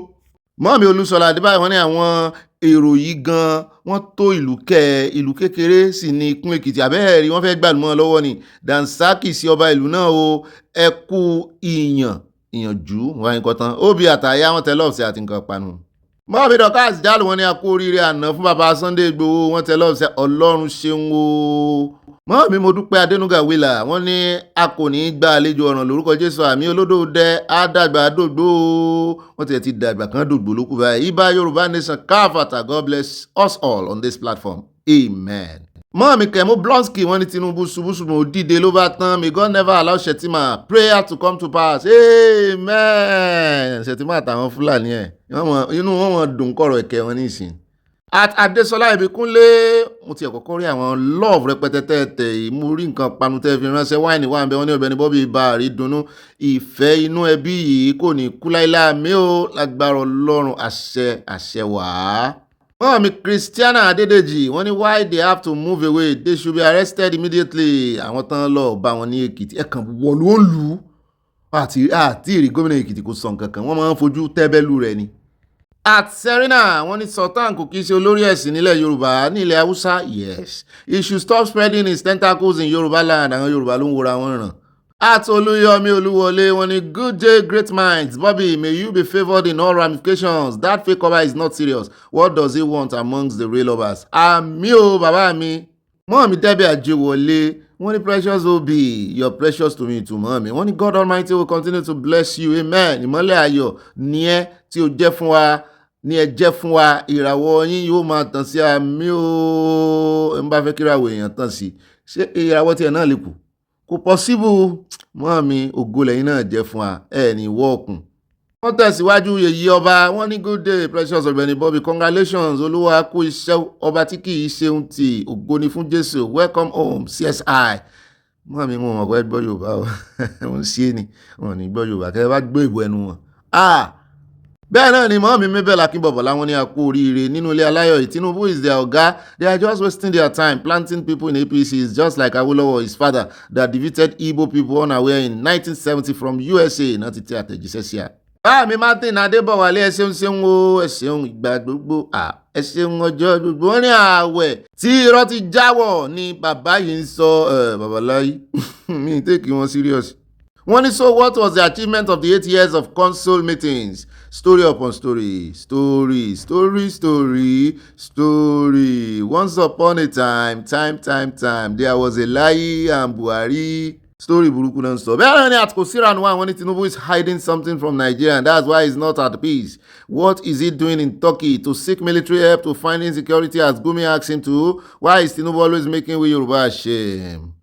Mọ́mí Olúṣọlá Adébáyọ̀ wọ́n ní àwọn èrò yìí gan wọ́n tó ìlú kékeré sì ní Ìkún Èkìtì àbẹ́ẹ̀rí wọ́n fẹ́ gbàlùmọ́ lọ́wọ́ ni Dansaki sí ọba ìlú náà o ẹ kú ìyànjú wọn nǹkan tán Obi àtàyà wọn tẹ lọ́ọ̀sì àti nǹkan panu. Mọ́mí Dorcas Jalo wọn ní a kú oríire àná fún bàbá Sunday Igboho wọn tẹ lọ́ọ̀sì Ọlọ́run ṣeun o. Mọ́mí mo dúpẹ́ Adénúgà Wílà wọ́n ní a kò ní gba àlejò ọ̀ràn lórúkọ Jésù àmì olódò dẹ àdàgbà dògbò wọ́n ti dàgbà kan dògbò lókù báyìí. Ìbà Yorùbá nation káfàtà God bless us all on this platform amen. Mọ́mí Kẹ̀mú Blonsky wọ́n ní Tinubu ṣubúṣubú òdìdé ló bá tán may God never allow Shettima prayer to come to pass amen. Shettima àtàwọn Fúlàní ẹ̀ inú wọn wọn dùn kọ̀rọ̀ ẹ̀kẹ́ wọn nísìn. At Adéṣọlá Ìbíkúnlé mo ti ẹ̀kọ́kọ́ rí àwọn love rẹpẹtẹ tẹ́tẹ̀ yìí mo rí nǹkan panu tẹ́ fi ránṣẹ́ wáìnì wà ń bẹ wọ́n ní Ọ̀gbẹ́ni Bobby bá rí dunnú ìfẹ́ inú ẹbí yìí kò ní kú láíláí mi ò lágbára Ọlọ́run àṣẹ wàá. Mọ́mí Christiana Adédèjì wọ́n ní why they have to move away they should be arrested immediately. Àwọn tán lọ bá wọn ní Èkìtì ẹ̀kan wọ̀lú ó lù ú àti ìrì gómìnà Èkìtì kò sọ nǹkan kan wọ́n máa ń fojú tẹ́bẹ́lú rẹ̀ ni. At Serena wọ́n ní Sultan kò kìí ṣe olórí ẹ̀sìn nílẹ̀ Yorùbá ní ilẹ̀ Haúsá yes he should stop spreading his tentacles in Yorùbá land àwọn Yorùbá ló ń wora wọn ràn. At Olúyọmí Olúwọlé wọ́n ní good day great minds Bobby may you be favoured in all ramifications that fake ọba is not serious what does he want amongst the real obas. Àmì o bàbá mi. Mọ́mí Debbie Ajewole wọ́n ní precious Obi you're precious to me too mọ́mí wọ́n ní God Almighty will continue to bless you amen. Ìmọ́lẹ̀ ayọ̀ ní ẹ tí ó jẹ́ fún wa ní ẹ jẹ́ fún wa ìràwọ̀ yín yóò máa tàn sí àmì o ẹ ń bá fẹ́ kí ìràwọ̀ èèyàn tàn sí ṣé ìràwọ̀ tiẹ̀ náà lè kù kò possible mọ́mí ògo lẹ́yìn náà jẹ́ fún wa ẹ ní wọ́ọ̀kùn. Wọ́n tẹ̀síwájú yèyí ọba wọ́n ní good day precious Ọ̀gbẹ́ni Bobby congratulations olúwa kú iṣẹ́ ọba tí kì í ṣeun tí ògo ni fún Jésù welcome home CSI. Mọ́mí wọn mọ̀ pé gbọ́ Yorùbá o wọ́n ń ṣe ni wọn ò ní gbọ́ Yorùbá kẹ́ ẹ bá gbé ìbò ẹnu wọn. Bẹ́ẹ̀ náà ni Mọ́mí Mabel Akínbọ̀bọ̀ láwọn ní a kú oríire nínú ilé aláyọ̀ Tinubu is their ọ̀gá they are just wasting their time planting people in APC is just like Awolowo his father that defeated Igbo people unaware in 1970 from USA náà ti tẹ àtẹ̀jíṣẹ́ sí a. Báàmí Martin Adébọ̀wálé ẹ ṣeun o ẹ ṣeun ìgbà gbogbo ẹ ṣeun ọjọ́ gbogbo wọn ní ààwẹ̀ tí irọ́ ti jáwọ̀ ni bàbá yìí ń sọ babaláyé mi take wọn serious. Wọ́n ní so what was the achievement of the 8 years of council meetings? Story upon story. Once upon a time, there was a Lai and Buhari. Story burúkú náà ń sọ. Bẹ́ẹ̀ ni àtìkò síranú àwọn ní Tinubu is hiding something from Nigeria and that's why he's not at peace. What is he doing in Turkey to seek military help to find insecurity as Gumi asked him to? Why is Tinubu always making we Yoruba ashamed?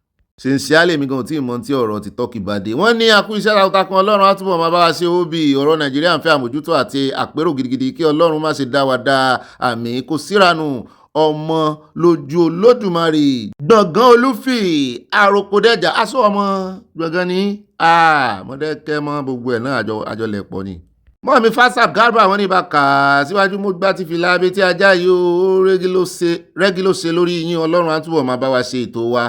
sincerely mi gan tí ìmọ̀ tí ọ̀rọ̀ ti tọ́kì bá dé. Wọ́n ní akú iṣẹ́ takuntakun Ọlọ́run á túbọ̀ máa bá wa ṣe òbí ọ̀rọ̀ Nàìjíríà ń fẹ́ àmójútó àti àpérò gidigidi kí Ọlọ́run má ṣe dá wa dá àmì kò síranù ọmọ lójú Olódùmarè. Gbọ̀ngàn Olúfì àròkọdẹ́jà aṣọ ọmọ gbọ̀ngàn ní mọ̀dẹ́kẹ́ mọ́ gbogbo ẹ̀ náà àjọlẹ̀pọ̀ ni. Mọ́ mi Fasab Garba wọn ní ibà kà síwájú mo gbá ti fi lábẹ́ tí ajá yìí ó rẹ́gí ló ṣe lórí yín Ọlọ́run á túbọ̀ máa bá wa ṣe ètò wa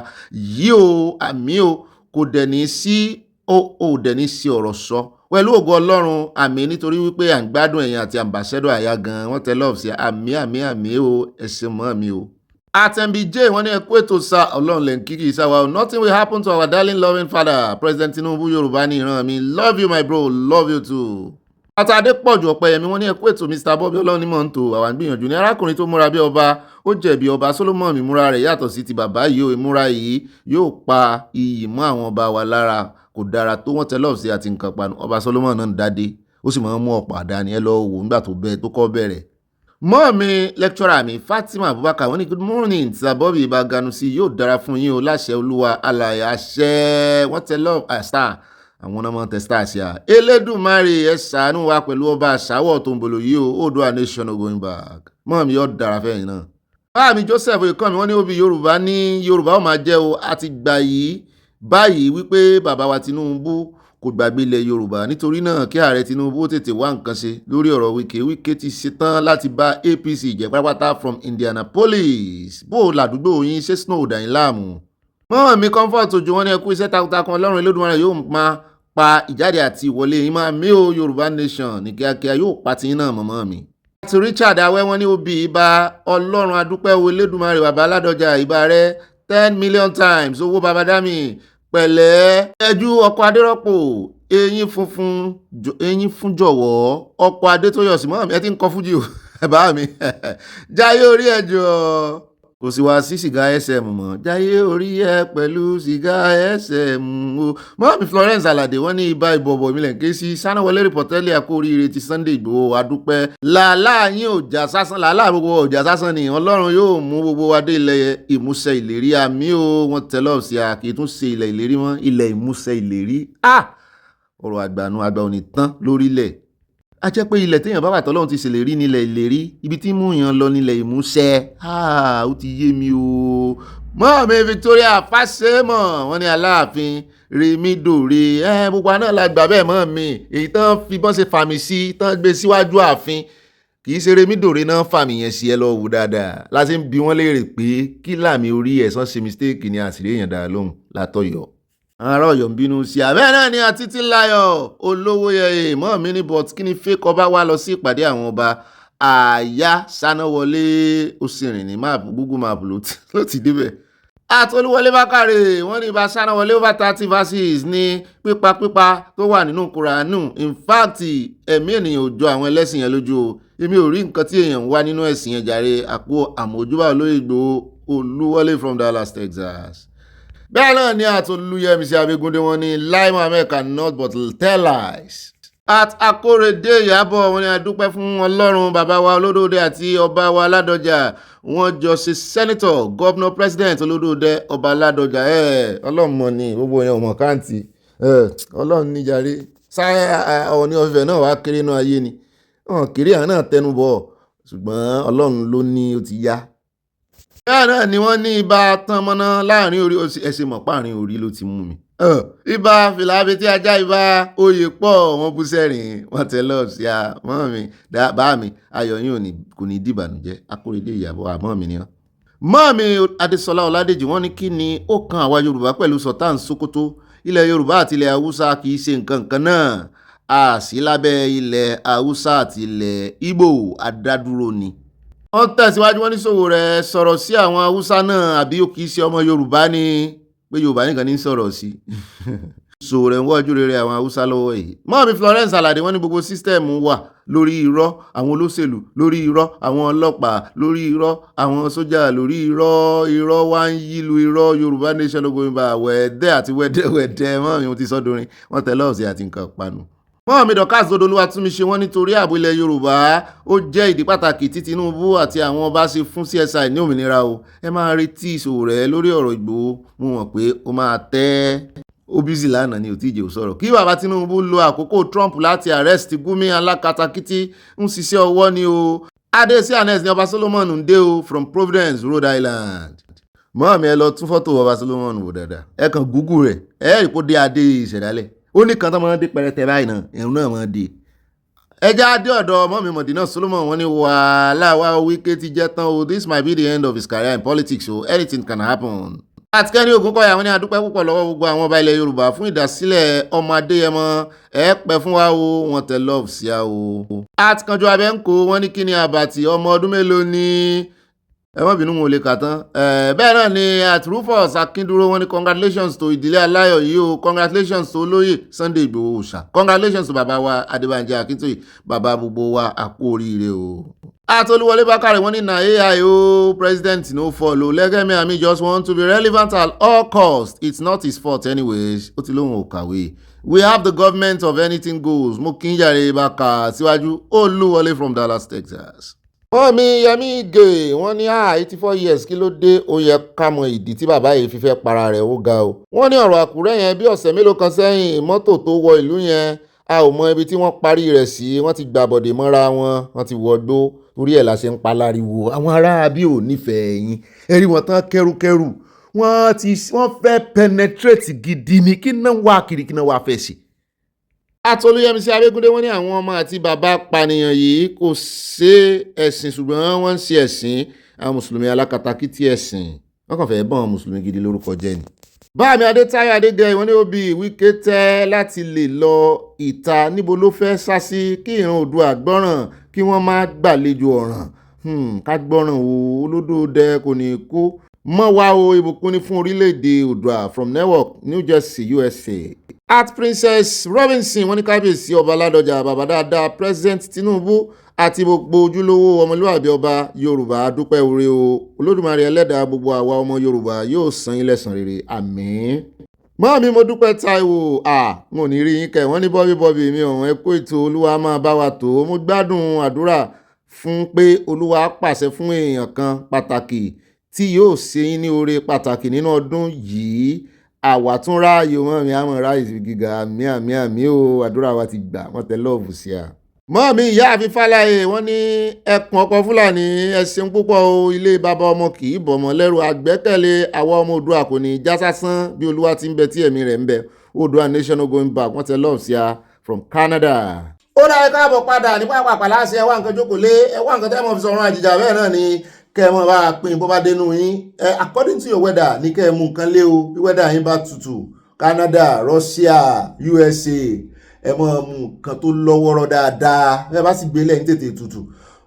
yìí o àmì o kò dẹ̀ ní sí ọ̀rọ̀ sọ pẹ̀lú ògo Ọlọ́run àmì nítorí wípé à ń gbádùn ẹ̀yin àti ambassador àyà gan wọ́n tẹ love sí àmì o ẹ̀sìn mọ́ mi o. Atembi J wọ́n ní ẹkú ètò sa Ọlọ́run lẹ́ ń kíkì sáwà o. Nothing will happen to our darling loving father President Tinubu Yorùbá ní ìran mi. Love you my bro, love you too. Àtàdé pọ̀jù Ọ̀pẹ̀yẹmí wọ́n ní ẹkú ètò Mr. Bobby Ọlọ́run ní mọ̀ ń tò àwọn gbìyànjú ní arákùnrin tó múra bí ọba ó jẹ̀bi ọba Solomon ìmúra rẹ̀ yàtọ̀ sí ti bàbá yìí o. Ìmúra yìí yóò pa iyì mọ́ àwọn ọba wa lára kò dára tó wọ́n tẹ́lọ̀ sí àti nǹkan panu. Ọba Solomon náà ń dádé ó sì máa ń mú ọ̀pá àdáni ẹ lọ wò nígbà tó kọ́ bẹ̀rẹ̀. Mọ́ mi lecturer mi Fatima Abubakar wọ́n ní good morning Mr. Bobby Ibaganusi yóò dára fún yín o láṣẹ Olúwa alààyè àṣẹ wọ́n tẹ́lọ̀ star àwọn ọmọ testa àṣà Elédùmarè ẹ ṣàánú wa pẹ̀lú ọba àṣàwọ̀ tó ń bolo yìí o Oòduà nation going back. Mọ́ mi yóò dára fẹ́yìn náà. Báàmí Joseph Oyèkánmi wọ́n ní òbí Yorùbá ó máa jẹ́ o àti gbà yìí báyìí wípé bàbá wa Tinubu kò gbàgbé ilẹ̀ Yorùbá nítorí náà kí ààrẹ Tinubu tètè wá nǹkan ṣe lórí ọ̀rọ̀ Wike ti ṣetán láti bá APC jẹ́ pátápátá from Indianapolis bó làdúgbò yín ṣe snow dà yín láàmú. Mọ́ mi comfort ojú wọn ní ẹkú iṣẹ́ takuntakun Ọlọ́run Elédùmarè yóò máa pa ìjáde àti ìwọlé yín máa mí o Yorùbá nation ní kíákíá yóò pa tiyín náà mọ̀mọ́ mi. Àti Richard Awẹ́ wọn ní obì ibà Ọlọ́run adúpẹ́ o Elédùmarè bàbá Aládọjà ìbà rẹ̀ 10 million times owó bàbá dámì pẹ̀lẹ́ ẹjú ọkọ̀ adérọ́pò eyín fún jọ̀wọ́ ọkọ̀ adétóyọ̀sí mọ́ mi ẹ ti ń kọ fújì o bá mi jáyé orí ẹjọ́ kò sí wá sí sìgá SM mọ́ jáyé orí ẹ pẹ̀lú sìgá SM o. Mọ́ mi Florence Alade wọ́n ní ibà ìbọ̀bọ̀ mi lẹ́ǹkẹ́ sí Sanawole rìpọ̀tẹ́lì àkóríire ti Sunday Igboho adúpẹ́ làálà yín òjà sásán làálà gbogbo òjà sásán ni Ọlọ́run yóò mú gbogbo wa dé ilẹ̀ ìmúṣẹ ìlérí àmì o wọ́n tẹ́lọ̀ sí àkè tún ṣe ilẹ̀ ìlérí mọ́ ilẹ̀ ìmúṣẹ ìlérí ọ̀rọ̀ àgbànú àgbà ò ní tán lórílẹ̀ a jẹ́ pé ilẹ̀ téèyàn bá wà tọ́lọ́run ti ṣèlérí nílẹ̀ ìlérí ibi tí mú yàn lọ nílẹ̀ ìmúṣẹ ó ti yé mi o. Mọ́ mi Victoria Fáṣẹ́mọ̀ wọ́n ní Aláàfin Rèmídòrè gbogbo àná la gbà bẹ́ẹ̀ mọ́ mi èyí tán fi bọ́n ṣe fàmì sí tán gbé síwájú ààfin kì í ṣe Rèmídòrè náà fàmì yẹn sí ẹ lọ wò dáadáa láti ń bi wọ́n léèrè pé kí làmì orí ẹ̀sán ṣe mistake ni àṣírí èèyàn dáa lóhùn látọ̀yọ́. Ará Ọ̀yọ́ ń bínú sí abẹ́ náà ní Àtítílayọ̀ olówó yẹ mọ́ mi ní but kí ni fake ọba wá lọ sí ìpàdé àwọn ọba àyà Sanawole ó sì rìn ní máàpù Google map ló ti débẹ̀. Àtolúwọlé Bákàrè wọ́n ní ibà Sanawole over 30 verses ní pípa tó wà nínú Kùránù in fact ẹ̀mí ènìyàn ò jọ àwọn ẹlẹ́sìn yẹn lójú o èmi ò rí nǹkan tí èèyàn wá nínú ẹ̀sìn yẹn jàre àpò àmójúbà olóyè Ìgbòho Olúwọlé from Dallas Texas. Bẹ́ẹ̀ náà ni Àtolúyẹmísí Abégúndé wọn ní lie Mohammed cannot but tell lies. At Akórèdé Ìyábọ̀ wọn ni a dúpẹ́ fún Ọlọ́run bàbá wa Olódòdé àti ọba wa Ládọjà wọ́n jọ ṣe senator governor president Olódòdé ọba Ládọjà Ọlọ́run mọ̀ ní gbogbo yẹn ọmọ káàntì Ọlọ́run níjàre sáyà Ọọ̀ni ọ̀fẹ́ náà wá kéré náà ayé ni kéré àwọn náà tẹnu bọ̀ ṣùgbọ́n Ọlọ́run ló ní ó ti yá. Bẹ́ẹ̀ náà ni wọ́n ní ibà tán mọ́ná láàrin orí ẹsẹ̀ mọ̀ páàrin orí ló ti mú mi. Ibà fìlà abetí ajá ibà oyè pọ̀ wọ́n bú sẹ́rìn wọ́n tẹ lọ́ọ̀ sí àmọ́ mi bá mi ayọ̀ yín kò ní dìbànújẹ́ Akórèdé Ìyábọ̀ àmọ́ mi ni wọ́n. Mọ́ mi Adésọlá Ọládèjì wọ́n ní kí ni ó kan àwa Yorùbá pẹ̀lú Sultan Sokoto ilẹ̀ Yorùbá àti ilẹ̀ Haúsá kì í ṣe nǹkan náà a sí lábẹ́ ilẹ̀ Haúsá àti ilẹ̀ Igbo adádúró ni. Wọ́n tẹ̀síwájú wọn ní Sowore sọ̀rọ̀ sí àwọn Haúsá náà àbí ó kì í ṣe ọmọ Yorùbá ni pé Yorùbá nìkan ní sọ̀rọ̀ sí. Sowore ń wọ́jú rere àwọn Haúsá lọ́wọ́ yìí. Mọ́ mi Florence Alade wọ́n ní gbogbo sísítẹ̀mù wà lórí irọ́ àwọn olóṣèlú lórí irọ́ àwọn ọlọ́pàá lórí irọ́ àwọn sójà lórí irọ́ wá ń yílu irọ́ Yorùbá nation ló gbóyìnbá wẹ̀ẹ́dẹ́ àti wẹ́dẹ́wẹ́dẹ́ mọ́ mi mo ti sọ́dọ̀rin wọ́n tẹ̀lé ọ̀sẹ̀ àti nǹkan panu. Mọ́ọ̀mí Dorcas Olúwatúnmiṣe wọ́n nítorí ààbò ilẹ̀ Yorùbá ó jẹ́ ìdí pàtàkì tí Tinubu àti àwọn ọba ṣe fún CSI ní òmìnira o. Ẹ máa retí Sowore lórí ọ̀rọ̀ Ìgbòho, mo mọ̀ pé ó máa tẹ́ ó bísí lánàá ni ò tíì jẹ́ ò sọ̀rọ̀. Kí bàbá Tinubu lo àkókò Trump láti arrest Gumi alákatakítí ń ṣiṣẹ́ ọwọ́ ni o. Adé sí Anes ní ọba Solomon ń dé o from Providence, Rhode Island. Mọ́ọ̀mí ẹ lọ tún fọ́tò ọba Solomon wò dáadáa. Ẹ kàn Google rẹ̀ ẹ rí kó dé adé ìṣẹ̀dálẹ̀. Ó ní kan tó máa ń dé pẹrẹtẹ báyìí náà ẹ̀rù náà máa ń dé. Ẹja adé ọ̀dọ̀ mọ́mí Mọ̀dínà Solomon wọ́n ní wàhálà wa Wike ti jẹ́ tán o. This might be the end of his career in politics so anything can happen. Àtikẹ́ni Ògúnkọ̀yà wọ́n ní adúpẹ́ púpọ̀ lọ́wọ́ gbogbo àwọn ọba ilẹ̀ Yorùbá fún ìdásílẹ̀ ọmọ Adéyẹmọ ẹ pẹ́ fún wa o wọ́n tẹ love sí a o. Àtikànjọ Abẹ́ǹkó wọ́n ní kí ni àbàtì ọmọ ọdún mélòó ni ẹ má bínú wọn ò lè kà tán. Bẹ́ẹ̀ náà ni Rufus Akíndúró wọ́n ní congratulations to ìdílé aláyọ̀ yìí o, congratulations to olóyè Sunday Igboho Òòṣà, congratulations to bàbá wa Adébánjí Akíntóyè, bàbá gbogbo wa àkú oríire o. Atolúwọlé Bákàrẹ̀ wọ́n ní na AI o, president no follow, Legemi Ami just want to be relevant at all costs, it's not his fault anyways, ó ti lóhun ò kàwé. We have the government of anything goes, mo kí ń yàrá Bákà síwájú Olúwọlé from Dallas, Texas. Mọ́ọ̀mí Yẹmí Ìgè wọ́n ní 84 years kí ló dé ó yẹ ká mọ ìdí tí bàbá yìí fi fẹ́ para rẹ̀ ó ga o. Wọ́n ní ọ̀rọ̀ Àkúrẹ́ yẹn bí ọ̀sẹ̀ mélòó kan sẹ́yìn mọ́tò tó wọ ìlú yẹn a ò mọ ibi tí wọ́n parí rẹ̀ sí, wọ́n ti gbàbọ̀dè mọ́ra wọ́n ti wọgbó torí ẹ̀ la ṣe ń pa láriwo. Àwọn ará bí ò nífẹ̀ẹ́ yín ẹ̀rí wọn tán kẹ́rùkẹ́rù wọ́n fẹ́ penetrate gidi ni kí náà wá kiri kí náà wá fẹ́ sí. Atolúyẹmísí Abégúndé wọ́n ní àwọn ọmọ àti bàbá pànìyàn yìí kò ṣe ẹ̀sìn ṣùgbọ́n wọ́n ń ṣe ẹ̀sìn àwọn mùsùlùmí alákatakítí ẹ̀sìn wọ́n kàn fẹ́ bọ́n mùsùlùmí gidi lórúkọ jẹ́ ni. Báàmí Adétáyọ̀ Adégẹyẹ wọ́n ní ó bí Wike tẹ́ láti lè lọ ìta níbo ló fẹ́ sá sí kí ìran Oòduà gbọ́ràn kí wọ́n má gbàlejò ọ̀ràn ká gbọ́ràn o olódòdẹ kò ní kó mọ́ wá o ìbùkún ní fún orílẹ̀-èdè Oòduà from Newark, New Jersey, USA. Princess Robinson wọ́n ní kábíyèsí ọba Ládọjà bàbá dáadáa President Tinubu àti gbogbo ojúlówó ọmọlúwàbí ọba Yorùbá dúpẹ́ oore o Olódùmarè ẹlẹ́dàá gbogbo àwa ọmọ Yorùbá yóò san yín lẹ́san rere àmín. Mọ́ọ̀mí mo dúpẹ́ Táíwò mo ní rí yín kẹ́ wọ́n ní bọ́bí mi ọ̀hún ẹ kó ètò Olúwa máa bá wa tó mo gbádùn àdúrà fún pé Olúwa pàṣẹ fún èèyàn kan pàtàkì tí yóò ṣe yín ní oore pàtàkì nínú ọdún yìí àwa tún ráàyè mọ́ọ̀mí àmọ́ ráàyè gíga àmì o àdúrà wa ti gbà wọ́n tẹ lọ́ọ̀bù sí a. Mọ́ọ̀mí ìyá àfi Fáláyé wọ́n ní ẹkùn ọkọ̀ Fúlàní ẹ ṣeun púpọ̀ o ilé bàbá ọmọ kì í bọ̀mọ́ lẹ́rù àgbẹ́kẹ̀lé àwa ọmọ Oòduà kò ní já sásán bí Olúwa ti ń bẹ tí ẹ̀mí rẹ̀ ń bẹ Oòduà nation no going back wọ́n tẹ lọ́ọ̀bù sí a from Canada. Ó dáa káàbọ̀ padà ní pápá pàláṣẹ ẹwà nǹkan jókòó lé ẹwà nǹkan tẹ́ mọ̀ fi sọ̀rọ̀ àjìjà bẹ́ẹ̀ náà ni kẹ́ẹ̀mọ́ bá pín bó bá dénú yín according to your weather ní kẹ́ẹ̀mú nǹkan lé o bí weather yín bá tutù Canada, Russia, USA ẹ mọ́ mú nǹkan tó lọ́wọ́rọ́ dáadáa bẹ́ẹ̀ bá sì gbé lẹ́yìn tètè tutù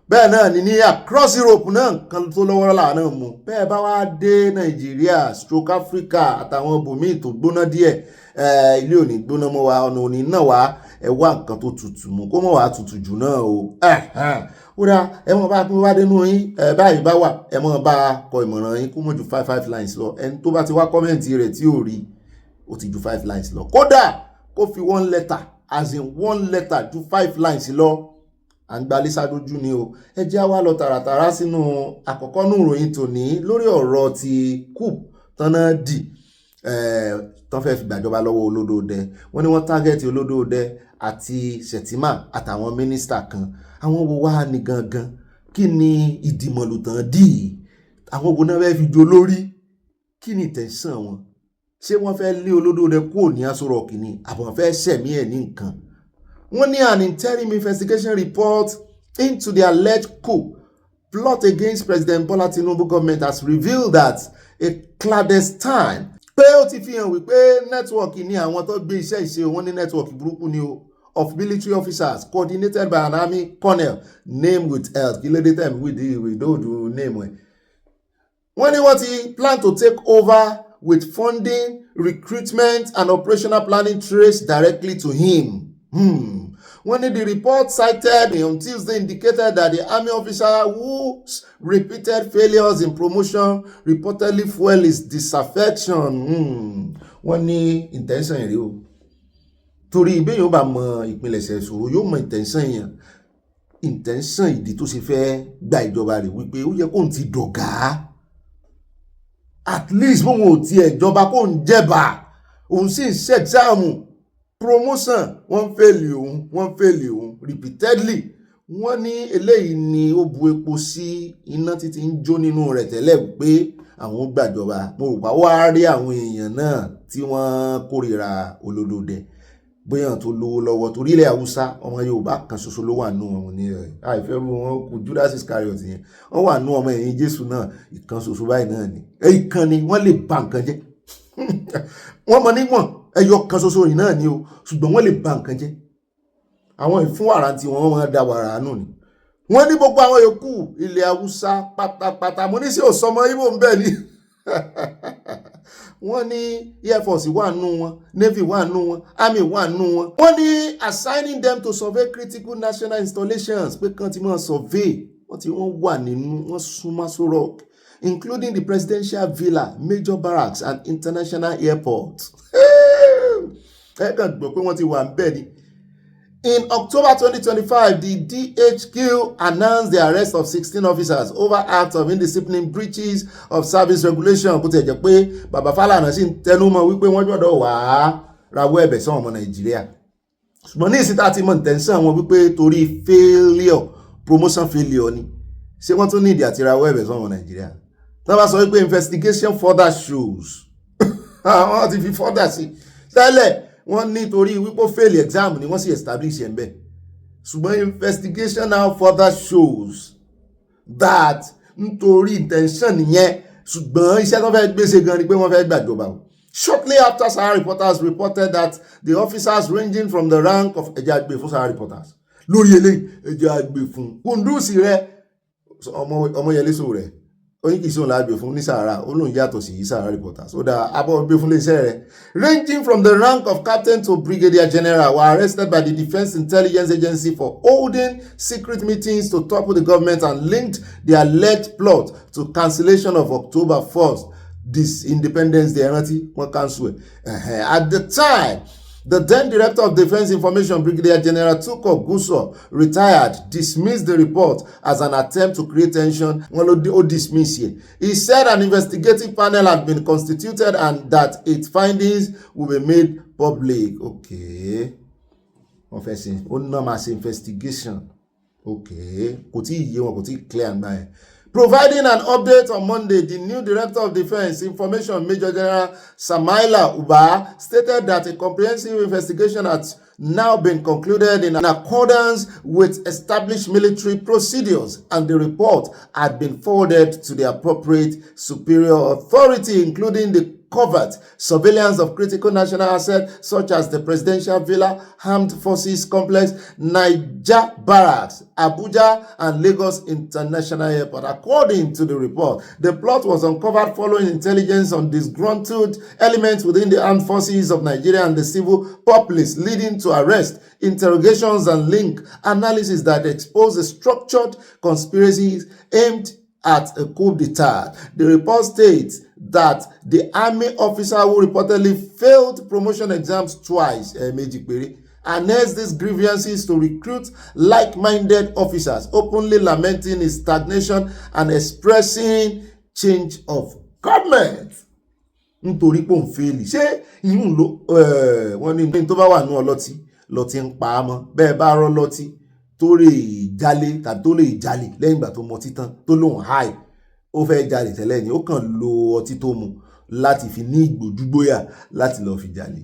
bẹ́ẹ̀ náà ní across Europe náà nǹkan tó lọ́wọ́rọ́ làwọn náà mú bẹ́ẹ̀ bá wá dé Nàìjíríà stroke Africa àtàwọn ibòmíì tó gbóná díẹ̀ ilé òní gbóná mọ́ wa ọ̀nà òní náà wá ẹ wá nǹkan tó tutù mú kó mọ̀ wá tutù jù náà o ó dá ẹ mọ̀ bá pín wá dénú yín báyìí bá wà ẹ mọ̀ bá kọ ìmọ̀ràn yín kó mọ̀ ju 5 lines lọ ẹni tó bá ti wá kọ́mẹ̀ntì rẹ̀ tí ò rí ó ti ju 5 lines lọ kódà kó fi 1 letter as in 1 letter ju 5 lines lọ à ń gbalé sádojú ni o ẹ jẹ́ wá lọ tààràtàrà sínú àkọ́kọ́ nù ìròyìn tòní lórí ọ̀rọ̀ ti coup tọ́nà dì tán fẹ́ fi gbàjọba lọ́wọ́ Olódòdẹ wọ́n ní wọ́n tágẹ́tì Olódòdẹ àti Shettima àtàwọn mínísítà kan àwọn wo wá ní gangan kí ni ìdìmọ̀lùtàn dì àwọn wo náà fẹ́ fi jo lórí kí ni tẹ̀sán wọn ṣé wọ́n fẹ́ lé Olódòdẹ kúrò ní Aso Rock ni àbọ̀ fẹ́ sẹ̀mí ẹ̀ ní nǹkan. Wọ́n ní an interim investigation report into the alleged coup plot against President Bola Tinubu government has revealed that a clandestine pé ó ti fi hàn wípé nẹ́tíwọ̀kì ni àwọn tó gbé iṣẹ́ ìṣe wọn ní nẹ́tíwọ̀kì burúkú ni o of military officers coordinated by an army colonel named with health kí ló dé tẹ̀mí we don't do name ẹ̀. Wọ́n ní wọ́n ti plan to take over with funding, recruitment and operational planning traced directly to him. When the report cited on Tuesday indicated that the army officer whose repeated failures in promotion reportedly fueled his disaffection. Wọ́n ní intention èrè o. torí béèyàn bá mọ ìpilẹ̀ṣẹ̀ ìṣòro yóò mọ intention ìdí tó ṣe fẹ́ gba ìjọba rẹ̀ wípé ó yẹ kóun ti dọ̀gá at least bóun ò tiẹ̀ jọba kóun jẹba òun sì ń ṣe exam promotion wọ́n fẹ́ẹ̀lì òun repeatedly wọ́n ní eléyìí ni ó bu epo sí iná títí ń jó nínú rẹ̀ tẹ́lẹ̀ pé àwọn gbàjọba mo rò pa wá rí àwọn èèyàn náà tí wọ́n kórìíra olódòdẹ bóyá tó lówó lọ́wọ́ torí ilẹ̀ Haúsá ọmọ Yorùbá kan ṣoṣo ló wà nù wọn ní àìfẹ́rù wọn kò Judas Iscariot yẹn wọ́n wà nù ọmọ ẹ̀yìn Jésù náà ìkan ṣoṣo báyìí náà ni ìkan ni wọ́n lè ba nǹkan jẹ́ wọ́n mọ níwọ̀n ẹyọ kan ṣoṣo yìí náà ni o ṣùgbọ́n wọ́n lè ba nǹkan jẹ́ àwọn ìfún wàrà tí wọ́n máa da wàrà nù ni wọ́n ní gbogbo àwọn yòókù ilẹ̀ Haúsá pátápátá mo ní sí òsọmọ Ìgbò ń bẹ ni wọ́n ní Air Force wà nù wọn Navy wà nù wọn Army wà nù wọn wọ́n ní assigning them to survey critical national installations pé kan ti máa survey wọ́n wà nínú wọ́n súnmọ́ sórọ̀ including the presidential villa major barracks and international airport ẹ kàn gbọ́ pé wọ́n ti wà ń bẹ̀ ni. In October 2025, the DHQ announced the arrest of 16 officers over acts of indiscipline, breaches of service regulation. Bó ti jẹ́ pé Bàbá Fálànà sì ń tẹnu mọ́ wípé wọ́n gbọ́dọ̀ wá rawọ́ ẹ̀bẹ̀ sọ́wọ́n ọmọ Nàìjíríà. Ṣùgbọ́n ní ìsìta ti mọ̀ tẹ̀sán wọn wípé torí promotion failure ni. Ṣé wọ́n tún ní ìdí àti rawọ́ ẹ̀bẹ̀ sọ́wọ́n ọmọ Nàìjíríà? Tí wọ́n bá sọ wípé investigation further shows. Àwọn ti fi further sí. Tẹ́lẹ̀ wọ́n nítorí wípé fail exam ni wọ́n sì establish ẹ̀ ń bẹ̀ ṣùgbọ́n investigation now further shows that nítorí intention nìyẹn ṣùgbọ́n iṣẹ́ tó fẹ́ gbéṣe gan ni pé wọ́n fẹ́ gbàjọba o. Shortly after, Sahara reporters reported that the officers ranging from the rank of ẹja àgbè fún Sahara reporters lórí eléyìí ẹja àgbè fún Kúndùsì rẹ ọmọ yẹlé sọ rẹ oyin kìí sóhun láàgbé fún ní Sahara ó lóun yàtọ̀ sí Sahara reporters ó dá abọ́ gbé fún iléeṣẹ́ rẹ̀ ranging from the rank of captain to brigadier general were arrested by the Defense Intelligence Agency for holding secret meetings to topple the government and linked the alleged plot to cancellation of October 1st this Independence Day rántí wọ́n cancel it. At the time, the then Director of Defense Information, Brigadier General Tuko Guso, retired, dismissed the report as an attempt to create tension. Well, dismiss it. He said an investigative panel had been constituted and that its findings will be made public. Okay. Confessing. Mass investigation. Okay. Kò tí clear and providing an update on Monday, the new Director of Defense Information, Major General Samaila Uba, stated that a comprehensive investigation has now been concluded in accordance with established military procedures, and the report had been forwarded to the appropriate superior authority, including the covert surveillance of critical national assets such as the Presidential Villa, Armed Forces Complex, Niger Barracks, Abuja, and Lagos International Airport. According to the report, the plot was uncovered following intelligence on disgruntled elements within the armed forces of Nigeria and the civil populace, leading to arrest, interrogations, and link analysis that expose a structured conspiracy aimed at a coup d'etat. The report states that the army officer who reportedly failed promotion exams twice, announced these grievances to recruit like-minded officers, openly lamenting his stagnation and expressing change of government. Nítorí pé òun fèèlì ṣé ìhùn ló wọ́n ní tó bá wà ní ọlọ́tí lọ́tí ń pa á mọ́ bẹ́ẹ̀ bá rọ́ lọ́tí tó lè jalè tàbí tó lè jalè lẹ́yìn ìgbà tó mọ títán tó lóun háì ó fẹ́ jalè tẹ́lẹ̀ ni ó kàn lo ọtí tó mu láti fi ní ìgbòjúgbóyà láti lọ fi jalè.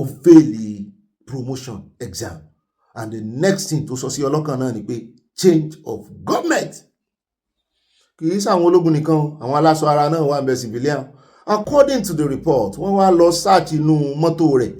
Ó fèèlì promotion exam and the next thing tó sọ sí ọlọ́kàn náà ni pé change of government. Kì í ṣàwọn ológun nìkan àwọn aláṣọ ara náà wà ń bẹ civilian. According to the report wọ́n wá lọ search inú mọ́tò rẹ̀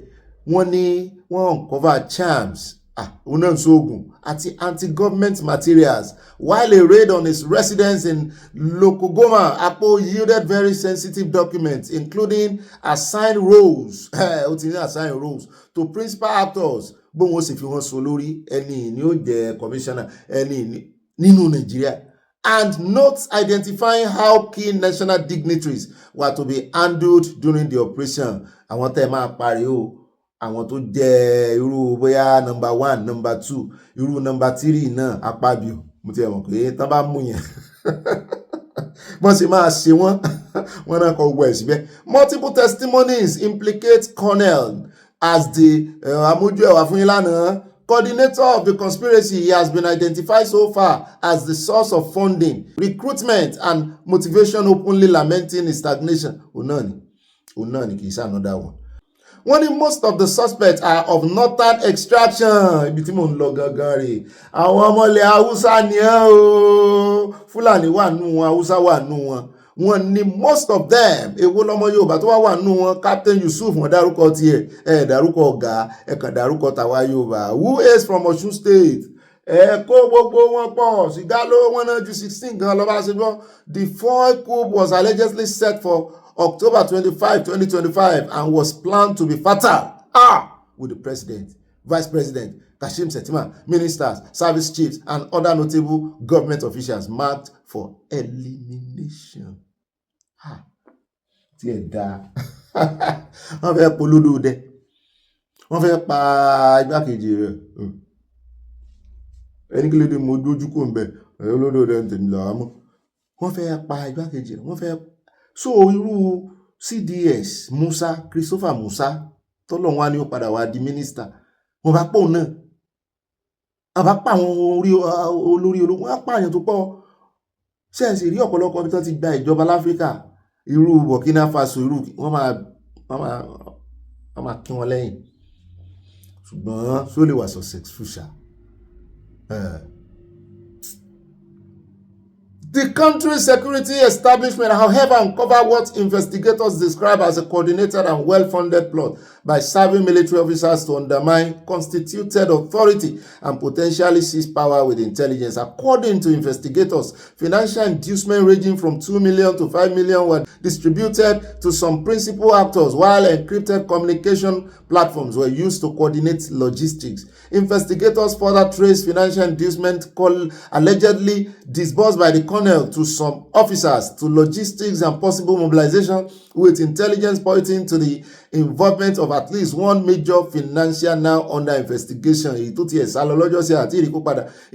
wọ́n ní wọ́n uncover charms Unansogun àti anti-government materials. While a raid on his residence in Lokogoma, Apo yielded very sensitive documents, including assigned roles to principal actors. Bóun ó sì fi wọ́n so lórí ẹni ní ó jẹ́ commissioner ẹni nínú Nigeria, and notes identifying how key national dignitaries were to be handled during the operation. Àwọn tẹ́ máa parí o. àwọn tó jẹ́ irú bóyá number 1 number 2 irú number 3 náà Akpabio mo ti mọ̀ pé tán bá mú yẹn wọ́n sì máa ṣe wọ́n náà kọ gbọ́ ẹ̀ síbẹ̀. Multiple testimonies implicate Colonel as the amójú ẹ̀wà fún yín lánàá. Coordinator of the conspiracy, he has been identified so far as the source of funding, recruitment, and motivation, openly lamenting his stagnation. Onani kì í ṣe another one. Most of the suspects are of northern extraction. Ibi tí mò ń lọ gangan rè. Àwọn ọmọ ilẹ̀ Haúsá ni o. Fúlàní wà nù wọn, Haúsá wà nù wọn. Most of them, èwo lọmọ Yorùbá tó wà nù wọn. Captain Yusuf wọ́n dárúkọ tiẹ̀, dárúkọ ọ̀gá, kàn dárúkọ tàwa Yorùbá. Who is from Osun State? Kó gbogbo wọn pọ̀, Sigalo wọn náà ju 16 gan lọ bá ṣe gbọ́. The foil coup was allegedly set for October 25, 2025 and was planned to be fatal. With the president, vice president, Kashim Shettima, ministers, service chiefs, and other notable government officials marked for elimination. Tiẹ̀ dá. Wọ́n fẹ́ polówó dẹ. Wọ́n fẹ́ pa igbákejì rẹ̀. Ẹni kí ló dé mo dójú kò ń bẹ̀. Olódò dẹ ń tèmi lọ́wọ́ mọ́. Wọ́n fẹ́ pa igbákejì rẹ̀. Wọ́n fẹ́. So irú CDS Musa, Christopher Musa, tọ́lọ̀ wá ní ó padà wá di mínísítà. Wọ́n bá pọ̀ náà. Wọ́n bá pa àwọn olórí ológun. Wọ́n pa àyàn tó pọ̀. Ṣẹ́ẹ̀sì rí ọ̀pọ̀lọpọ̀ bí wọ́n ti gba ìjọba láfíríkà. Irú Burkina Faso, irú wọ́n máa kí wọn lẹ́yìn. Ṣùgbọ́n ṣó lè wà successful ṣá. The country's security establishment, however, uncovered what investigators describe as a coordinated and well-funded plot by serving military officers to undermine constituted authority and potentially seize power with intelligence. According to investigators, financial inducement ranging from 2 million to 5 million were distributed to some principal actors, while encrypted communication platforms were used to coordinate logistics. Investigators further traced financial inducement allegedly disbursed by the colonel to some officers to logistics and possible mobilization, with intelligence pointing to the involvement of at least one major financier now under investigation. A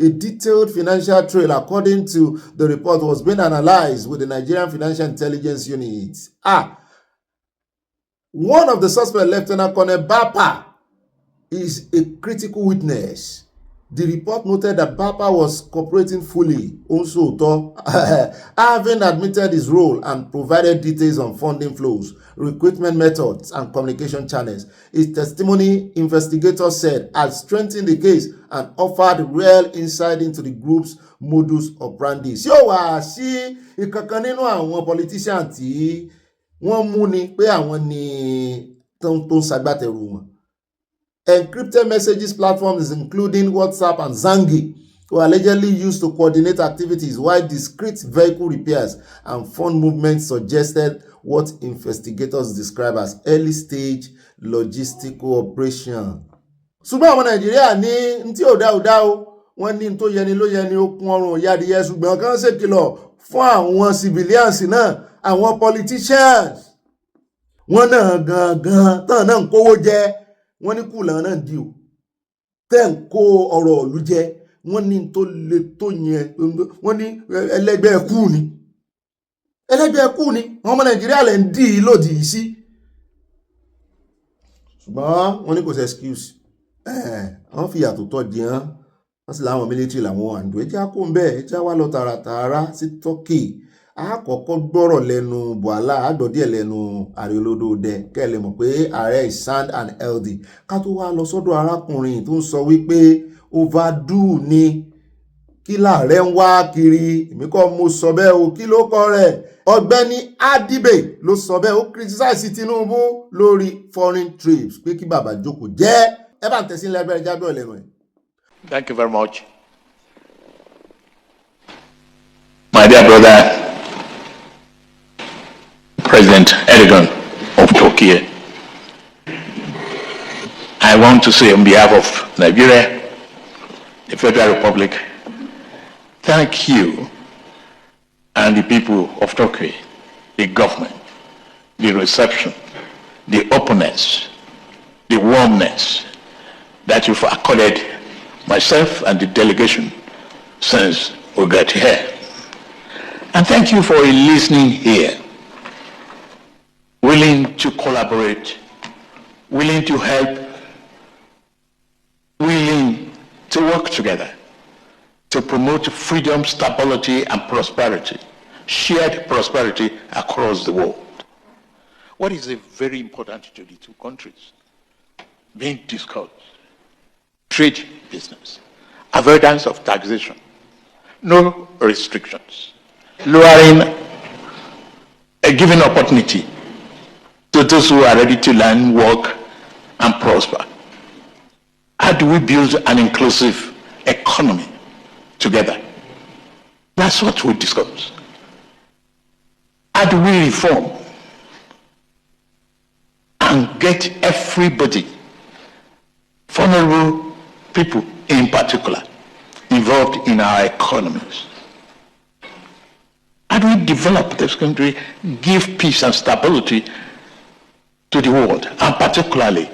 detailed financial trail, according to the report, was being analyzed with the Nigerian Financial Intelligence Unit. One of the suspects, Lieutenant Colonel Bapa, is a critical witness. The report noted that Bapa was cooperating fully, also having admitted his role and provided details on funding flows, recruitment methods, and communication channels. His testimony, investigators said, has strengthened the case and offered real insight into the group's modus operandi. Ṣé wàá sí ìkankan nínú àwọn politician tí wọ́n mú ni pé àwọn ni tó ń ṣagbátẹrù wọn? Encrypted messages platforms, including WhatsApp and Zangi, were allegedly used to coordinate activities, while discrete vehicle repairs and fund movements suggested what investigators describe as early-stage logistical operation. Ṣùgbọ́n àwọn Nàìjíríà ní ntí ò dá o, wọ́n ní tó yẹni ló yẹni okun ọrùn yadìyẹ, ṣùgbọ́n kan ṣèkìlọ̀ fún àwọn civilians náà, àwọn politicians. Wọ́n náà gangan tán náà ń kówó jẹ. Wọ́n ní kùlà náà dì o tẹ́ ń kó ọ̀rọ̀ ìlú jẹ, wọ́n ní tó le tó yẹn, wọ́n ní ẹlẹ́gbẹ́ ẹkú ni wọ́n ọmọ Nàìjíríà lẹ́ ń dì í lòdì sí, ṣùgbọ́n wọ́n ní kò sí excuse. Wọ́n fi ìyàtọ̀ tọ́ di hàn, wọ́n sì láwọn military làwọn àǹdó. Ẹjá kó ń bẹ́ẹ̀, ẹjá wá lọ tààràtààrà sí Turkey. Àkọ́kọ́ gbọ́rọ̀ lẹ́nu Buhala, àdọ̀díẹ̀ lẹ́nu Ààrẹ Olódòdẹ, kẹ́lẹ̀ mọ̀ pé ààrẹ is sound and healthy. Ká tó wá lọ sọ́dọ̀ arákùnrin tó ń sọ wípé overdue ni kí láàrẹ ń wá kiri. Èmi kọ́ mo sọ bẹ́ẹ̀ o, kí ló kọ rẹ̀? Ogbeni Adibe ló sọ bẹ́ẹ̀. Ó criticize Tinubu lórí foreign trips pé kí bàbá jókòó jẹ́. Ẹ bá ń tẹ̀sí lẹ́gbẹ̀rẹ̀ jábẹ́ ọ̀lẹ́nu ẹ̀. Thank you very much. My dear brother, President Erdogan of Turkey, I want to say on behalf of Nigeria, the Federal Republic, thank you and the people of Turkey, the government, the reception, the openness the warmness that you've accorded myself and the delegation since we got here. And thank you for listening here, willing to collaborate, willing to help, willing to work together to promote freedom, stability, and prosperity, shared prosperity across the world. What is very important to the two countries being discussed? Trade business, avoidance of taxation, no restrictions, lowering a given opportunity to those who are ready to learn, work, and prosper. How do we build an inclusive economy together? That's what we discuss. How do we reform and get everybody, vulnerable people in particular, involved in our economies? How do we develop this country, give peace and stability to the world, and particularly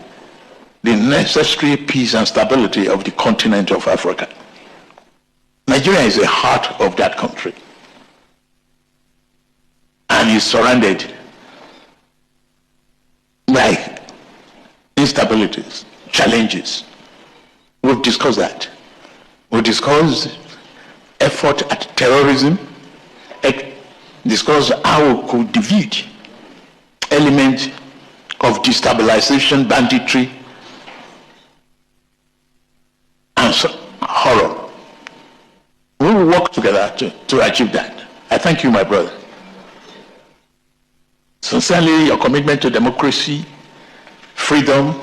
the necessary peace and stability of the continent of Africa? Nigeria is the heart of that country and is surrounded by instabilities, challenges. We've discussed that. We've discussed effort at terrorism, discussed how we could defeat elements of destabilization, banditry, and horror. We will work together to achieve that. I thank you, my brother. Sincerely, your commitment to democracy, freedom,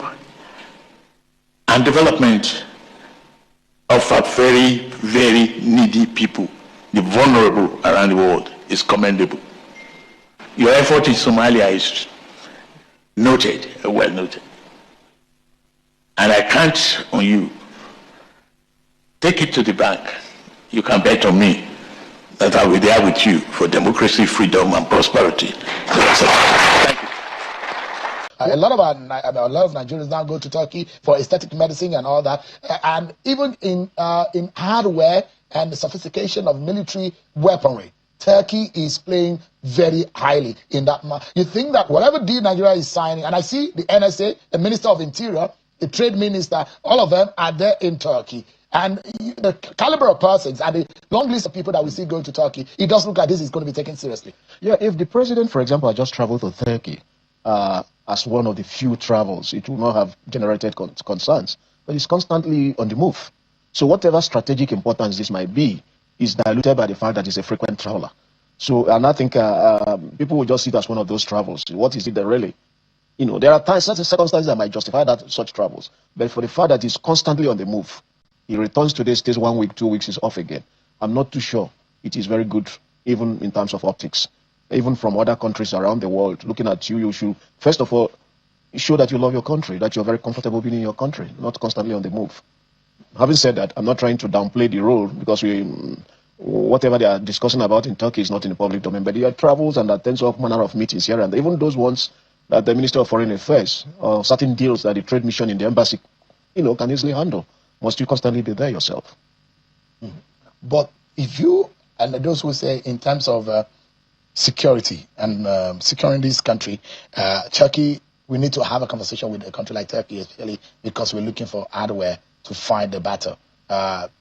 and development of our very, very needy people, the vulnerable around the world, is commendable. Your effort in Somalia is noted, well noted. And I count on you. Take it to the bank. You can bet on me that I will be there with you for democracy, freedom, and prosperity. Thank you. A lot of Nigerians now go to Turkey for aesthetic medicine and all that, and even in hardware and the sophistication of military weaponry, Turkey is playing very highly in that. You think that whatever deal Nigeria is signing, and I see the NSA, the Minister of Interior, the Trade Minister, all of them are there in Turkey. And the caliber of persons and the long list of people that we see going to Turkey, it does look like this is going to be taken seriously. Yeah, if the president, for example, had just traveled to Turkey as one of the few travels, it would not have generated concerns. But he's constantly on the move. So whatever strategic importance this might be is diluted by the fact that he's a frequent traveler. So, and I think people will just see it as one of those travels. What is it that really? You know, there are times, certain circumstances that might justify that such travels. But for the fact that he's constantly on the move, he returns today, stays 1 week, 2 weeks, is off again. I'm not too sure it is very good, even in terms of optics. Even from other countries around the world, looking at you, you should, first of all, show that you love your country, that you're very comfortable being in your country, not constantly on the move. Having said that, I'm not trying to downplay the role, because whatever they are discussing about in Turkey is not in the public domain, but there are travels and attends all manner of meetings here, and even those ones that the Minister of Foreign Affairs, or certain deals that the trade mission in the embassy, can easily handle. Must you constantly be there yourself? But if you, and those who say in terms of security and securing this country, Turkey, we need to have a conversation with a country like Turkey, especially because we're looking for hardware to fight the battle.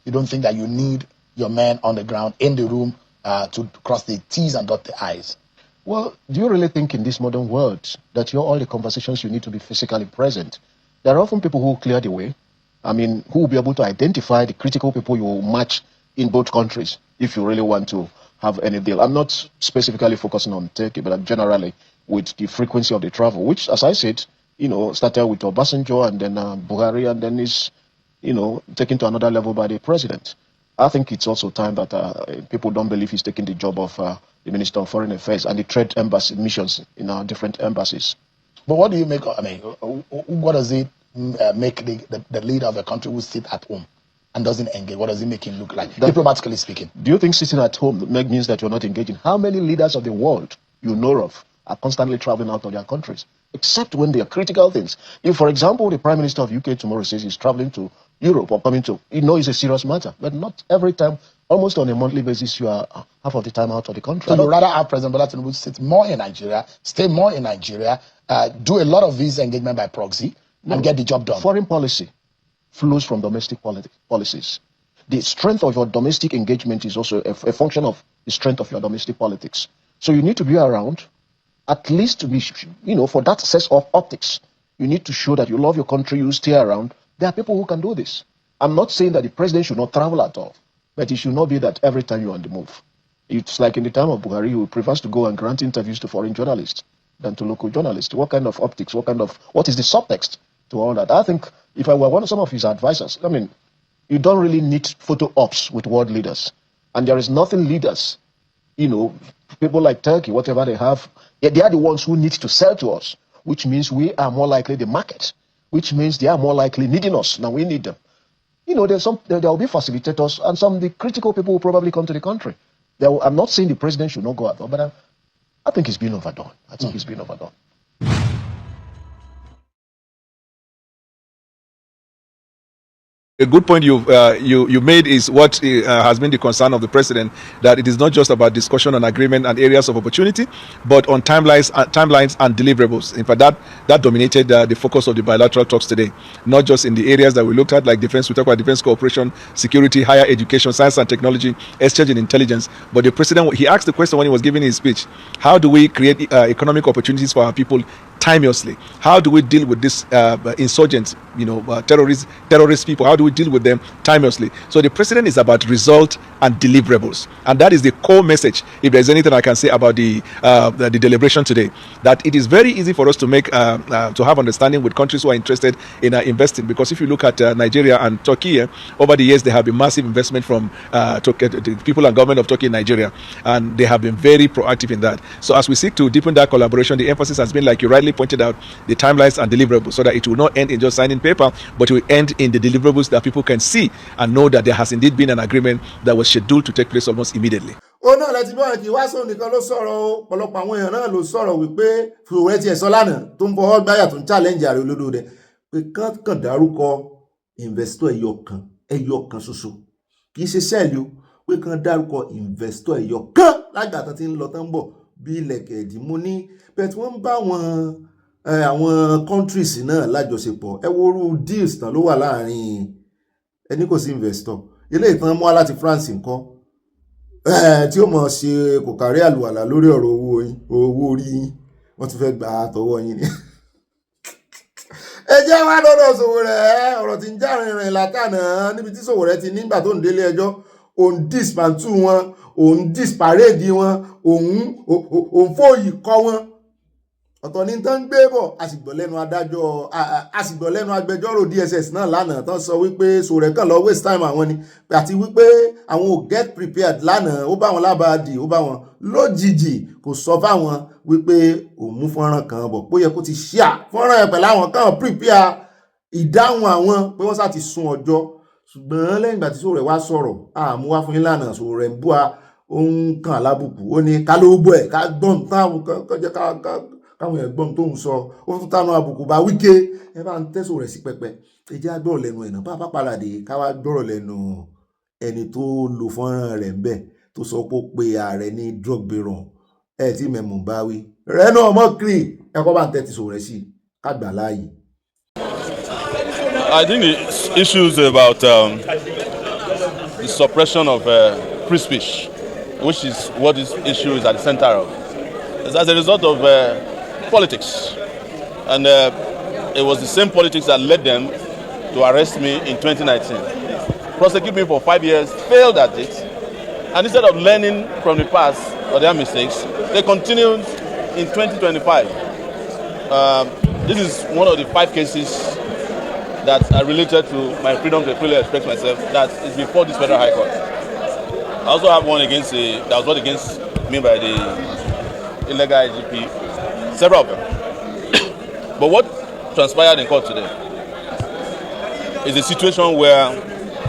You don't think that you need your men on the ground in the room to cross the T's and dot the I's? Well, do you really think in this modern world that all the conversations you need to be physically present? There are often people who clear the way. I mean, who will be able to identify the critical people you will match in both countries if you really want to have any deal. I'm not specifically focusing on Turkey, but generally with the frequency of the travel, which, as I said, started with Obasanjo and then Buhari, and then is, taken to another level by the president. I think it's also time that people don't believe he's taking the job of the Minister of Foreign Affairs and the trade embassy missions in our different embassies. But what do you make? What does it make the leader of a country who sits at home and doesn't engage? What does it make him look like, diplomatically speaking? Do you think sitting at home means that you're not engaging? How many leaders of the world you know of are constantly traveling out of their countries, except when they are critical things. If, for example, the Prime Minister of UK tomorrow says he's traveling to Europe or coming to, it's a serious matter, but not every time. Almost on a monthly basis, you are half of the time out of the country. So you'd rather have President Bola Tinubu sit more in Nigeria, stay more in Nigeria, do a lot of these engagement by proxy, and get the job done. Foreign policy flows from domestic policies. The strength of your domestic engagement is also a function of the strength of your domestic politics. So you need to be around, at least to be, for that sense of optics. You need to show that you love your country, you stay around. There are people who can do this. I'm not saying that the president should not travel at all, but it should not be that every time you're on the move. It's like in the time of Buhari, who prefers to go and grant interviews to foreign journalists than to local journalists. What kind of optics, what is the subtext to all that? I think if I were some of his advisors, you don't really need photo ops with world leaders. And there is nothing leaders, people like Turkey, whatever they have, they are the ones who need to sell to us, which means we are more likely the market, which means they are more likely needing us than we need them. There will be facilitators, and some of the critical people will probably come to the country. I'm not saying the president should not go out, but I think it's been overdone. It's been overdone. A good point you made is what has been the concern of the president, that it is not just about discussion on agreement and areas of opportunity, but on timelines and deliverables. In fact, that dominated the focus of the bilateral talks today. Not just in the areas that we looked at, like defense, we talk about defense cooperation, security, higher education, science and technology, exchange in intelligence. But the president, he asked the question when he was giving his speech: how do we create economic opportunities for our people timelessly? How do we deal with this insurgents, terrorist people? How do we deal with them timelessly? So the president is about result and deliverables, and that is the core message. If there's anything I can say about the deliberation today, that it is very easy for us to make to have understanding with countries who are interested in investing, because if you look at Nigeria and Turkey, over the years there have been massive investment from the people and government of Turkey in Nigeria, and they have been very proactive in that. So as we seek to deepen that collaboration, the emphasis has been, like you rightly pointed out, the timelines and deliverables, so that it will not end in just signing paper, but it will end in the deliverables that people can see and know that there has indeed been an agreement that was scheduled to take place almost immediately. ó náà láti bọ́ àti wá sóun nìkan ló sọ̀rọ̀ o, ọ̀pọ̀lọpọ̀ àwọn èèyàn náà ló sọ̀rọ̀ wípé Sowore tiẹ̀ sọ lánàá tó ń fọwọ́ gbáyà tó ń challenge ààrẹ olódò rẹ̀ pé kàn dárúkọ investor ẹyọ kan ṣoṣo, kì í ṣe sẹ́ẹ̀lì o, pé kàn dárúkọ investor ẹyọ kan lágbàtàn tí ń lọ tán ń bọ̀ bí ilẹ̀kẹ̀ ìdìmú ní bẹ́ẹ̀ tí wọ́n ń bá àwọn countries náà lájọṣepọ̀. Ẹ wo orú deals tán ló wà láàrin ẹni kò sí investor ilé ìtàn mú wá láti France nǹkan tí ó mọ̀ ṣe kò kárí àlùwàlà lórí ọ̀rọ̀ owó orí yín, wọ́n ti fẹ́ gbà àtọwọ́ yín ni. Ẹ jẹ́ wá lọ́dọ̀ Sowore, ọ̀rọ̀ tí ń já rìnrìn látànà níbi tí Sowore ti nígbà tó ń délé ẹjọ́, òun dismantle wọn, òun disparade wọn, òun fòyì kọ́ wọn. Ọ̀tọ̀ ní tán ń gbé bọ̀, a sì gbọ́ lẹ́nu agbẹjọ́rò DSS náà lánàá tán sọ wípé Sowore kàn lọ waste time àwọn ni, àti wípé àwọn ò get prepared lánàá, ó bá wọn lábàádì, ó bá wọn lójijì, kò sọ fáwọn wípé òun mú fọ́nrán kan bọ̀, pé yẹ kó ti share fọ́nrán ẹ̀ pẹ̀lú àwọn kan prepare ìdáhùn àwọn pé wọ́n sá ti sún ọjọ́. Ṣùgbọ́n lẹ́yìn ìgbà tí Sowore wá sọ̀rọ̀, àmú wá fún yín lánàá, Sowore ń bú ó ń kàn lábùkù, ó ní ká ló bọ̀ ẹ̀ ká gbọ́n táwọn kọjá káwọn ẹ̀gbọ́n tó ń sọ, ó tún tánú àbùkù bá Wike. Ẹ bá ń tẹ́ Sowore sí pẹpẹ, ẹ jẹ́ agbọ́rọ̀ lẹ́nu ẹ̀nà bá pàlàdé ká wá gbọ́rọ̀ lẹ́nu ẹni tó lo fọ́nrán rẹ̀ ń bẹ̀ tó sọ pé ó pe ààrẹ ní drug baron. Ẹ tí mẹ́mú bá wí rẹ̀ náà mọ́ kiri, ẹ̀kọ́ bá ń tẹ́ ti Sowore sí ká gbà láàyè. I think the issues about the suppression of free speech, which is what this issue is at the center of, is as a result of politics. And it was the same politics that led them to arrest me in 2019, prosecute me for 5 years, failed at it, and instead of learning from the past or their mistakes, they continued in 2025. This is one of the 5 cases that are related to my freedom to freely express myself that is before this Federal High Court. I also have one against that was brought against me by the illegal IGP, several of them. But what transpired in court today is a situation where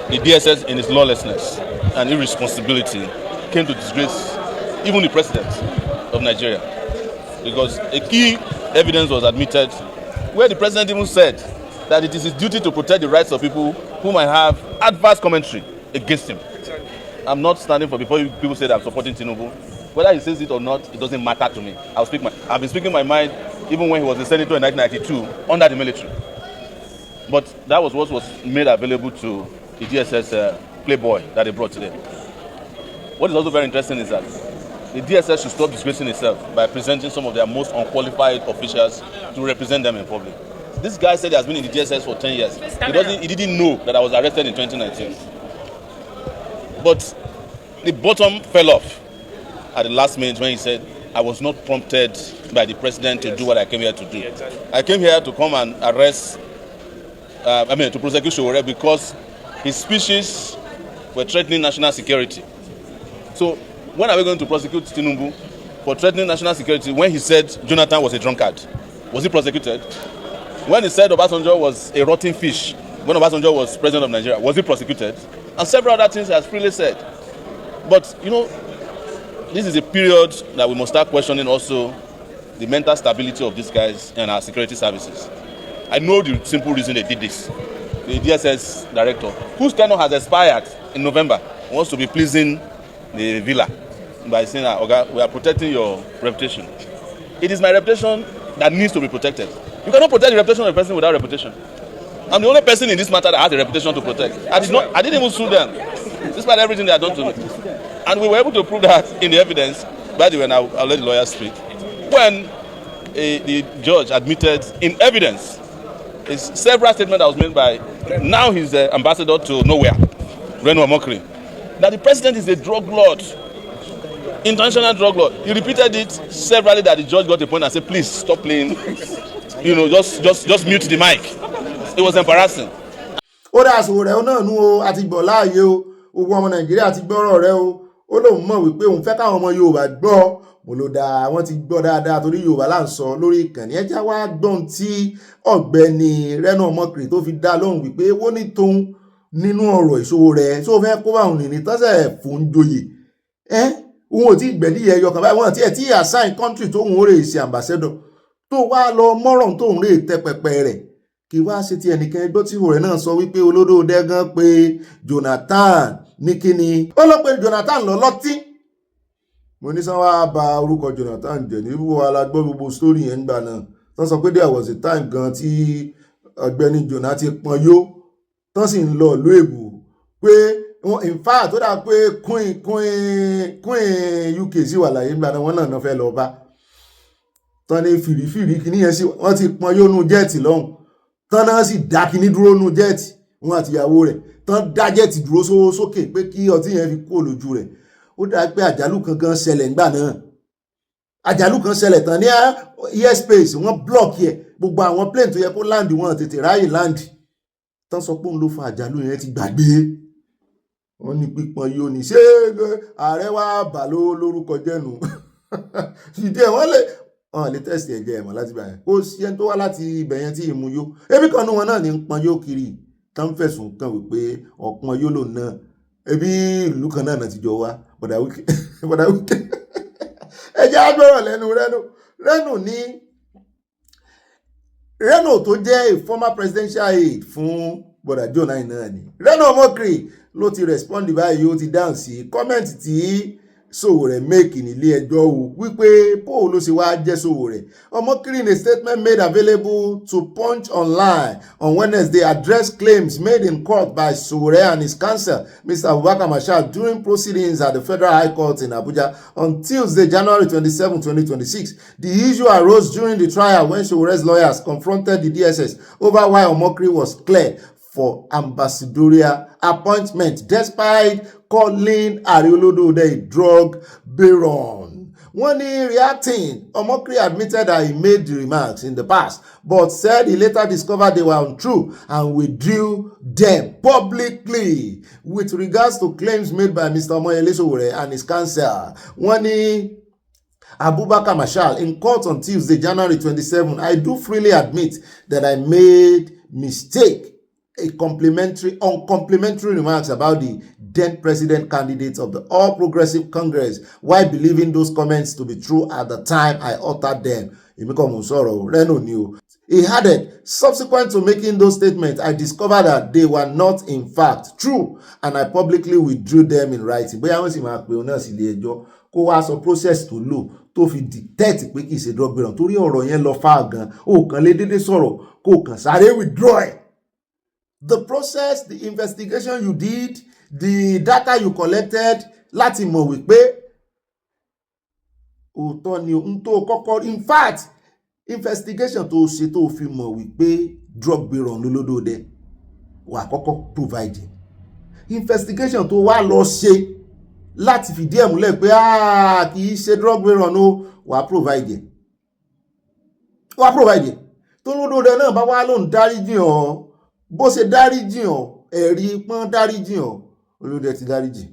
the DSS, in its lawlessness and irresponsibility, came to disgrace even the president of Nigeria. because a key evidence was admitted where the president even said that it is his duty to protect the rights of people who might have adverse commentary against him. I'm not standing for before people say that I'm supporting Tinubu. Whether he says it or not, it doesn't matter to me. I've been speaking my mind even when he was a senator in 1992 under the military. But that was what was made available to the DSS playboy that they brought today. What is also very interesting is that the DSS should stop disgracing itself by presenting some of their most unqualified officials to represent them in public. This guy said he has been in the DSS for 10 years. He didn't know that I was arrested in 2019. But the bottom fell off at the last minute when he said, I was not prompted by the president to do what I came here to do. I came here to come and arrest, to prosecute Sowore because his speeches were threatening national security. So when are we going to prosecute Tinubu for threatening national security when he said Jonathan was a drunkard? Was he prosecuted? When he said Obasanjo was a rotten fish, when Obasanjo was president of Nigeria, was he prosecuted? And several other things he has freely said. But, you know, this is a period that we must start questioning also the mental stability of these guys and our security services. I know the simple reason they did this. The DSS director, whose tenure has expired in November, wants to be pleasing the villa by saying, okay, we are protecting your reputation. It is my reputation that needs to be protected. You cannot protect the reputation of a person without reputation. I'm the only person in this matter that has a reputation to protect. I didn't even sue them, despite everything they had done to me. And we were able to prove that in the evidence. By the way, now I'll let the lawyers speak. When the judge admitted in evidence several statements that was made by now his ambassador to nowhere, Reno Omokri, that the president is a drug lord, international drug lord. He repeated it severally that the judge got a point and said, please stop playing, just mute the mic. It was embarrassing. Ó dá Sowore náà nú o àti gbọ́ láàyè o gbogbo ọmọ Nàìjíríà ti gbọ́rọ̀ rẹ̀ o ó lóun mọ̀ wípé òun fẹ́ káwọn ọmọ Yorùbá gbọ́ mo ló dáa wọ́n ti gbọ́ dáadáa torí Yorùbá là ń sọ lórí ìkànnì ẹjá wá gbọ́n tí Ọ̀gbẹ́ni Reno Omokri tó fi dá lóhùn wípé wọ́n ní tóun nínú ọ̀rọ̀ Sowore tó fẹ́ kó bá òun nìní tọ́sẹ̀ fún joyè òun ò tí gbẹ̀dí ẹyọ kan báyìí wọ́n ti ẹ̀ tí assign country tóun ó rè ṣe ambassador tó wá lọ mọ́rọ̀ tóun rè tẹ pẹpẹ rẹ̀ kí wá ṣe ti ẹnìkan ẹgbọ́ tí Sowore náà sọ wípé olódó dẹ́gán pé Jonathan ní kíni ó lọ pé Jonathan lọ lọ́tí mo ní sanwó bá orúkọ Jonathan jẹ ní wíwọ alágbọ́ gbogbo story yẹn gbà náà tán sọ pé there was a time gan tí Ọ̀gbẹ́ni Jonathan ti pọn yó tán sì ń lọ ìlú èbò pé in fact tó dà pé queen UK sì wà láyé gbà náà wọ́n náà fẹ́ lọ bá tán ní fìrífìrí kìíní yẹn sí wọ́n ti pọn yó nú jẹ́ẹ̀tì lọ́hùn tán náà sì dá kíní dúró nú jẹ́ẹ̀tì wọn àti ìyàwó rẹ̀ tán dá jẹ́ẹ̀tì dúró sókè pé kí ọtí yẹn fi kó lójú rẹ̀ ó dá pé àjálù kankan ṣẹlẹ̀ ńgbà náà àjálù kan ṣẹlẹ̀ tán ní airspace wọ́n block yẹ gbogbo àwọn plane tó yẹ kó land wọn tètè ráyè land tán sọ pé òun ló fa àjálù yẹn ti gbàgbé wọ́n ní pípọn yóò ní ṣé ààrẹ wá bà lórúkọ jẹ́nu ìdí ẹ̀ wọ́n lè tẹ́sì ẹ̀jẹ̀ ẹ̀mọ̀ láti bàyẹn kó sí ẹni tó wá láti ibẹ̀ yẹn tí ìmú yó ebi kan ní wọn náà ní ń pọn yó kiri tán fẹ̀sùn kàn wípé ọ̀pọn yó lò náà ebi ìlú kan náà ti jọ wá bọ̀dà Wike ẹjẹ́ agbọ́rọ̀ lẹ́nu Reno tó jẹ́ a former presidential aide fún bọ̀dà Jonathan náà ni Reno Omokri ló ti respond báyìí ó ti dáhùn sí kọ́mẹ̀ntì tí Sowore make nílé ẹjọ́ o wípé bó ló ṣe wá jẹ́ Sowore. Omokri in a statement made available to Punch Online on Wednesday addressed claims made in court by Sowore and his counsel, Mr. Abubakar Marshal, during proceedings at the Federal High Court in Abuja on Tuesday, January 27, 2026. The issue arose during the trial when Sowore's lawyers confronted the DSS over why Omokri was cleared for ambassadorial appointment despite calling Ariolodode a drug baron. When he reacting, Omokri admitted that he made the remarks in the past, but said he later discovered they were untrue and withdrew them publicly. With regards to claims made by Mr. Miyett Allah and his counsel, when he Abubakar Marshal in court on Tuesday, January 27, I do freely admit that I made mistake. uncomplimentary remarks about the then president candidates of the All Progressive Congress while believing those comments to be true at the time I uttered them. He added, subsequent to making those statements, I discovered that they were not in fact true and I publicly withdrew them in writing. Bóyá wọ́n sì máa pe ọ̀nà sí ilé ẹjọ́ kó wá sọ process tó lò tó fi detect pé kì í ṣe drug baron torí ọ̀rọ̀ yẹn lọ fà gan ó kàn lè dédé sọ̀rọ̀ kó kàn sáré withdraw ẹ̀. The process, the investigation you did, the data you collected láti mọ̀ wípé òótọ́ ni ohun tó kọ́kọ́ in fact investigation tó ṣe tó fi mọ̀ wípé drug baron lólódòdẹ wà kọ́kọ́ provide investigation tó wá lọ ṣe láti fìdí ẹ̀ múlẹ̀ pé kì í ṣe drug baron ó wà provide tó lódòdẹ náà bá wá lóun dáríjì ọ́ bó ṣe dáríjì ọ́ ẹ̀rí pọ́n dáríjì ọ́ olódẹ ti dáríjì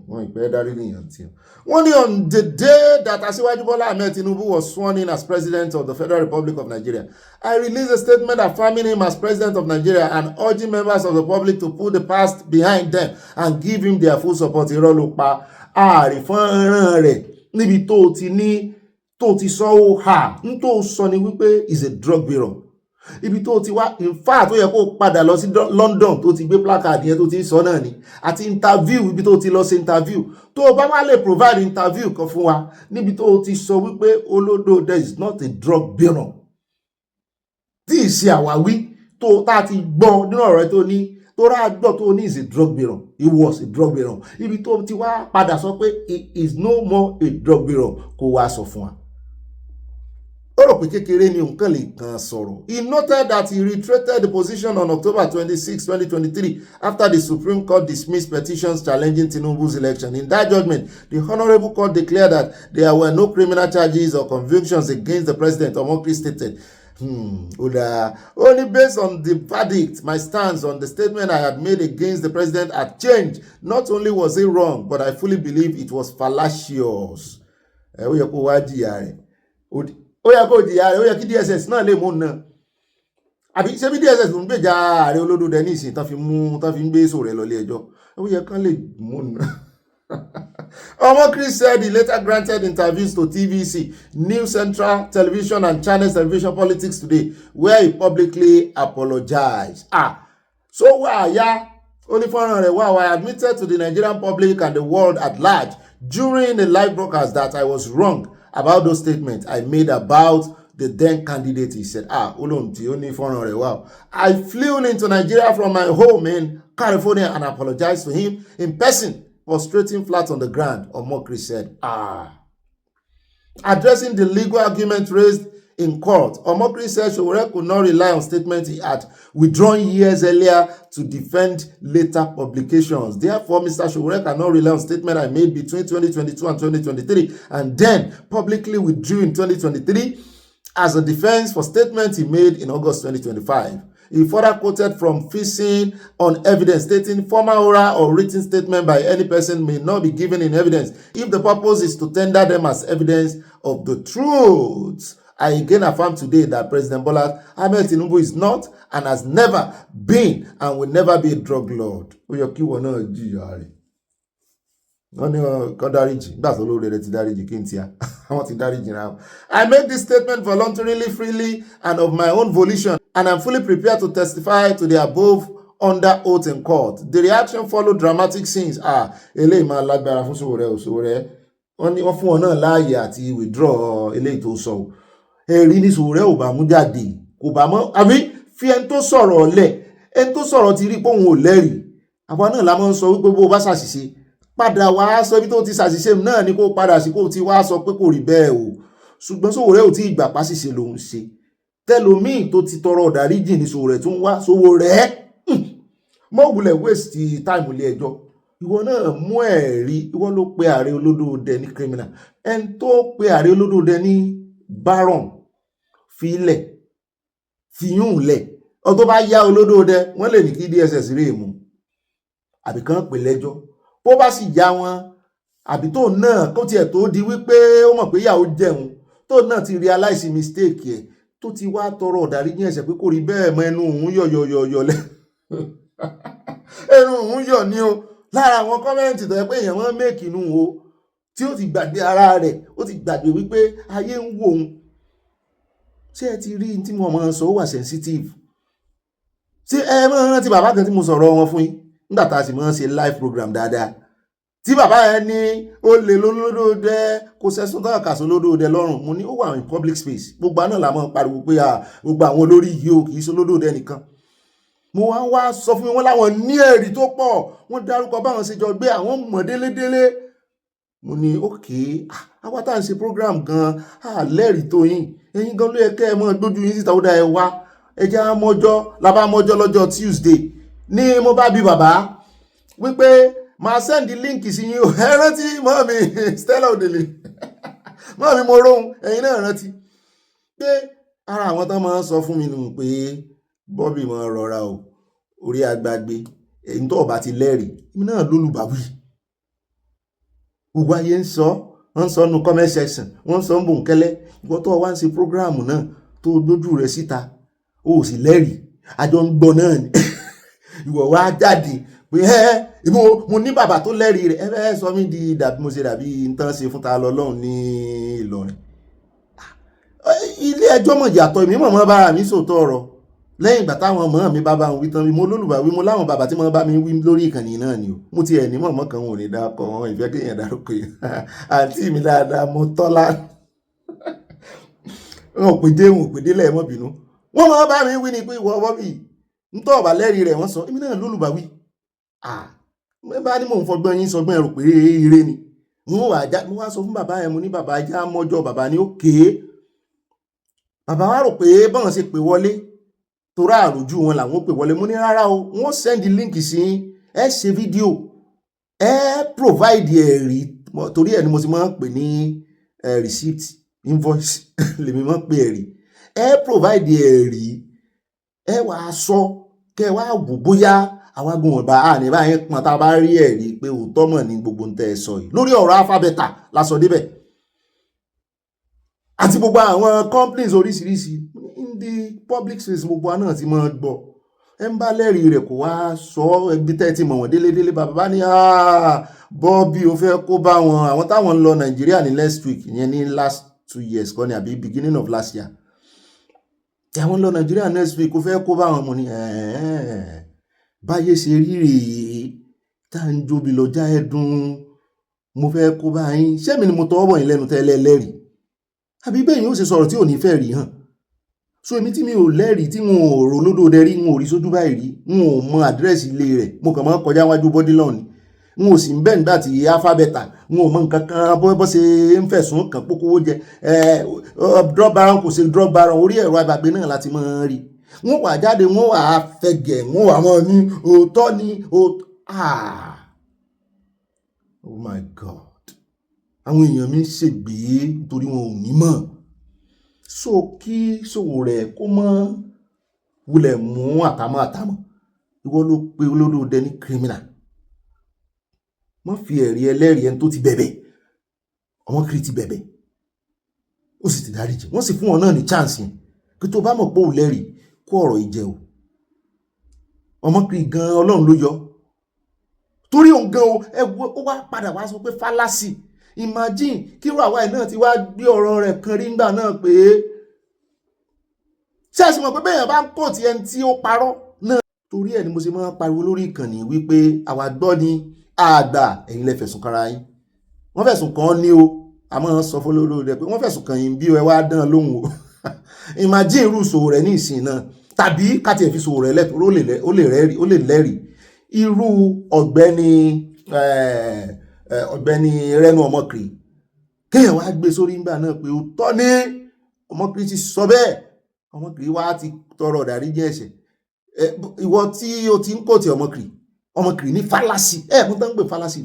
wọ́n ìpẹ́ dáríjì yàn tí wọ́n ní on the day that Asiwaju Bola Ahmed Tinubu was sworn in as president of the Federal Republic of Nigeria, I released a statement affirming him as president of Nigeria and urging members of the public to put the past behind them and give him their full support. Irọ́ ló pa àrífọ́nrán rẹ̀ níbi tó ti sọ ó hà ń tó sọ ni wípé is a drug baron. Ibi tó ti wá in fact ó yẹ kó padà lọ sí London tó ti gbé placard yẹn tó ti sọ náà ni àti interview ibi tó ti lọ sí interview tó bá wá lè provide interview kan fún wa níbi tó ti sọ wípé olódò there is not a drug baron tí ì ṣe àwáwí tó tá ti gbọ́ nínú ọ̀rọ̀ tó ní tó rà gbọ́ tó ní is a drug baron, he was a drug baron. Ibi tó ti wá padà sọ pé he is no more a drug baron kó wá sọ fún wa. He noted that he reiterated the position on October 26, 2023 after the Supreme Court dismissed petitions challenging Tinubu's election. In that judgment, the Honorable Court declared that there were no criminal charges or convictions against the president. Omokri stated, only based on the verdict, my stance on the statement I had made against the president had changed. Not only was it wrong, but I fully believe it was fallacious. Ó yẹ kó jìyà rẹ̀ ó yẹ kí DSS náà lè mú náà àbí ṣé bí DSS ń gbèjà ààrẹ olódòdẹ ní ìsìn tán fi ń gbé èso rẹ̀ lọ ilé ẹjọ́ ó yẹ kán lè mú náà. Omokri said he later granted interviews to TVC, New Central Television and Channels Television Politics Today, where he publicly apologized. So only I admitted to the Nigerian public and the world at large during the live broadcast that I was wrong about those statements I made about the then candidate. He said, I flew into Nigeria from my home in California and apologized to him in person, prostrating flat on the ground. Omokri said, Addressing the legal argument raised in court, Omokri said Sowore could not rely on statements he had withdrawn years earlier to defend later publications. Therefore, Mr. Sowore cannot rely on statements I made between 2022 and 2023 and then publicly withdrew in 2023 as a defense for statements he made in August 2025. He further quoted from feasting on evidence stating formal oral or written statement by any person may not be given in evidence if the purpose is to tender them as evidence of the truth. I again affirm today that President Bola Ahmed Tinubu is not and has never been and will never be a drug lord. I make this statement voluntarily, freely, and of my own volition, and I'm fully prepared to testify to the above under oath in court. The reaction followed dramatic scenes. Ẹ̀rí ní Sowore ò bá mú jáde kò bá mọ́ àbí fi ẹni tó sọ̀rọ̀ lẹ̀ ẹni tó sọ̀rọ̀ ti rí pé òun ò lẹ́rìí àwa náà la máa ń sọ wípé bó bá ṣàṣìṣe padà wá sọ bí tó ti ṣàṣìṣe náà ni kó padà sí kó ti wá sọ pé kò rí bẹ́ẹ̀ o ṣùgbọ́n Sowore ò tí ì gbà pàṣìṣe lòun ṣe tẹlòmíì tó ti tọrọ ọ̀dáríjì ní Sowore tó ń wá Sowore mọ́ wulẹ̀ waste time ilé ẹjọ́ ìwọ náà mú ẹ̀rí ìwọ ló pe ààrẹ olódòdẹ ní criminal ẹni tó pe ààrẹ olódòdẹ ní baron filẹ̀ fiyúnlẹ̀ ọ̀tọ̀ bá yá olódòdẹ wọ́n lè ní kí DSS rí mú àbí kan pè lẹ́jọ́ bó bá sì já wọn àbí tó náà kó tiẹ̀ tó di wípé ó mọ̀ pé ìyàwó jẹun tó náà ti realize mistake ẹ̀ tó ti wá tọrọ ọ̀dáríjì ẹ̀ṣẹ̀ pé kò rí bẹ́ẹ̀ mọ́ ẹnu òun yọ̀yọ̀yọ̀yọ̀ lẹ́ ẹnu òun yọ̀ ní o lára àwọn kọ́mẹ́ǹtì tó yẹ pé èèyàn máa ń mẹ́kì inú o tí ó ti gbàgbé ara rẹ̀ ó ti gbàgbé wípé ayé ń wò òun. Ṣé ẹ ti rí tí mo máa ń sọ ó wà sensitive? Ṣé ẹ máa rántí bàbá kan tí mo sọ̀rọ̀ wọn fún yín nígbà tá a sì máa ń ṣe live program dáadáa tí bàbá yẹn ní ó lè lólódòdẹ kó sẹ́sùn tó kà sí olódòdẹ lọ́rùn? Mo ní ó wà ní public space, gbogbo àná la máa ń pariwo pé gbogbo àwọn olórí yìí ò kì í ṣe olódòdẹ nìkan. Mo wá sọ fún wọn láwọn ní ẹ̀rí tó pọ̀, wọ́n dárúkọ báwọn ṣe jọ gbé àwọn mọ̀ délédélé. Mo ní ókè àwa tá à ń ṣe program gan lẹ́rìí tó yín, ẹ̀yin gan ló yẹ kẹ́ ẹ mọ́ gbójú yín síta ó dá ẹ wá ẹjẹ́ àmọ́jọ́ labá mọ́jọ́ lọ́jọ́ Tuesday ní mo bá bí bàbá wípé màá sẹ́ndì líǹkì sí yín o. Ẹ rántí mọ́mí Stella Odele mọ́mí mo róhun ẹ̀yin náà rántí pé ara àwọn tán máa ń sọ fún mi nù pé Bobby mọ́ rọra o orí agbágbé èyí tó bá ti lẹ́rìí mi náà lólùbáwí. Gbogbo ayé ń sọ wọ́n ń sọ nù comment section wọ́n ń sọ ń bòńkẹ́lẹ́ ìwọ tó wá ń ṣe prógráàmù náà tó dójú rẹ̀ síta ó sì lẹ́rìí àjọ ń gbọ́ náà ni ìwọ wá jáde pé mo ní bàbá tó lẹ́rìí rẹ̀ ẹ fẹ́ sọ mí di dàbí mo ṣe dàbí nǹkan ṣe fún ta lọ́lọ́run ní Ìlọrin. Ilé ẹjọ́ mọ̀ yàtọ̀ èmi mọ̀ bára mi sòótọ́ ọ̀rọ̀ lẹ́yìn ìgbà táwọn ọmọ mi bá bá ń wí tán mi mo lólùbáwí mo láwọn bàbá tí mo bá mi wí lórí ìkànnì náà ni o. Mo ti ẹ̀ ní mọ̀mọ́ kan wọn ò ní dákọ̀ wọn ìfẹ́ kéèyàn dárúkọ yìí àǹtí mi dáadáa mo tọ́lá wọn ò pèdé lẹ́ẹ̀mọ́ bínú wọ́n máa bá mi wí ni pé ìwọ Bobby ń tọ́ ọ̀bà lẹ́rìí rẹ̀ wọ́n sọ èmi náà lólùbáwí. Bá ní mò ń fọgbọ́n yín sọgbọ́n ẹ̀rù pé eré ni mo wá sọ fún bàbá yẹn mo ní bàbá ajá mọ́jọ́ bàbá ní òkè bàbá wa rò pé bọ́n ṣe pè wọlé torí àròjù wọn làwọn pè wọlé. Mo ní rárá o wọ́n sẹ́ndì líǹkì sí ẹ ṣe fídíò ẹ provide ẹ̀rí torí ẹ̀ ni mo ti máa ń pè ní receipt invoice lèmi máa ń pè ẹ̀rí ẹ provide ẹ̀rí ẹ wà á sọ kẹ wá wò bóyá àwọn agbóhùn ọba àní báyìí pọn tá a bá rí ẹ̀rí pé òótọ́ mọ̀ ní gbogbo ń tẹ́ ẹ sọ yìí lórí ọ̀rọ̀ alphabeta lásọ débẹ̀ àti gbogbo àwọn companies oríṣiríṣi in the public space gbogbo náà ti máa gbọ́ ẹ ń bá lẹ́rìí rẹ̀ kó wá sọ ẹbí tẹ́ ti mọ̀ wọ́n délédélé bàbá ní Bobby ó fẹ́ kó bá wọn àwọn táwọn ń lọ Nàìjíríà ní next week ìyẹn ní last 2 years kọ́ ni àbí beginning of last year àwọn lọ Nàìjíríà next week ó fẹ́ kó bá wọn mo ní báyé ṣe rí rèé tá à ń jóbi lọ́jà ẹ̀dùn mo fẹ́ kó bá yín ṣé mi ni mo tọwọ́ bọ̀ yín lẹ́nu tẹ́lẹ̀ lẹ́rìí àbí bẹ́ẹ̀ yóò ṣe sọ̀rọ̀ tí ò ní fẹ́ rí hàn so èmi tí mi ò lẹ́rìí tí wọn ò rò lódòdẹ rí wọn ò rí sójú báyìí rí wọn ò mọ àdírẹ́sì ilé rẹ̀ mo kàn máa kọjá wájú bọ́dí lọ́ọ̀ni wọn ò sì ń bẹ́ẹ̀ nígbà tí alphabeta wọn ò mọ nǹkan kan bọ́ ṣe ń fẹ̀sùn kàn pókówó jẹ drug baron kò ṣe drug baron orí ẹ̀rọ àgbàgbé náà láti máa rí wọn wà jáde wọn wà á fẹ̀gẹ̀ wọn wà mọ́ ní òótọ́ ní oh my God àwọn èèyàn mi ṣègbè nítorí wọn ò ní mọ̀ so kí Sowore kó mọ́ wulẹ̀ mú àtàmọ́ ìwọ ló pe olódòdẹ ní criminal wọ́n fi ẹ̀rí ẹlẹ́rìí ẹni tó ti bẹ̀bẹ̀ ọmọ kiri ti bẹ̀bẹ̀ ó sì ti dáríjì wọ́n sì fún wọn náà ní chance yẹn kí tó bá mọ̀ pé ò lẹ́rìí kó ọ̀rọ̀ ìjẹ́ o ọmọ kiri gan Ọlọ́run ló yọ torí òun gan ó wá padà wá sọ pé fallacy imagine kíru àwa ẹ̀ náà ti wá gbé ọ̀rọ̀ rẹ̀ kan rí ńgbà náà pé ṣé ẹ sì mọ̀ pé bẹ́ẹ̀ bá ń kọ̀ tí ẹni tí ó parọ́ náà torí ẹ̀ ni mo ṣe máa ń pariwo lórí ìkànnì wípé àwa gbọ́ ni àgbà ẹ̀yin lẹ fẹ̀sùn kanra yín wọ́n fẹ̀sùn kàn ní o àmọ́ sọ fún olórí rẹ̀ pé wọ́n fẹ̀sùn kàn yín bí ẹ wá dán lóhùn o imagine irú Sowore ní ìsìn náà tàbí káti ẹ̀ fi Sowore lẹ́tọ̀ọ́ ó lè lẹ́rìí irú ọ̀gbẹ́ni rẹ́nu ọmọkiri kéèyàn wá gbé sórí ńgbà náà pé ó tọ́ ní ọmọkiri ti sọ bẹ́ẹ̀ ọmọkiri wá ti tọrọ ìdáríjì ẹ̀ṣẹ̀ ìwọ tí o ti ń kò tí ọmọkiri ní fallacy mo tán ń pè fallacy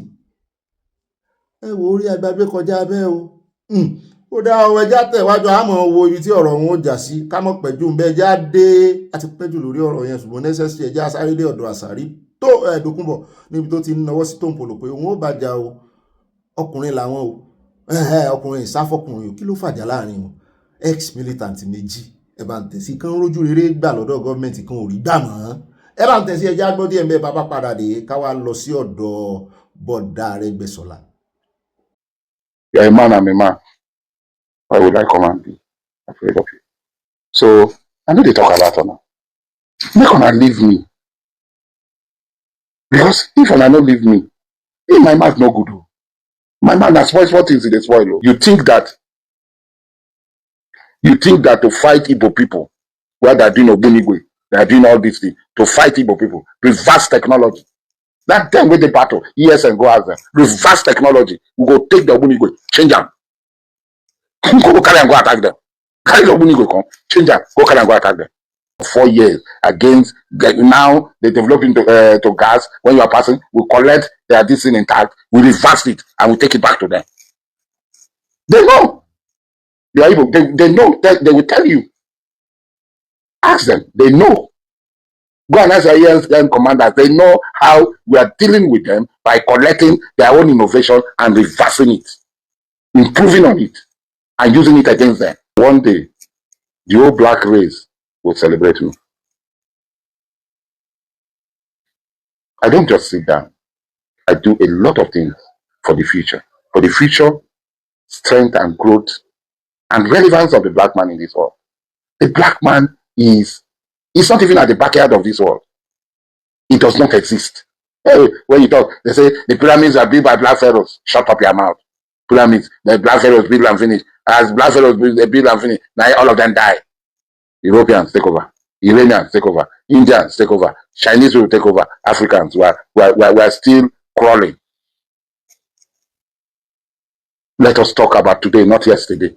wo orí agbábẹ́ kọjá bẹ́ẹ̀ o ó dá ọwọ́ ẹja tẹ̀wájú àmọ́ wo ibi tí ọ̀rọ̀ wọn ó jà sí ká mọ̀ pẹ̀jú ń bẹ́ ẹja dé àti pẹ́jù lórí ọ̀rọ̀ yẹn ṣùgbọ́n necessary ẹja sáré dé ọ̀dọ̀ àṣàrí tó ẹ̀ẹ́dókúnbọ̀ níbi tó ti náwó sí tòǹpolò pé òun ó bàjá o ọkùnrin làwọn o ọkùnrin ìsáfọkùnrin o kí ló fàjà láàrin wọn ex militant méjì ẹ̀bà ń tẹ̀sí kan rójú rere gbà lọ́dọ̀ gọ́ọ̀mẹ̀ntì kan ò rí gbà mọ́ ẹ bá ń tẹ̀sí ẹjẹ́ agbọ́dí ẹ̀ ń bẹ́ bàbá padà dé ká wá lọ sí ọ̀dọ̀ bọ̀dá Arẹ́gbẹ́ṣọlá. You're a man, I'm a man. Why would I come and be afraid of you? So I know they talk about it now. Make una leave me. Because if una not leave me, in my mouth no good. My man has spoiled what things in the spoil. You think that to fight Igbo people, where they're doing Ogbeni, they're doing all these things, to fight Igbo people, reverse technology. That time with the battle, yes, and go out there. Reverse technology. We go take the Ogbeni, change them. Go carry and go attack them. Carry the Ogbeni, come, change them. Go carry and go attack them. 4 years against now they develop into to gas. When you are passing, we collect their this thing intact, we reverse it and we take it back to them. They know. They are able, they know that they will tell you. Ask them, they know. Go and ask your ESN commanders, they know how we are dealing with them by collecting their own innovation and reversing it, improving on it, and using it against them. One day, the whole black race will celebrate me. I don't just sit down. I do a lot of things for the future. For the future, strength and growth and relevance of the black man in this world. The black man is not even at the backyard of this world. It does not exist. Hey, when you talk, they say the pyramids are built by black pharaohs. Shut up your mouth. Pyramids, the black pharaohs build and finish. As black pharaohs build and finish, now all of them die. Europeans take over. Iranians take over. Indians take over. Chinese will take over. Africans were still crawling. Let us talk about today, not yesterday.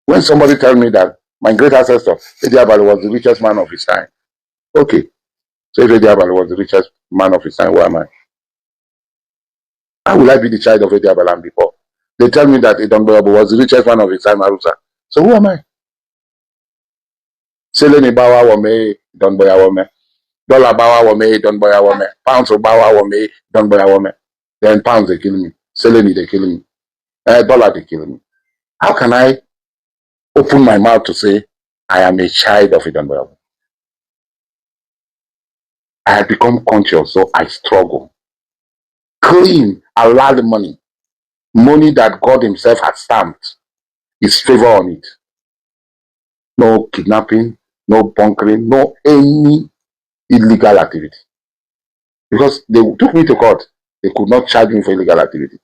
When somebody tells me that my great ancestor, Abala, was the richest man of his time. Okay. So if Abala was the richest man of his time, where am I? How will I be the child of Abala before? They tell me that Igboho was the richest man of his time, Arusa. So who am I? Seleni bawa wame, Igboho wame. Dollar bawa wame, Igboho wame. Pounds bawa wame, Igboho wame. Then pounds they kill me. Seleni they kill me. Dollar they kill me. How can I open my mouth to say I am a child of Igboho? I have become conscious, so I struggle. Clean, allow the money that God Himself has stamped His favor on it. No kidnapping, no bunkering, no any illegal activity. Because they took me to court, they could not charge me for illegal activity.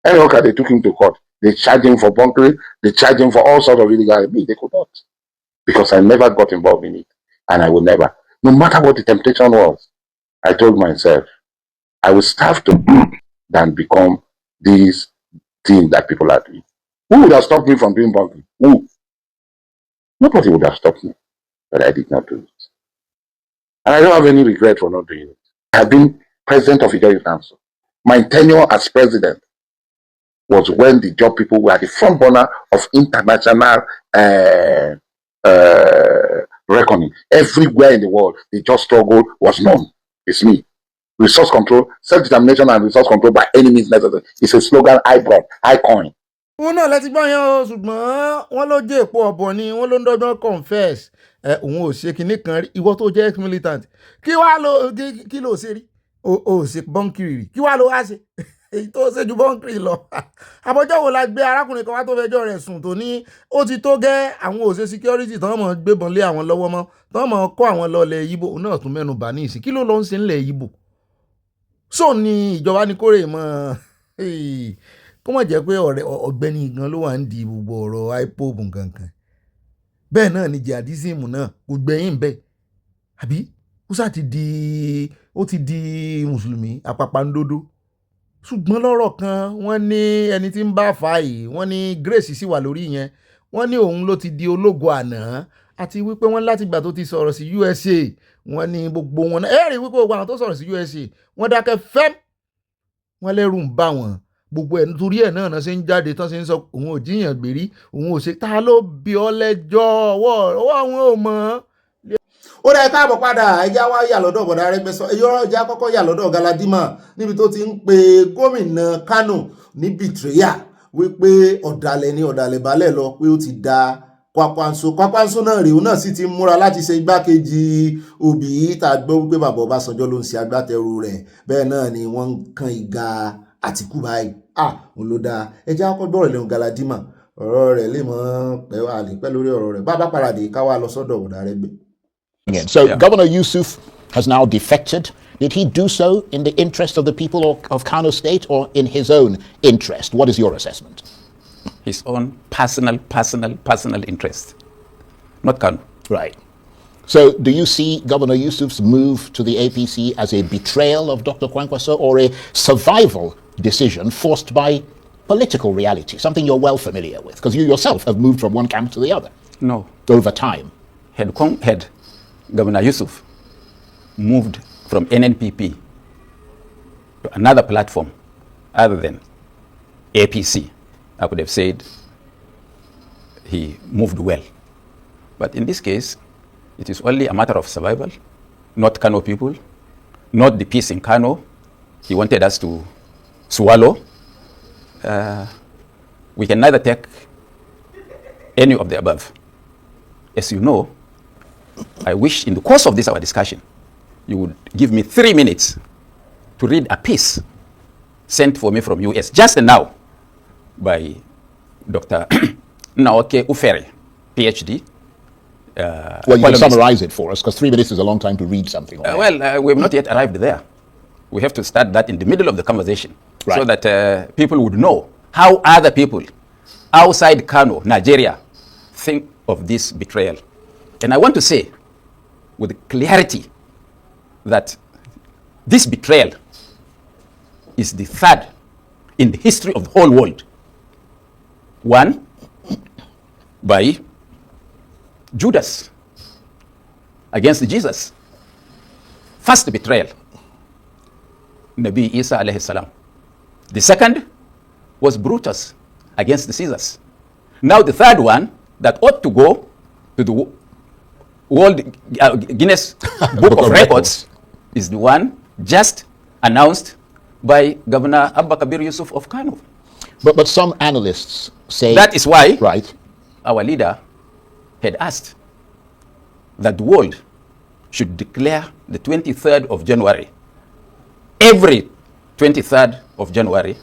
Any worker they took him to court, they charged him for bunkering, they charged him for all sorts of illegal activity. They could not. Because I never got involved in it. And I will never. No matter what the temptation was, I told myself, I will starve to than become these things that people are doing. Who would have stopped me from doing bunkering? Who? Nobody would have stopped me. But I did not do it. And I don't have any regret for not doing it. I have been president of Iroyin Council. My tenure as president was when the job people were the front runner of international reckoning. Everywhere in the world, the just struggle was known. It's me. Resource control, self-determination and resource control by any means necessary. It's a slogan I brought, I coined. Òun náà láti gbọ́ yẹn o, ṣùgbọ́n wọ́n ló jẹ́ èpo ọ̀bọ̀ ni wọ́n ló ń dọ́gbọ́n confess òun ò ṣe kinní kan rí ìwọ tó jẹ́ ex-militant kí ló ṣe rí o ṣe bọ́ńkìrì rí kí wàá ló wá ṣe èyí tó ṣe ju bọ́ńkìrì lọ. àbọ̀jọ́ wo la gbé arákùnrin kan wá tó fẹjọ́ rẹ̀ sùn tó ní ó ti tó gẹ́ àwọn òṣè security tán mọ̀ gbébọn lé àwọn lọ́wọ́ mọ́ tán mọ̀ kọ́ àwọn lọ́lẹ̀ Yíbò náà tún mẹ́nu bà ní ìsìn kí ló lọ ń ṣe ńlẹ̀ Yíbò so ni ìjọba ní kórè mọ́ kó mọ̀ jẹ́ pé ọ̀gbẹ́ni gan ló wà ń di gbogbo ọ̀rọ̀ ipob nǹkankan bẹ́ẹ̀ náà ni jihadism náà kò gbẹ̀yìn bẹ́ẹ̀ àbí ó ti di mùsùlùmí àpàpàǹdodo ṣùgbọ́n lọ́rọ̀ kan wọ́n ní ẹni tí ń bá fà yìí wọ́n ní grace sì wà lórí yẹn wọ́n ní òun ló ti di ológo àná àti wípé wọ́n láti gbà tó ti sọ̀rọ̀ sí USA wọ́n ní gbogbo wọn náà ẹ̀rí wípé gbogbo àwọn tó sọ̀rọ̀ sí USA wọ́n dákẹ́ fẹ́m wọ́n lẹ́rù ń bá wọn gbogbo ẹ̀ nítorí ẹ̀ náà ṣe ń jáde tán ṣe ń sọ òun ò jíyàn gbèrí òun ò ṣe ta ló bí ọ lẹ́jọ́ ọwọ́ àwọn ò mọ̀. ó dá káàbọ̀ padà ẹja wá yà lọ́dọ̀ bọ̀dá Arẹ́gbẹ́ṣọlá ẹja kọ́kọ́ yà lọ́dọ̀ Galadima níbi tó ti ń pe gómìnà Kánò ní bìtìrẹ́yà wípé ọ̀dàlẹ̀ ni ọ̀dàlẹ̀ balẹ̀ lọ pé ó ti da Kwakwanso náà rèé, òun náà sì ti múra láti ṣe igbákejì Obi tá a gbọ́ wípé bàbá Ọbásanjọ́ ló ń ṣe agbátẹrù rẹ̀, bẹ́ẹ̀ náà ni wọ́n ń kan ìga Àtìkù báyìí. Òun ló dáa. Ẹ jẹ́ àkọ́kọ́ gbọ́rọ̀ lẹ́hìn Galadima, ọ̀rọ̀ rẹ̀ lè mọ́ pẹ́ lórí ọ̀rọ̀ rẹ̀. Bàbá paradé ká wá lọ sọ́dọ̀ ọ̀dà rẹ̀ gbé. So Governor Yusuf has now defected. Did he do so in the interest of the people of Kano State or in his own interest? What is your assessment? His own personal interest, not Kano. Right. So do you see Governor Yusuf's move to the APC as a betrayal of Dr. Kwankwaso or a survival decision forced by political reality, something you're well familiar with, because you yourself have moved from one camp to the other? No. Over time. Had Governor Yusuf moved from NNPP to another platform other than APC, I could have said he moved well. But in this case, it is only a matter of survival, not Kano people, not the peace in Kano. He wanted us to swallow. We can neither take any of the above. As you know, I wish in the course of this our discussion, you would give me 3 minutes to read a piece sent for me from US just now by Dr. Naoke Ufere, PhD. Well, you can summarize it for us, because 3 minutes is a long time to read something. We have not yet arrived there. We have to start that in the middle of the conversation, right, so that people would know how other people outside Kano, Nigeria, think of this betrayal. And I want to say with clarity that this betrayal is the third in the history of the whole world. One, by Judas against Jesus. First betrayal, Nabi Isa alayhi salam. The second was Brutus against the Caesars. Now the third one that ought to go to the World Guinness Book of Records is the one just announced by Governor Abba Kabir Yusuf of Kano. But some analysts say... That is why right, our leader had asked that the world should declare the 23rd of January, every 23rd of January,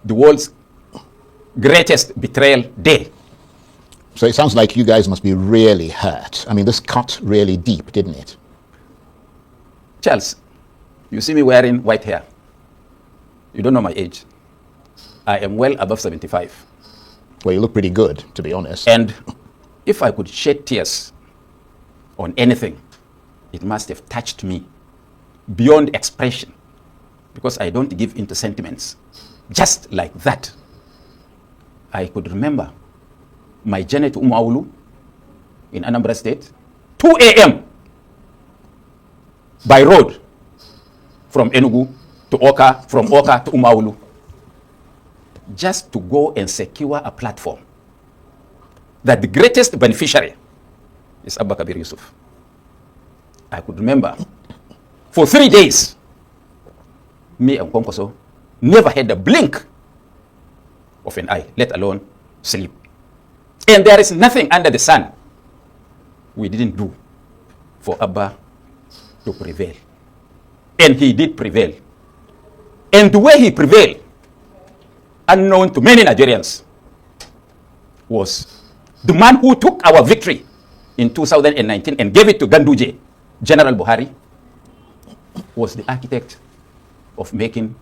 the world's greatest betrayal day. So it sounds like you guys must be really hurt. I mean, this cut really deep, didn't it? Charles, you see me wearing white hair. You don't know my age. I am well above 75. Well, you look pretty good, to be honest. And if I could shed tears on anything, it must have touched me beyond expression, because I don't give into sentiments. Just like that, I could remember my journey to Umuawulu in Anambra State, 2 a.m. by road from Enugu to Oka, from Oka to Umuawulu, just to go and secure a platform that the greatest beneficiary is Abba Kabir Yusuf. I could remember for 3 days, me and Kwankwaso never had a blink of an eye, let alone sleep. And there is nothing under the sun we didn't do for Abba to prevail. And he did prevail. And the way he prevailed, unknown to many Nigerians, was the man who took our victory in 2019 and gave it to Ganduje, General Buhari, was the architect of making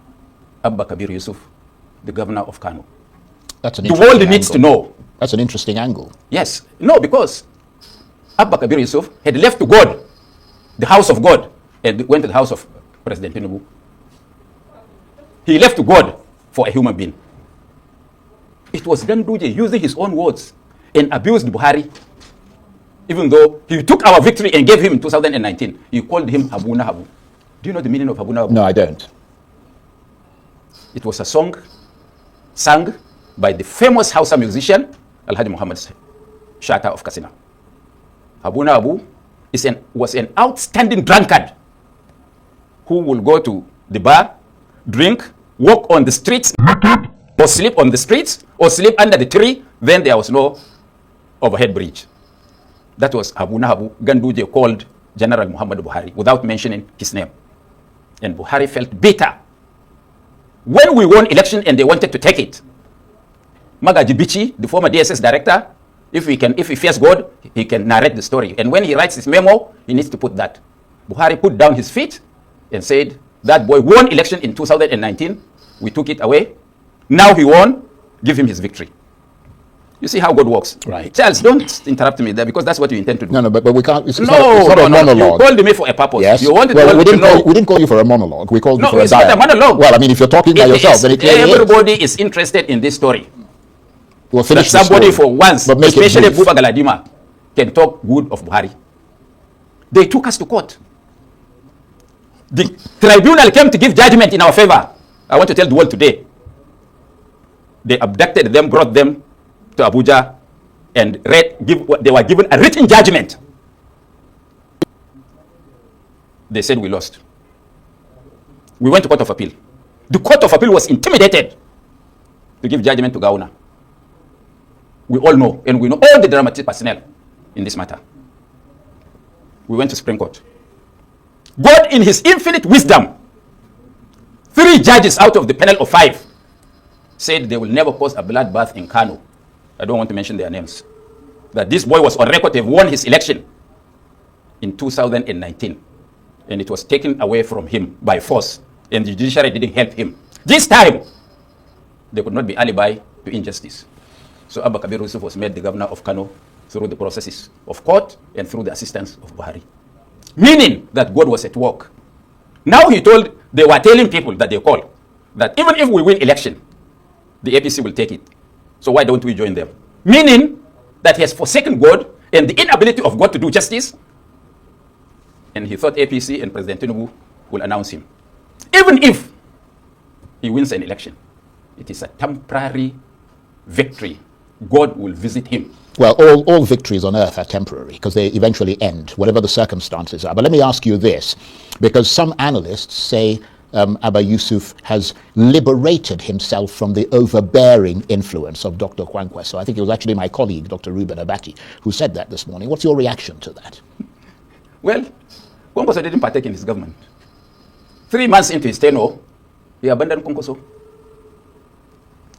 Abba Kabir Yusuf the governor of Kano. That's an the world needs to know. That's an interesting angle. Yes. No, because Abba Kabir Yusuf had left to God, the house of God, and went to the house of President Tinubu. He left to God for a human being. It was Ganduje using his own words and abused Buhari. Even though he took our victory and gave him in 2019, he called him Habuna Habu. Do you know the meaning of Habuna Habu? No, I don't. It was a song sung by the famous Hausa musician, Alhaji Muhammad Shata of Katsina. Habuna Habu was an outstanding drunkard who will go to the bar, drink, walk on the streets, or sleep on the streets, or sleep under the tree. Then there was no overhead bridge. That was Abu Nahabu Ganduje called General Muhammad Buhari without mentioning his name. And Buhari felt bitter. When we won election and they wanted to take it, Magaji Bichi, the former DSS director, if he fears God, he can narrate the story. And when he writes his memo, he needs to put that. Buhari put down his feet and said, that boy won election in 2019. We took it away. Now he won. Give him his victory. You see how God works. Right. Charles, don't interrupt me there because that's what you intend to do. No, but we can't. It's no, not a monologue. You called me for a purpose. Yes. You wanted we didn't call you for a monologue. We called you for a dialogue. No, it's not a monologue. Well, I mean, if you're talking by yourself, then it clearly everybody is interested in this story. We'll finish that somebody story, for once, especially Buba Galadima, can talk good of Buhari. They took us to court. The tribunal came to give judgment in our favor. I want to tell the world today. They abducted them, brought them to Abuja, and they were given a written judgment. They said we lost. We went to Court of Appeal. The Court of Appeal was intimidated to give judgment to Gauna. We all know, and we know all the dramatic personnel in this matter. We went to Supreme Court. God, in his infinite wisdom, 3 judges out of the panel of 5 said they will never cause a bloodbath in Kano. I don't want to mention their names. That this boy was on record to have won his election in 2019. And it was taken away from him by force. And the judiciary didn't help him. This time, there could not be alibi to injustice. So Abba Kabir Yusuf was made the governor of Kano through the processes of court and through the assistance of Buhari. Meaning that God was at work. Now they were telling people that they call, that even if we win election, the APC will take it. So why don't we join them? Meaning that he has forsaken God and the inability of God to do justice. And he thought APC and President Tinubu will announce him. Even if he wins an election, it is a temporary victory. God will visit him. Well, all victories on earth are temporary because they eventually end, whatever the circumstances are. But let me ask you this, because some analysts say Abba Yusuf has liberated himself from the overbearing influence of Dr. Kwankwaso. I think it was actually my colleague, Dr. Ruben Abati, who said that this morning. What's your reaction to that? Well, Kwankwaso didn't partake in his government. 3 months into his tenure, he abandoned Kwankwaso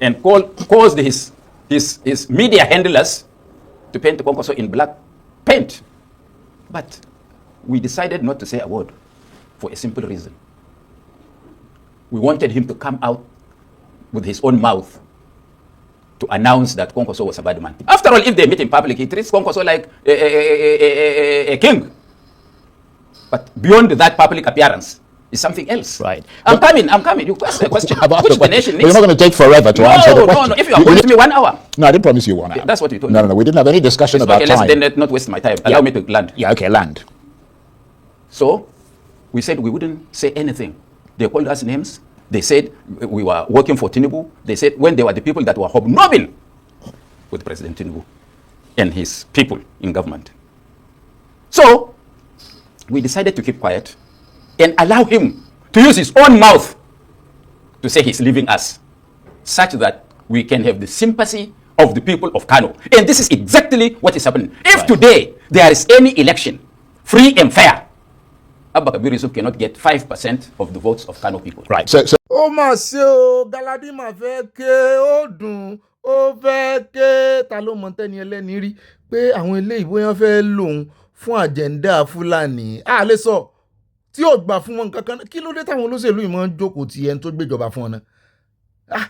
and caused his media handlers to paint Kwankwaso in black paint. But we decided not to say a word for a simple reason. We wanted him to come out with his own mouth to announce that Kwankwaso was a bad man. After all, if they meet in public, he treats Kwankwaso like a king. But beyond that public appearance is something else. Right. I'm coming. You asked a question. Which the nation needs. We're not going to take forever to answer the question. No. If you are going to me 1 hour. No, I didn't promise you 1 hour. That's what you told me. No. We didn't have any discussion about time. Okay, let's not waste my time. Allow me to land. Yeah, okay, land. So, we said we wouldn't say anything. They called us names. They said we were working for Tinubu. They said when they were the people that were hobnobbing with President Tinubu and his people in government. So, we decided to keep quiet and allow him to use his own mouth to say he's leaving us, such that we can have the sympathy of the people of Kano. And this is exactly what is happening. If today there is any election, free and fair, Abba Kabir Yusuf cannot get 5% of the votes of Kano people. Right. So ó mà ṣe o, Galadima fẹ́ ké, ó dùn, ó fẹ́ ké, ta ló mọ tẹ́ni ẹlẹ́ni rí pé àwọn eléyìí bóyá fẹ́ lòun fún àjẹ́ndà Fúlàní. A lè sọ tí ò gbà fún wọn kankan. Kí ló dé táwọn olóṣèlú yìí máa ń jókòó ti ẹni tó gbéjọba fún ọ náà?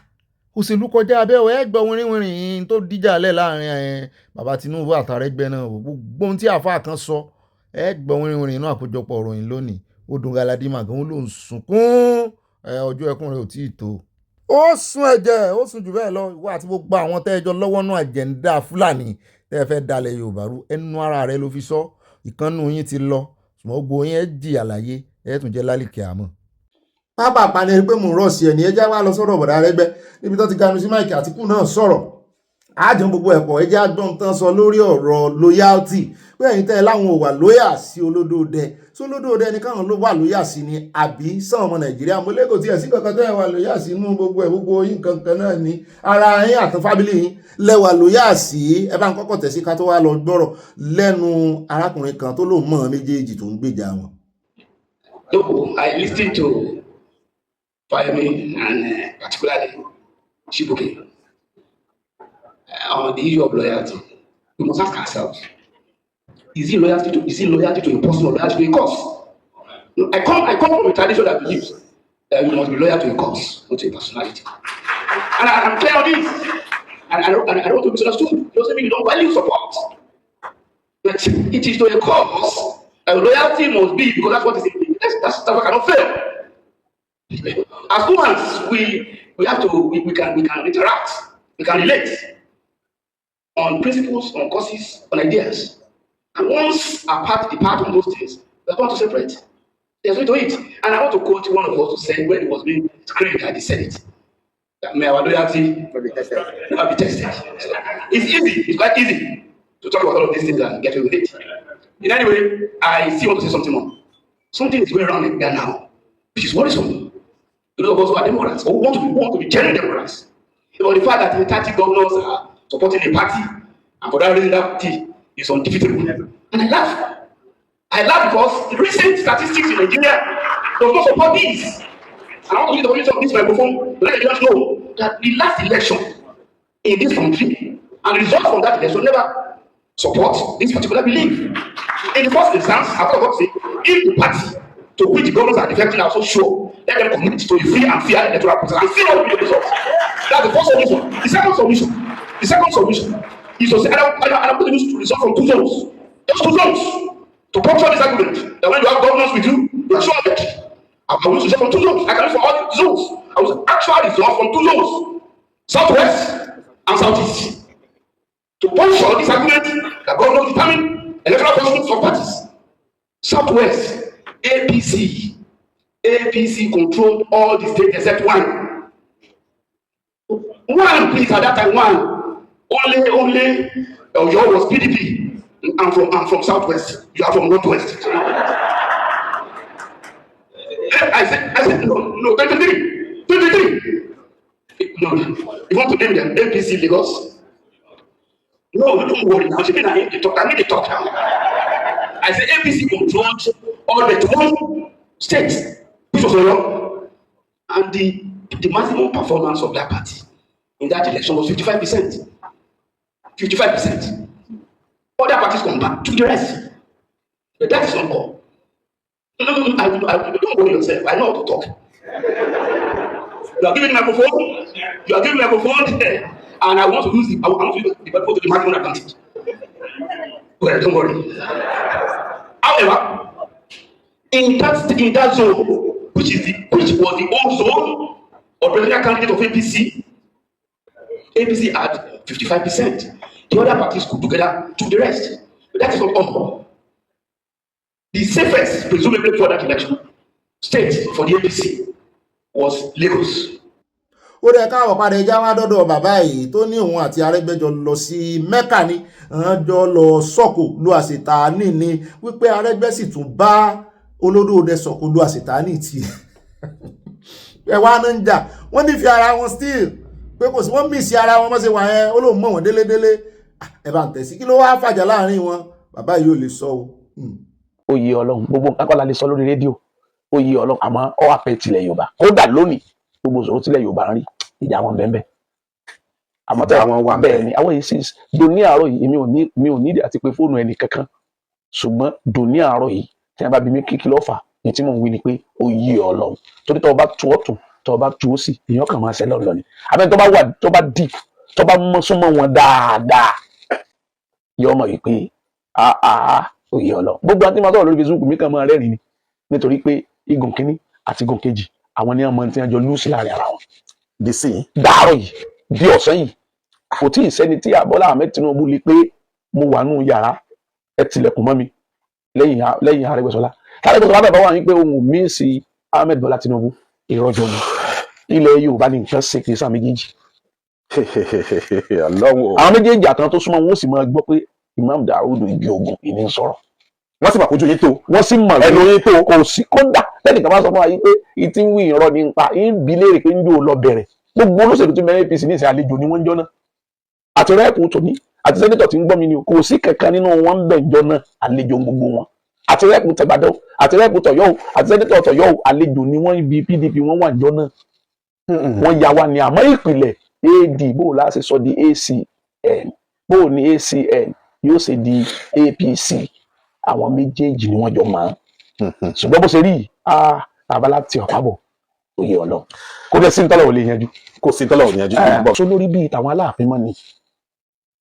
Òṣèlú kọjá abẹ́ ọ̀ ẹgbẹ́ wìrìwìrì tó díjà lẹ̀ láàrin bàbá Tinubu àtàrẹ́gbẹ́ náà. Gbogbo ohun tí àfáà kan sọ ẹgbẹ́ wìrìwìrì inú àkójọpọ̀ ìròyìn lónìí. Ó dùn Galadima gan ló ń sunkún. Ọjọ́ ẹkún rẹ̀ ò tí ì tó. Ó sun ẹ̀jẹ̀, ó sun jù bẹ́ẹ̀ lọ. Ìwọ àti gbogbo àwọn tẹ́jọ lọ́wọ́ náà àjẹ́ndà Fúlàní tẹ́ fẹ́ dalẹ̀ Yorùbá rú. Ẹnu ara rẹ̀ ló fi sọ. Ìkànnù yín ti lọ. Ṣùgbọ́n gbogbo yín ẹ jìyà láyé, ẹ tún jẹ́ lálìkẹ́ àmọ́. Pápá àpàní pé mò ń rọ̀ sí ẹni ẹjá wá lọ sọ́dọ̀ bọ̀dá Arẹ́gbẹ́ níbi tó ti ganu sí Mike Àtíkù náà sọ̀rọ̀. àjọ gbogbo ẹ̀pọ̀ ẹjẹ́ àgbọ̀n tán sọ lórí ọ̀rọ̀ loyalty pé ẹ̀yin tẹ́ ẹ láwọn ò wà lóyà sí olódòdẹ sí olódòdẹ ní káwọn ló wà lóyà sí ni àbí sàn ọmọ nàìjíríà mo lẹ́kọ̀ọ́ tí ẹ̀ sí kankan tẹ́ ẹ wà lóyà sí inú gbogbo ẹ̀ gbogbo yín kankan náà ni ara yín àtàn fábílì yín lẹ́wà lóyà sí ẹ bá ń kọ́kọ́ tẹ̀sí ká tó wá lọ gbọ́rọ̀ lẹ́nu arákùnrin kan tó lóun mọ̀ méjèèjì tó ń gbèjà wọn. No, I listened to Fayemi and particularly Shibuke on the issue of loyalty. We must ask ourselves: is it loyalty to a person or loyalty to a cause? No, I come from a tradition that believes that you must be loyal to a cause, not to a personality. And I'm clear on this. And I don't want to be misunderstood. It doesn't mean you don't value support. But it is to a cause. Loyalty must be, because that's what is in that's what cannot fail. As humans, we have to we can interact, we can relate on principles, on causes, on ideas. And once apart depart on those things, we are going to separate. There's no to it. And I want to quote one of us who said when it was being screened at the Senate, that may our loyalty never be tested. So it's easy, it's quite easy to talk about all of these things and get away with it. In any way, I still want to say something more. Something is going around in there now, which is worrisome. Those of us who are Democrats, or want to be genuine Democrats, about the fact that the 30 governors are supporting a party, and for that reason that party is undefeatable. And I laugh. I laugh because the recent statistics in Nigeria does not support this. And I want to use the use of this microphone to let the Nigerians know that the last election in this country and the results from that election never support this particular belief. In the first instance, I thought say, if the party to which the governors are defecting are so sure, let them commit to a free and fair electoral process and see what will be the results. That's the first solution. The second solution is to say, and I'm putting this to result from two zones. Just two zones. To puncture this argument, that when you have governors with you, you are sure of it. I will use from two zones. I can use for all the zones. I will actually resolve from two zones. Southwest and Southeast. To puncture this argument that governors determine electoral positions of parties. Southwest, APC controlled all the states except one. One, please, at that time, one. Only Oyo was PDP. I'm from Southwest. You are from Northwest. I said, no, 23. No, you want to name them APC Lagos? No, don't worry now. I need to talk now. I said APC controlled all but one state, which was Oyo. And the maximum performance of that party in that election was 55%. 55%. Other parties come back to the rest. But that is not all. Don't worry yourself. I know how to talk. You are giving me a microphone, and I want to use the microphone to the maximum advantage. Well, don't worry. However, in that zone, which was the old zone of presidential candidate of APC had 55%. The other parties could together to the rest. But that is not all. The safest, presumably for that election, state for the APC was Lagos. Ó dẹ̀ káwọ̀ padà ẹja wá dọ́dọ̀ bàbá yìí tó ní òun àti Arẹ́gbẹ́jọ lọ sí Mẹ́kà ní jọ lọ sọ́kò lu àṣetàánì ni wípé Arẹ́gbẹ́ sì tún bá olódòdẹ sọ̀kò lu àṣetàánì tí ẹ wá náà ń jà wọ́n nífẹ̀ẹ́ ara wọn still pé kò sí wọ́n mì sí ara wọn mọ́ sí wà yẹn ó lóun mọ̀ wọ́n délédélé ẹ bá ń tẹ̀sí kí ló wá fàjà láàrin wọn bàbá yìí ò lè sọ o. Ó yé Ọlọ́run gbogbo nǹkan kọ́lá lè sọ lórí rédíò ó yé Ọlọ́run àmọ́ ọ wà pẹ́ tilẹ̀ Yorùbá kódà lónìí gbogbo ìṣòro tilẹ̀ Yorùbá ń rí ìjà wọn bẹ́ẹ̀ àmọ́ tí àwọn wà bẹ́ẹ̀ ni àwọn yìí sì dòní àárọ̀ yìí mi ò nídìí àti pé fóònù ẹnì kankan ṣùgbọ́n dòní àárọ̀ yìí tí wọ́n bá bí mi kíkí lọ́fà ní tí mò ń wí ni pé ó yé Ọlọ́run torí tọ́ ọ bá tu ọ̀tún tọ́ ọ bá tu ó sì èèyàn kàn máa ṣẹlẹ̀ ọ̀lọ́ni àbẹ́ tó bá deep tó bá súnmọ́ wọn dáadáa yọ ọmọ yìí pé ó yé Ọlọ́run gbogbo àti máa tọ́ lórí Facebook mi kàn máa rẹ́rìn ni nítorí pé igun kínní àti igun kejì àwọn ní ọmọ tí wọ́n jọ lùsì láàrin ara wọn bí sí dàárọ̀ yìí bí ọ̀sán yìí kò tí ì sẹ́ni tí Bọ́lá Ahmed Tinubu lè pé mo wà nù yàrá ẹ tilẹ̀kùn mọ́ mi lẹ́yìn Arẹ́gbẹ́ṣọlá Arẹ́gbẹ́ṣọlá bàbá wà ní pé ohun mi sí Ahmed Bọ́lá Tinubu ìrọ́jọ́ ni ilẹ̀ Yorùbá ní nǹkan ṣe kì í sàn méjèèjì àwọn méjèèjì àtàwọn tó súnmọ́ wọn ó sì máa gbọ́ pé Imam Daoud Igboho ìní ń sọ̀rọ̀ wọ́n sì mọ̀ kójú yín tó wọ́n sì mọ̀ ẹnu yín tó kò sí kódà lẹ́nìkan bá sọ fún wa yìí pé ìtí ń wí ìrọ̀ ní pa ń bi léèrè pé ń jò lọ bẹ̀rẹ̀ gbogbo olóṣèlú tó mẹ́rin APC ní ìsìn àlejò ni wọ́n ń jọ náà àti rẹ́ẹ̀pù tòní àti sẹ́nitọ̀ tí ń gbọ́ mi ni kò sí kankan nínú wọn ń bẹ̀ ń jọ náà àlejò gbogbo wọn àti rẹ́ẹ̀pù tẹ̀gbàdọ́ àti rẹ́ẹ̀pù tọ̀yọ́ àti sẹ́nitọ̀ tọ̀yọ́ àlejò ni wọ́n ibi PDP wọ́n wà ń jọ náà wọ́n ya wa ni àmọ́ ìpìlẹ̀ AD bó o láti sọ di ACN bó o ní ACN yóò ṣe di APC àwọn méjèèjì ni wọ́n jọ máa ṣùgbọ́n bó ṣe rí Abala ti ọ̀pá bọ̀ òye ọ̀lọ́ kó dẹ̀ sí ntọ́lọ̀ ò lè yanjú kò sí ntọ́lọ̀ ò lè yanjú bọ̀ so lórí bíi tàwọn Aláàfin mọ́ ni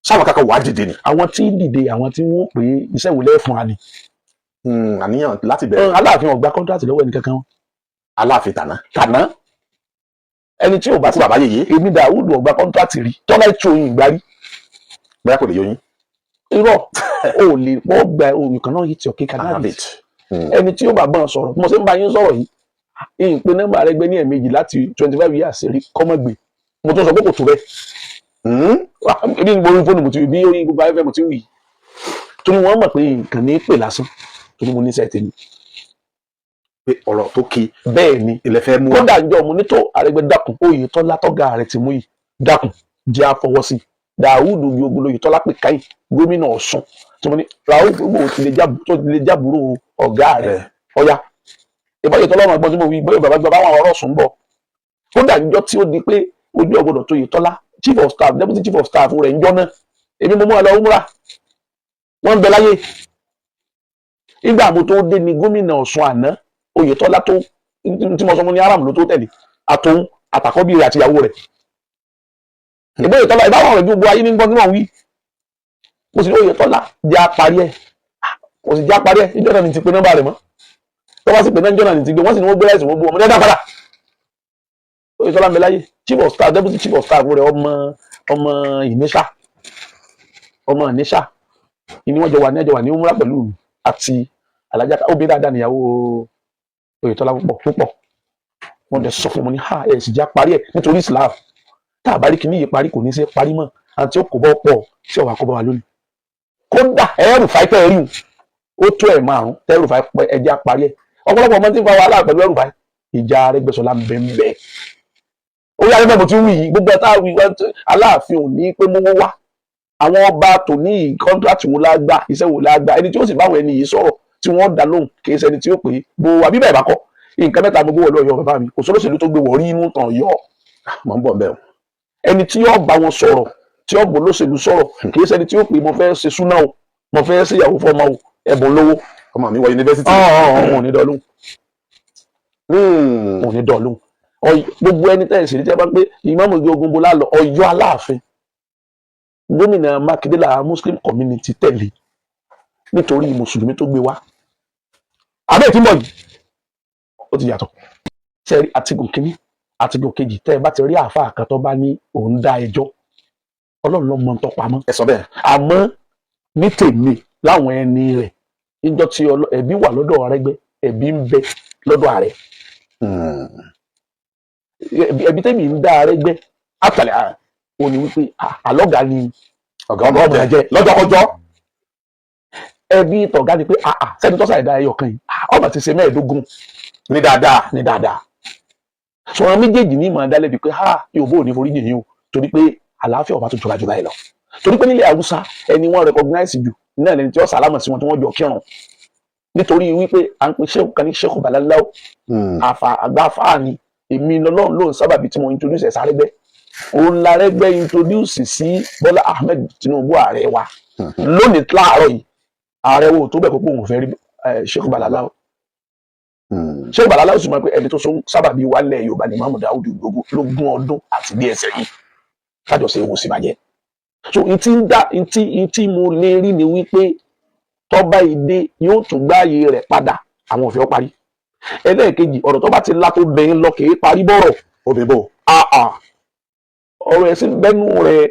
sáwọn kankan wàá dìde ni àwọn tí dìde àwọn tí wọ́n pè é iṣẹ́ ìwòlẹ́ fún wa ni àníyàn láti bẹ̀rẹ̀ Aláàfin ò gba kọ́ńtrátì lọ́wọ́ ẹni kankan Aláàfin tàná ẹni tí ò bá ti bàbá yèyé èmi Dàúdù ò gba kọ́ńtrátì rí tọ́lá ètò òyìn ìgbárí bóyá kò lè yọyín irọ́ ò lè wọ́n gba you cannot hit your cake and have it ẹni tí ó bá bọ́n sọ̀rọ̀ mo ṣe ń bá yín sọ̀rọ̀ yìí ìpín nọ́mbà rẹ gbé ní ẹ̀ẹ̀mejì láti 25 years rí kọ́mọ́gbé mo tún sọ pé kò tó bẹ́ẹ̀ bí n borí fóònù mo ti bí orí gbogbo ayéfẹ́ mo ti wù yìí torí wọ́n mọ̀ pé nǹkan ní pè lásán torí mo ní sẹ́ẹ̀tì ni pé ọ̀rọ̀ tó kí bẹ́ẹ̀ ni ilẹ̀ fẹ́ mú wa kódà ǹjọ́ mo ní tó Arẹ́gbẹ́ dákun Oyètọ́lá tọ́gà rẹ̀ ti mú yìí dákun jẹ́ àfọwọ́ sí Dàúdù Igboho Oyètọ́lá pè káyìn gómìnà Ọ̀ṣun tí mo ní Rauf gbogbo tó ti lè jábúrò ọ̀gá rẹ̀ ọ̀yá Oyètọ́lá ọmọ ẹgbọ́n tí mo wí bóyá bàbá àwọn ọ̀rọ̀ sùn bọ̀ kódà ǹjọ́ tí ó di pé ojú ọgbọ́dọ̀ tó Oyètọ́lá chief of staff deputy chief of staff rẹ̀ ǹjọ́ náà èmi mo mú ọ lọ múra wọ́n ń bẹ láyé nígbà mo tó dé ní gómìnà Ọ̀ṣun àná Oyètọ́lá tó tí mo sọ fún ní aram ló tó tẹ̀lé àtòun àtàkọ́bí rẹ̀ àti ìyàwó rẹ̀ Oyètọ́lá ìbáwọn rẹ̀ gbogbo ayé ní gbọ́n tí wọ́n wí mo sì ní Oyètọ́lá jẹ́ àparí ẹ̀ mo sì jẹ́ àparí ẹ̀ ìjọ́ náà ní ti pe nọ́mbà rẹ̀ mọ́ tó bá sì pè náà ìjọ́ náà ní ti gbé wọ́n sì ní wọ́n gbé láìsí wọ́n bú ọmọdé dá padà Oyètọ́lá ń bẹ láyé chief of staff deputy chief of staff rẹ̀ ọmọ ìníṣà ìní wọ́n jọ wà ní umra pẹ̀lú mi àti alájà obìnrin dáadáa níyàwó Oyètọ́lá púpọ̀ wọ́n dẹ̀ sọ fún mi ní ẹ̀ sì já parí ẹ̀ nítorí Islam tá a bá rí kíní yìí parí kò ní í ṣe parí mọ́ àti ó kò bọ́ pọ̀ tí ọ̀wà kò bá wa lónìí kódà ẹ̀rù fàáìpẹ́ rí ó tó ẹ̀ márùn tẹ́rù fàáìpẹ́ ẹja parí ẹ̀ ọ̀pọ̀lọpọ̀ ọmọ tí ń fa wàhálà pẹ̀lú ẹ̀rù fàáì ìjà Arẹ́gbẹ́ṣọlá ń bẹ́ẹ̀ ó yára mẹ́bù tí ń wí yìí gbogbo ẹ̀ta wí Aláàfin ò ní pé mówó wá àwọn ọba tò ní kọ́ńtrátì wo lágbà iṣẹ́ wo lágbà ẹni tí ó sì báwọn ẹni yìí sọ̀rọ̀ tí wọ́n dá lóhùn kì í ṣẹni tí ó pè é bo àbí bẹ́ẹ̀ bá kọ́ nǹkan mẹ́ta mo gbé wọlé Ọ̀yọ́ bàbá mi kò sólóṣèlú tó gbé wọ̀ rí inú tàn yọ mọ̀ ń bọ̀ bẹ́ẹ̀ ẹni tí yóò bá wọn sọ̀rọ̀ tí yóò bọ̀ lóṣèlú sọ̀rọ̀ kì í ṣẹni tí ó pè mo fẹ́ ṣe súná o mo fẹ́ ṣe ìyàwó fọmọ o ẹ̀bùn lówó ọmọ mi wọ yunifásitì wọn ò ní dọ̀lóhùn wọn ò ní dọ̀lóhùn gbogbo ẹni tẹ́ ẹ̀ sì ní tí a bá gbé Ìmáàmù Igboho bó lálọ́ Ọ̀yọ́ Aláàfin gómìnà Mákindé la Muslim community tẹ̀lé nítorí mùsùlùmí tó gbé wá abẹ́ ìtúbọ̀ yìí ó ti yàtọ̀ sẹ́rí àtìgùn kínní àtìgùn kejì tẹ́ ẹ bá ti rí àáfàá kan tó bá ní òun dá ẹjọ́ Ọlọ́run ló mọ tó pamọ́ ẹ sọ bẹ́ẹ̀ àmọ́ ní tèmi láwọn ẹni rẹ̀ níjọ́ tí ẹ̀bí wà lọ́dọ̀ Arẹ́gbẹ́ ẹ̀bí ń bẹ lọ́dọ̀ Ààrẹ ẹ̀bí tèmi ń dá Arẹ́gbẹ́ àtàlẹ́ òní wípé àlọ́gà ni ọ̀gá ọmọ jẹ lọ́jọ́kọjọ́ ẹbí tọ̀gá ni pé sẹ́ni tọ́sà ẹ̀dá ẹyọ kan yìí ọba ti ṣe mẹ́ẹ̀ẹ́dógún ní dáadáa sọ̀rọ̀ méjèèjì ní ìmọ̀ ẹ̀dálẹ́bi pé yóò bó ní forí yìnyín o torí pé àlàáfíà ọba tó jọba jọba ẹ lọ torí pé nílẹ̀ Haúsá ẹni wọ́n recognize jù náà lẹni tí wọ́n sàlámà sí wọn tí wọ́n jọ kírun nítorí wípé à ń pe ṣéèkù kan ní ṣéèkù balaláwo àgbà afáà ni èmi lọ́lọ́run lóun sábàbí tí mo introduce ẹ̀ sárẹ́gbẹ́ òun l'Arẹ́gbẹ́ introduce sí Bọ́lá Ahmed Tinubu ààrẹ wa lónìí láàárọ̀ yìí ààrẹ wo tó bẹ̀ pé òun fẹ́ rí Sheikh Balaláwo Sheikh Balaláwo sì máa pé ẹni tó so sábàbí wálẹ̀ Yorùbá ní Imam Daoud Igboho lógún ọdún àti bí ẹsẹ̀ yìí kájọ ṣe ewu sí bàjẹ́ so ntí mo lè rí ni wípé tọ́ba ìdè yóò tún gbáàyè rẹ̀ padà àwọn òfin ó parí ẹlẹ́ẹ̀kejì ọ̀rọ̀ tó bá ti lá tó bẹ̀yìn lọ kì í parí bọ̀rọ̀ òbíbò ọ̀rọ̀ ẹ̀sìn bẹ́nu rẹ̀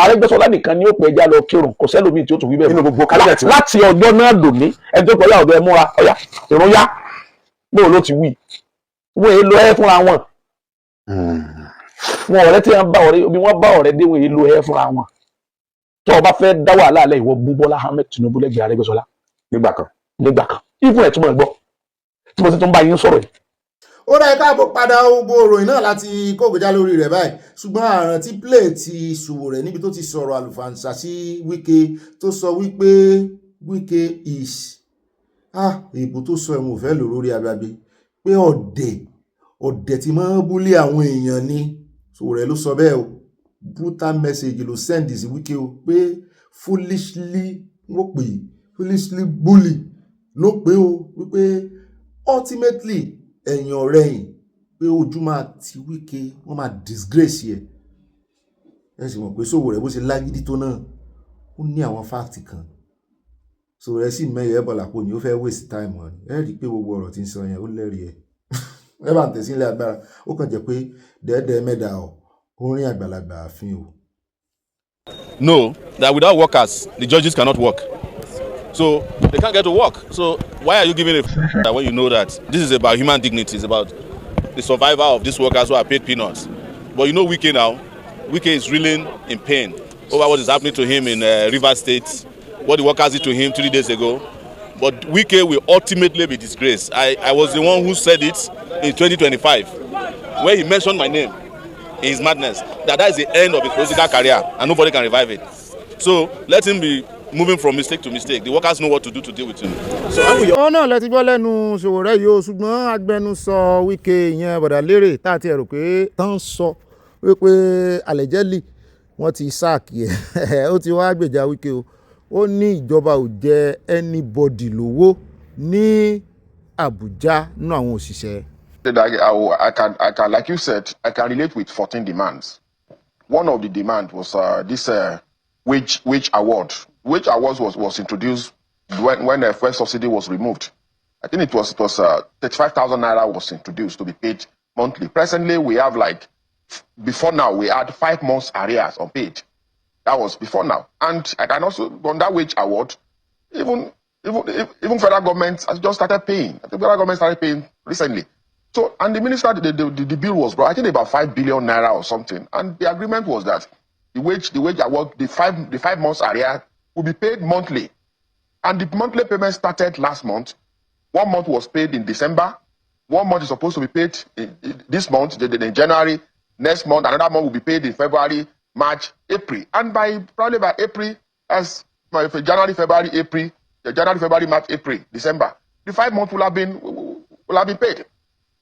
Arẹ́gbẹ́ṣọlá nìkan ni ó pè ẹja lọ kírun kò sẹ́lòmíì tí ó tún wí bẹ́ẹ̀ nínú gbogbo kábínẹ̀tì láti ọjọ́ náà dòní ẹjọ́ pẹ̀lú àwọn ọ̀dọ́ ẹ múra ọ̀yà ìrún yá bóun ló ti wí wọ́n èé lọ ẹ́ fúnra wọn wọn ọ̀rẹ́ tí wọ́n bá ọ̀rẹ́ bí wọ́n bá ọ̀rẹ́ déwọ̀n yìí lo ẹ fúnra wọn tó o bá fẹ́ dá wàhálà alẹ́ ìwọ bú Bọ́lá Ahmed Tinubu lẹ́gbẹ̀ẹ́ Arẹ́gbẹ́ṣọlá nígbà kan ìfún ẹ̀ túmọ̀ ẹ̀ gbọ́ tí mo ti tún bá yín sọ̀rọ̀ yìí. ó dá káàbọ̀ padà gbogbo ìròyìn náà láti kóògbéjá lórí rẹ̀ báyìí ṣùgbọ́n àrùn tí plate Sowore níbi tó ti sọ̀rọ̀ àlùfàǹsà sí Wike tó sọ wípé Wike is èèbù tó sọ ẹ̀wọ̀n òfẹ́ lò lórí abẹ́abẹ́ pé ọ̀dẹ̀ tí máa ń búlé àwọn èèyàn ni Sowore ló sọ bẹ́ẹ̀ o brutal message ló send sí Wike o pé foolishly bully ló pé o wípé ultimately ẹ̀yìn ọ̀rẹ́yìn pé ojú máa ti Wike wọ́n máa disgrace yẹ ẹ sì mọ̀ pé Sowore bó ṣe lágídí tó náà ó ní àwọn fáàtì kan Sowore sì mẹ́yẹ̀ ẹ̀bọ̀là pò ní ó fẹ́ waste time wọn ẹ rí i pé gbogbo ọ̀rọ̀ tí ń sọ yẹn ó lẹ́rìí ẹ̀ ẹ bá ń tẹ̀sí ilé agbára ó kàn jẹ́ pé dẹ́ẹ̀dẹ́ mẹ́ta orin àgbàlagbà àfin o. know that without workers, the judges cannot work. So they can't get to work. So why are you giving a when you know that this is about human dignity, it's about the survival of these workers who are paid peanuts? But you know Wike now, Wike is reeling in pain over what is happening to him in Rivers State, what the workers did to him 3 days ago. But Wike will ultimately be disgraced. I was the one who said it in 2025, where he mentioned my name in his madness, that is the end of his political career and nobody can revive it. So let him be moving from mistake to mistake. The workers know what to do to deal with him. Ó náà lẹ ti gbọ́ lẹ́nu Sowore yìí o ṣùgbọ́n agbẹnusọ Wike ìyẹn Abala Lerefe tá a ti rò pé tán sọ wípé allegedly wọ́n ti sáàkì ẹ̀ ó ti wá gbèjà Wike o ó ní ìjọba ò jẹ anybody lówó ní Àbújá nínú àwọn òṣìṣẹ́. I can, like you said, I can relate with 14 demands. One of the demands was this wage award. Wage awards was introduced when the first subsidy was removed. I think it was 35,000 naira was introduced to be paid monthly. Presently, we have before now we had 5 months arrears unpaid. That was before now, and I can also on that wage award, even federal government has just started paying. I think federal government started paying recently. So, and the minister, the bill was brought, I think about 5 billion naira or something. And the agreement was that the wage award, the five months arrear will be paid monthly. And the monthly payment started last month. 1 month was paid in December. 1 month is supposed to be paid in this month, in January. Next month, another month will be paid in February, March, April. And probably by April, January, February, March, April, December, the 5 months will have been paid.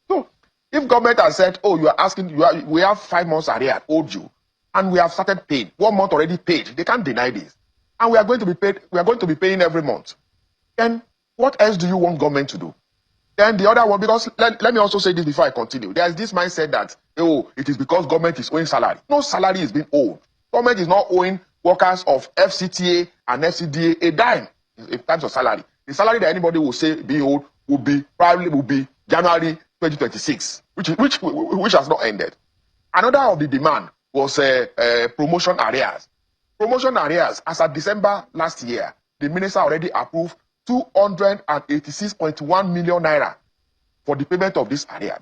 So, if government has said, "Oh, we have 5 months arrear, owed you, and we have started paying 1 month already paid," they can't deny this, and we are going to be paid. We are going to be paying every month. Then, what else do you want government to do? Then the other one, because let me also say this before I continue. There is this mindset that it is because government is owing salary. No salary is being owed. Government is not owing workers of FCTA and FCDA a dime in terms of salary. The salary that anybody will say being owed will be January 2026, which has not ended. Another of the demand was promotion arrears. Promotion arrears, as of December last year, the minister already approved 286.1 million naira for the payment of this arrear.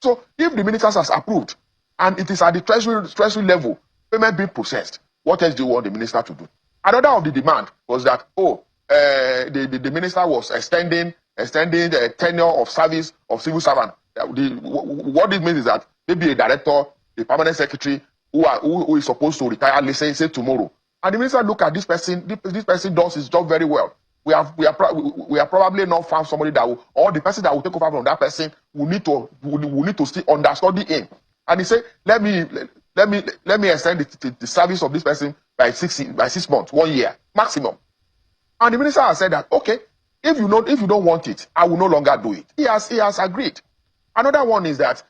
So, if the minister has approved and it is at the treasury level, payment being processed, what else do you want the minister to do? Another of the demand was that the minister was extending the tenure of service of civil servant. What this means is that maybe a director, a permanent secretary who is supposed to retire, let's say tomorrow, and the minister look at this person. This person does his job very well. We have probably not found somebody that will, or the person that will take over from that person will need to still understudy him. And he said, let me extend the service of this person by 6 months, 1 year maximum. And the minister has said that, okay, if you don't want it, I will no longer do it. He has agreed. Another one is that,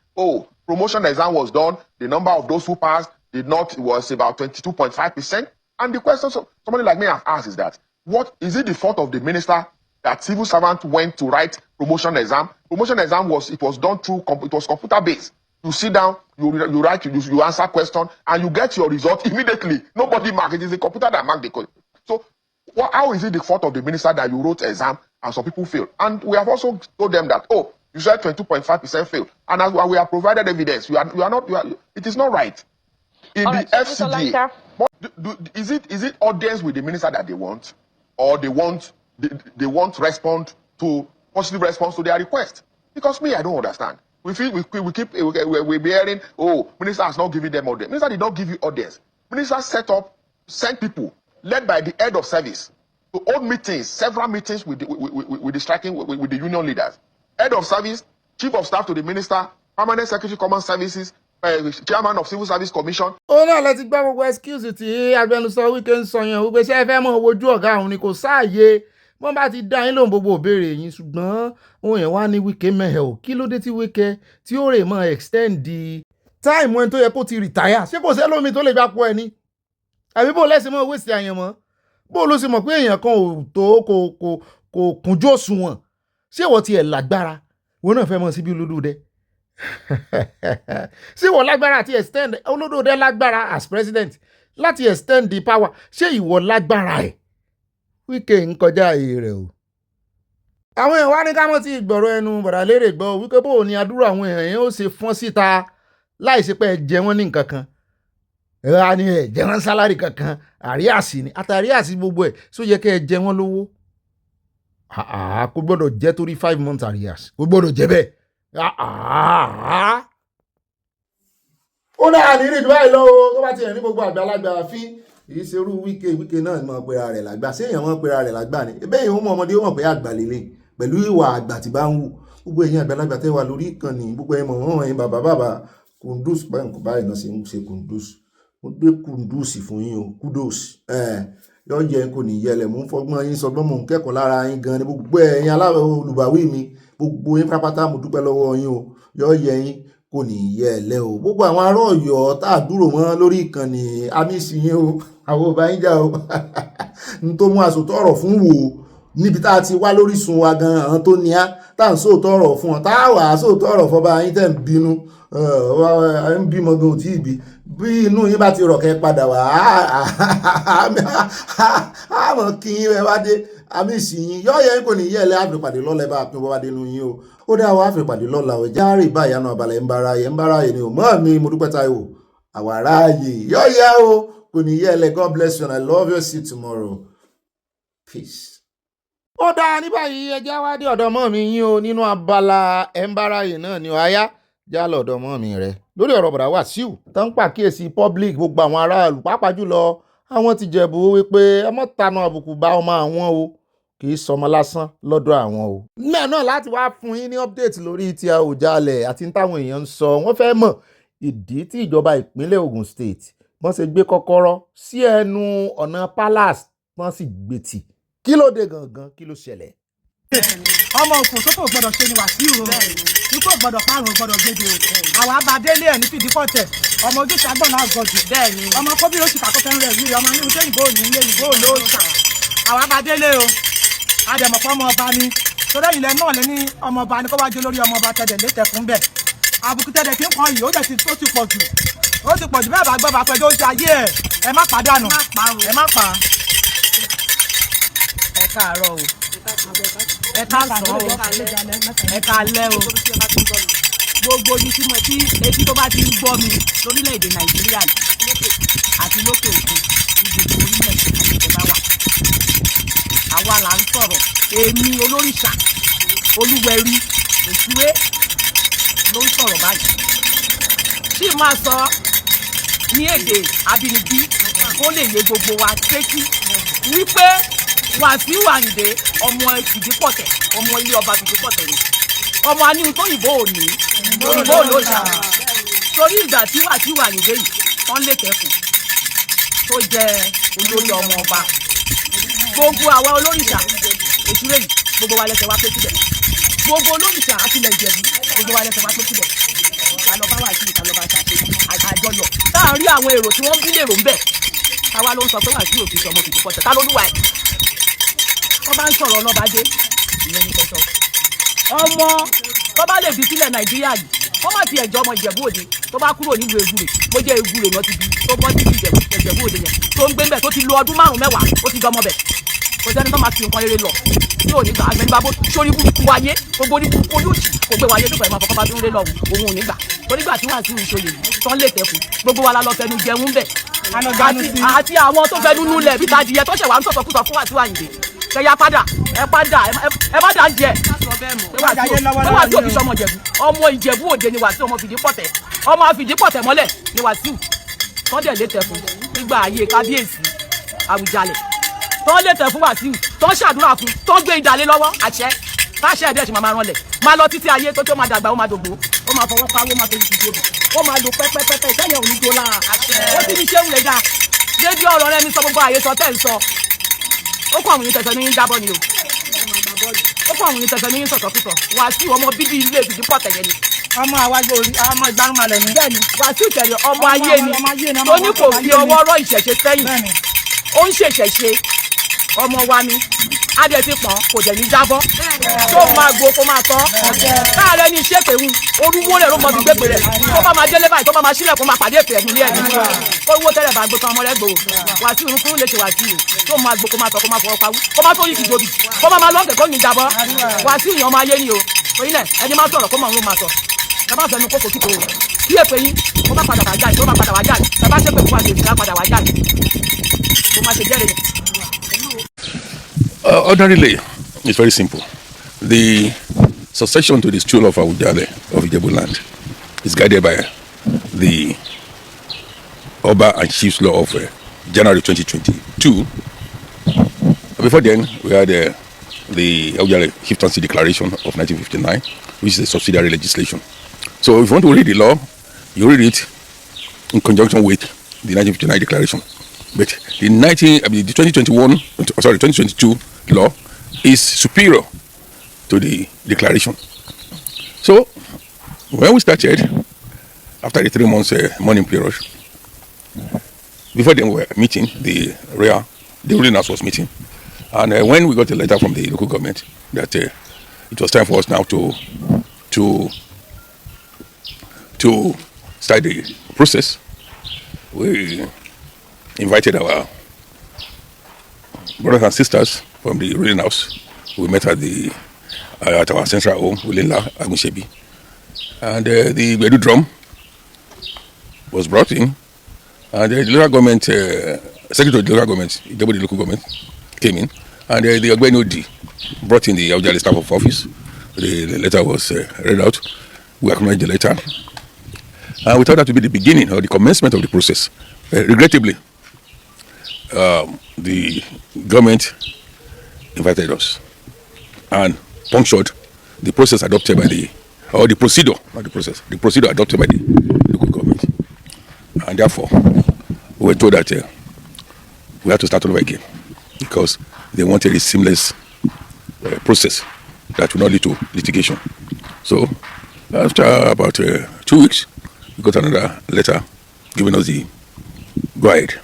promotion exam was done. The number of those who passed was about 22.5%. And the question somebody like me have asked is that, what is it the fault of the minister that civil servant went to write promotion exam? Promotion exam was done through it was computer based. You sit down, you write, you answer question, and you get your result immediately. Nobody mark it. It's a computer that mark the code. So how is it the fault of the minister that you wrote exam and some people failed? And we have also told them that, You said 22.5% failed. And as we have provided evidence, it is not right. In the FCDA, is it audience with the minister that they want? Or they want respond to positive response to their request? Because me, I don't understand. We be hearing, oh, minister has not given them audience. Minister did not give you audience. Minister sent people led by the head of service to hold meetings, several meetings with the union leaders. Head of service, chief of staff to the minister, permanent secretary common services, chairman of civil service commission. Ó náà lẹ ti gbọ́ gbogbo excuse tí agbẹnusọ Wike ń sọ yẹn wípé ṣé ẹ fẹ́ mọ̀ wojú ọ̀gá òun ni kò sáàyè wọ́n bá ti dá yín lóhùn gbogbo òbéèrè yín ṣùgbọ́n òun yẹn wá ní Wike mẹ́hẹ̀ ò kí ló dé tí Wike tí ó rè mọ́ extend di táìmù ẹni tó yẹ kó ti retire ṣé kò sẹ́ lómi tó lè gbà pọ̀ ẹ ní àbí bó lẹ́sìn mọ́ wéṣì àyàn mọ́ bó ló sì mọ̀ pé èèyàn kan ò tó kò kúnjú òṣùwọ̀n ṣé ìwọ tiẹ̀ lágbára wọn náà fẹ́ mọ́ síbi olódò ṣé ìwọ lágbára àti extend olódò lágbára as president láti extend the power ṣé ìwọ lágbára ẹ̀ Wike ń kọjá ààyè rẹ̀ o. àwọn èèyàn wá ní ká mọ́ ti ìgbọ̀rọ̀ ẹnu bàrà lérè gbọ́ Wike bó ní adúrò àwọn èèyàn yẹn ó ṣe fọ́n síta láìsí pé ẹ jẹ wọ́n ní nǹkan kan ẹ̀rọ ni ẹ jẹ wọ́n sálárì kankan àríàsì ni àtàríàsì gbogbo ẹ̀ só yẹ kẹ́ ẹ jẹ wọ́n lówó kò gbọ́dọ̀ jẹ́ torí 5 months àríàsì kò gbọ́dọ̀ jẹ́ bẹ́ẹ̀ ó náà ní ìrìnjú báyìí lọ́wọ́ tó bá ti rìn ní gbogbo àgbàlagbà fín èyí ṣe irú Wike náà mọ̀ pé ara rẹ̀ lágbà sí èèyàn mọ̀ pé ara rẹ̀ lágbà ni ebe èèyàn mọ̀ ọmọdé ó mọ̀ pé àgbà lélẹ̀ pẹ̀lú ìwà àgbà tí bá ń wù gbogbo èèyàn àgbàlagbà tẹ́ wà lórí ìkànnì gbogbo ẹ̀mọ̀ wọn ẹ̀yìn bàbá kundus báyìí kò báyìí náà ṣe kundus mo gbé kundus fún yín o kudos yọ jẹ kò ní yẹlẹ̀ mú fọgbọ́n yín sọgbọ́n mò ń kẹ́kọ̀ọ́ lára yín gan ni gbogbo ẹ̀yin aláwọ̀ olùbáwí mi gbogbo yín pátápátá mo dúpẹ́ lọ́wọ́ yín o yọ yẹ yín kò ní yẹlẹ̀ o gbogbo àwọn ará Ọ̀yọ́ tá a dúró mọ́ lórí ìkànnì amísí yín o àwọn ọba yín jà o n tó mú àsòtọ́ ọ̀rọ̀ fún wò níbi tá a ti wá lórísun wa gan àwọn tó ní á tá à ń sòótọ́ ọ̀rọ̀ fún ọ tá a wà á sòótọ́ ọ̀rọ̀ fọba yín tẹ̀ ń bínú ń bímọ gan ò tí ì bí inú yín bá ti rọ̀ kẹ́ padà wá àmọ́ kí yín ẹ wá dé àmì ìsìn yọ́ yẹn kò ní yẹ́lẹ́ àfìpàdé lọ́lẹ̀ bá pín bọ́wá dénú yín o ó dá wa àfìpàdé lọ́la ò járe báyà náà balẹ̀ ń bára yẹ ni ò mọ́ mi mo dúpẹ́ Táíwò àwa ráàyè yọ́ yẹ o kò ní yẹ́lẹ́. God bless you and I love you. See you tomorrow. Peace. Ó dáa ní báyìí ẹjẹ́ wá dé ọ̀dọ̀ mọ́ mi yín o nínú abala ẹ̀ńbáráyè náà ni ọ̀háyá já lọ́dọ̀ mọ́ mi rẹ̀ lórí ọ̀rọ̀ bọ̀dá Wàsíù tó ń pàkíyèsí public gbogbo àwọn aráàlú pàápàá jùlọ àwọn ti Jẹ̀bú wípé ẹ mọ́ tanú àbùkù bá ọmọ àwọn o kì í sọmọ lásán lọ́dọ̀ àwọn o. náà náà láti wá fún yín ní update lórí ti Àwùjalẹ̀ àti táwọn èèyàn ń sọ wọ́n fẹ́ mọ̀ ìdí tí ìjọba ìpínlẹ̀ Ògùn State wọ́n ṣe gbé kọ́kọ́rọ́ sí ẹnu ọ̀nà palace wọ́n sì gbé tì kí ló dé gangan kí ló ṣẹlẹ̀. ọmọ òkú tó kò gbọdọ̀ ṣe ni Wàsíù o ní kò gbọdọ̀ parun gbọdọ̀ gbèdè àwọn abadélé ẹ̀ ní fìdíkọ̀tẹ̀ ọmọ ojúṣe agbọ̀n náà gọ̀jù ọmọ kóbí oṣù kàkọ́tẹ́ ń rẹ̀ wíri ọmọ nínú tẹ́yìnbó ní ilé ìbò lóòṣà àwọn abadélé o adẹ̀mọ̀pọ̀ ọmọ ọba ni torí ilẹ̀ náà lé ní ọmọ ọba ni kó wájú lórí ọmọ ọba tẹ̀dẹ̀ létẹ̀ fún bẹ́ẹ̀ àbùkù tẹ̀dẹ̀ tí ń kan yìí ó ti pọ̀ jù bẹ́ẹ̀ bá gbọ́ bá pẹ́jọ́ oúnjẹ ayé ẹ má pàdánù ẹ má pa. ẹ káàárọ̀ o ẹ káàsán o ẹ káalẹ́ o gbogbo yìí tí etí tó bá ti ń gbọ́ mi lórílẹ̀‐èdè Nàìjíríà àti lókè òkun ìdìbò orílẹ̀ èdè bá wà àwa là ń sọ̀rọ̀ èmi olórìṣà olúwẹ̀rí òṣùwé ló ń sọ̀rọ̀ báyìí tí máa sọ ní èdè abínibí kó lè yé gbogbo wa sétí wípé Wàsíù Àyìndé ọmọ Ìdípọ̀tẹ̀ ọmọ ilé ọba Ìdípọ̀tẹ̀ ni ọmọ aníhun tó yìnbó òní òyìnbó olóòṣà torí ìgbà tí Wàsíù Àyìndé yìí wọ́n lè kẹ́kùn tó jẹ́ olórí ọmọ ọba gbogbo àwa olórìṣà èṣúré yìí gbogbo wa lẹ́sẹ̀ wá pé síbẹ̀ gbogbo olórìṣà àtìlẹ̀ Ìjẹ̀bú gbogbo wa lẹ́sẹ̀ wá pé síbẹ̀ ìtàlọ́ba wà sí ìtàlọ́ba ṣàṣe àjọyọ̀ láàárín àwọn èrò tí wọ́n ń bí lèrò ń bẹ̀ táwa ló ń sọ pé Wàsíù òfin ọmọ Ìdípọ̀tẹ̀ tá lólúwa ẹ̀ wọ́n bá ń sọ̀rọ̀ ọlọ́bàdé ìyẹn ní kẹsọ̀ ọmọ tó bá lè fi sílẹ̀ Nàìjíríà yìí wọ́n má ti ẹ̀jọ́ ọmọ Ìjẹ̀bú Òde tó bá kúrò nílùú Ègùrè bó jẹ́ Ègùrè náà ti bí tó bọ́ sí Ìjẹ̀bú Òde yẹn tó ń gbé mbẹ̀ tó ti lo ọdún 5 mẹ́wàá ó ti dọmọ bẹ̀ kò sẹ́ni tó máa fi nǹkan rere lọ tí ò ní gbà àgbẹ̀ni bábó sórí burúkú wáyé gbogbo orí burúkú olóòtú kò gbé wáyé nípa ìmọ̀ àfọkọ́ bá tún lé lọ́hùn òun ò ní gbà torí gbà tí wọ́n àti ìṣòyè yìí tán lè tẹ̀kù gbogbo wa la lọ fẹnu jẹun bẹ̀ àti àwọn tó fẹnu nulẹ̀ bí tadìyẹ tó ṣẹ̀ wá ń sọ̀tọ̀ kúsọ̀ fún àti wàyìndé kẹyà padà ẹ má dà jẹ ẹ wà tí òbí sọmọ Ìjẹ̀bú ọmọ Ìjẹ̀bú Òde ni Wàsíù ọmọ fìdípọ̀tẹ̀ ọmọ fìdípọ̀tẹ̀ mọ́lẹ̀ ni Wàsíù tán dẹ̀ lè tẹ̀ fún nígbà ayé kábíyèsí Àwùjalẹ̀ tán lè tẹ̀ fún Wàsíù tán ṣàdúrà fún tán gbé ìdálé lọ́wọ́ àṣẹ káṣẹ ẹ̀dẹ̀ ṣì máa rànlẹ̀ máa lọ títí ayé tó máa dàgbà ó máa dògbò ó máa fọwọ́ pawó máa torí ti dòbò ó máa lò pẹ́pẹ́pẹ́pẹ́ ìtẹ́yẹ̀ òní tó lára ó ti ní ṣéwù lẹ́dà débi ọ̀rọ̀ rẹ ní sọ gbogbo àyè sọ tẹ́ ń sọ ó kọ́ àwọn yìí tẹ̀sẹ̀ ní yín jábọ́ ni o ó kọ́ àwọn yìí tẹ̀sẹ̀ ní yín sọ̀tọ̀kùtọ̀ Wàsíù ọmọ bíbí ilé ìdìbò pọ̀ tẹ̀yẹ ni ọmọ àwájú orí ọmọ ìgbárùnmalẹ̀ ní bẹ́ẹ̀ ni Wàsíù tẹ̀lé ọmọ ayé ni tó ní kò fi ọwọ́ rọ́ ìṣẹ̀ṣe sẹ́yìn ó ń ṣèṣẹ̀ṣe ọmọ wa ni adé ti pọ̀n kò dẹ̀ ní jábọ́ tó máa gbo kó máa tọ́ káàrẹ́ ní iṣẹ́ pẹ̀wù orúwó rẹ̀ ló mọ fi gbégbé rẹ̀ tó bá máa délé báyìí tó bá máa sílẹ̀ kó máa pàdé èpè ẹ̀mí ẹ̀ orúwó tẹ́lẹ̀ bá gbé kan ọmọ rẹ̀ gbòò Wàsíù ń kúrú lè ṣe Wàsíù tó máa gbo kó máa tọ́ kó máa fọwọ́ pawú kó máa tó yí ti jobi kó máa lọ́ọ̀kẹ́ kó ní jábọ́ Wàsíù yàn máa yé ni o oyin náà ẹni máa sọ̀rọ̀ kó máa ń máa sọ ẹ bá fẹnu kókò kíkò kí èpè yín kó má padà wá jáde tó má padà wá jáde ẹ bá ṣépè fún àgbègbè ká padà wá jáde mo máa ṣe jẹ́rìí. Ordinarily, it's very simple. The succession to the stool of Awujale of Ijebu land is guided by the Oba and Chiefs Law of January 2022. Before then, we had the Awujale Chieftaincy Declaration of 1959, which is a subsidiary legislation. So if you want to read the law, you read it in conjunction with the 1959 declaration. But the 2022 law is superior to the declaration. So when we started, after the 3 months mourning period, before then we were meeting, the ruling house was meeting. And when we got a letter from the local government that it was time for us now to start the process, we invited our brothers and sisters from the ruling house. We met at our central home, Ulinla Agunshebi. And the Bedu drum was brought in, and the local government, secretary of the local government, the local government came in, and the Ogbeni OD brought in the Awujale staff of office. The letter was read out. We acknowledged the letter. And we thought that to be the beginning or the commencement of the process. Regrettably, the government invited us and punctured the process adopted by the procedure adopted by the local government. And therefore, we were told that we had to start over again because they wanted a seamless process that would not lead to litigation. So, after about 2 weeks, we got another letter giving us the go-ahead.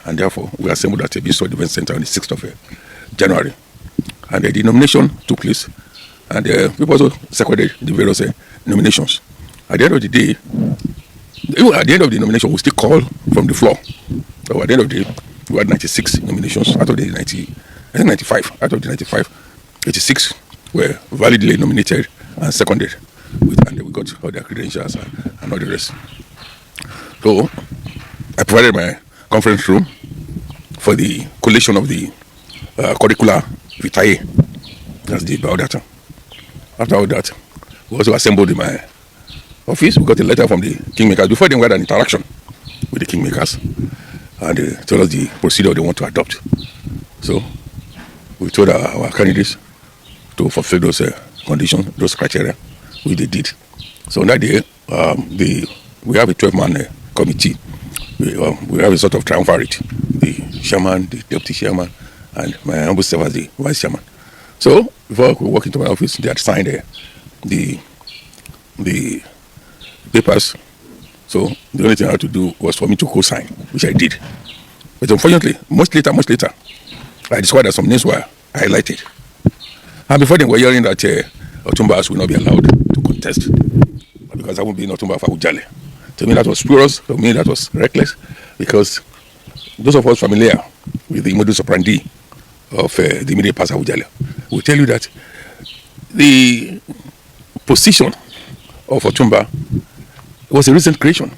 And therefore, we assembled at a Bistro Event Center on the 6th of January. And the nomination took place. And people also seconded the various nominations. At the end of the day, even at the end of the nomination, we still call from the floor. So at the end of the day, we had 96 nominations out of the 95. Out of the 95, 86 were validly nominated and seconded. And we got all their credentials and all the rest. So I provided my conference room for the collation of the curricula vitae. That's the biodata. After all that, we also assembled in my office. We got a letter from the kingmakers. Before then, we had an interaction with the kingmakers, and they told us the procedure they want to adopt. So we told our candidates to fulfill those conditions, those criteria, which they did. So on that day, we have a 12-man committee. We have a sort of triumvirate: the chairman, the deputy chairman, and my humble self as the vice chairman. So before we walk into my office, they had signed the papers. So the only thing I had to do was for me to co-sign, which I did. But unfortunately, much later, I discovered that some names were highlighted. And before then, we were hearing that Otumbas will not be allowed to contest because I won't be in Otumba for Awujale. To me, that was spurious. To me, that was reckless, because those of us familiar with the modus operandi of the immediate past Awujale will tell you that the position of Otumba was a recent creation.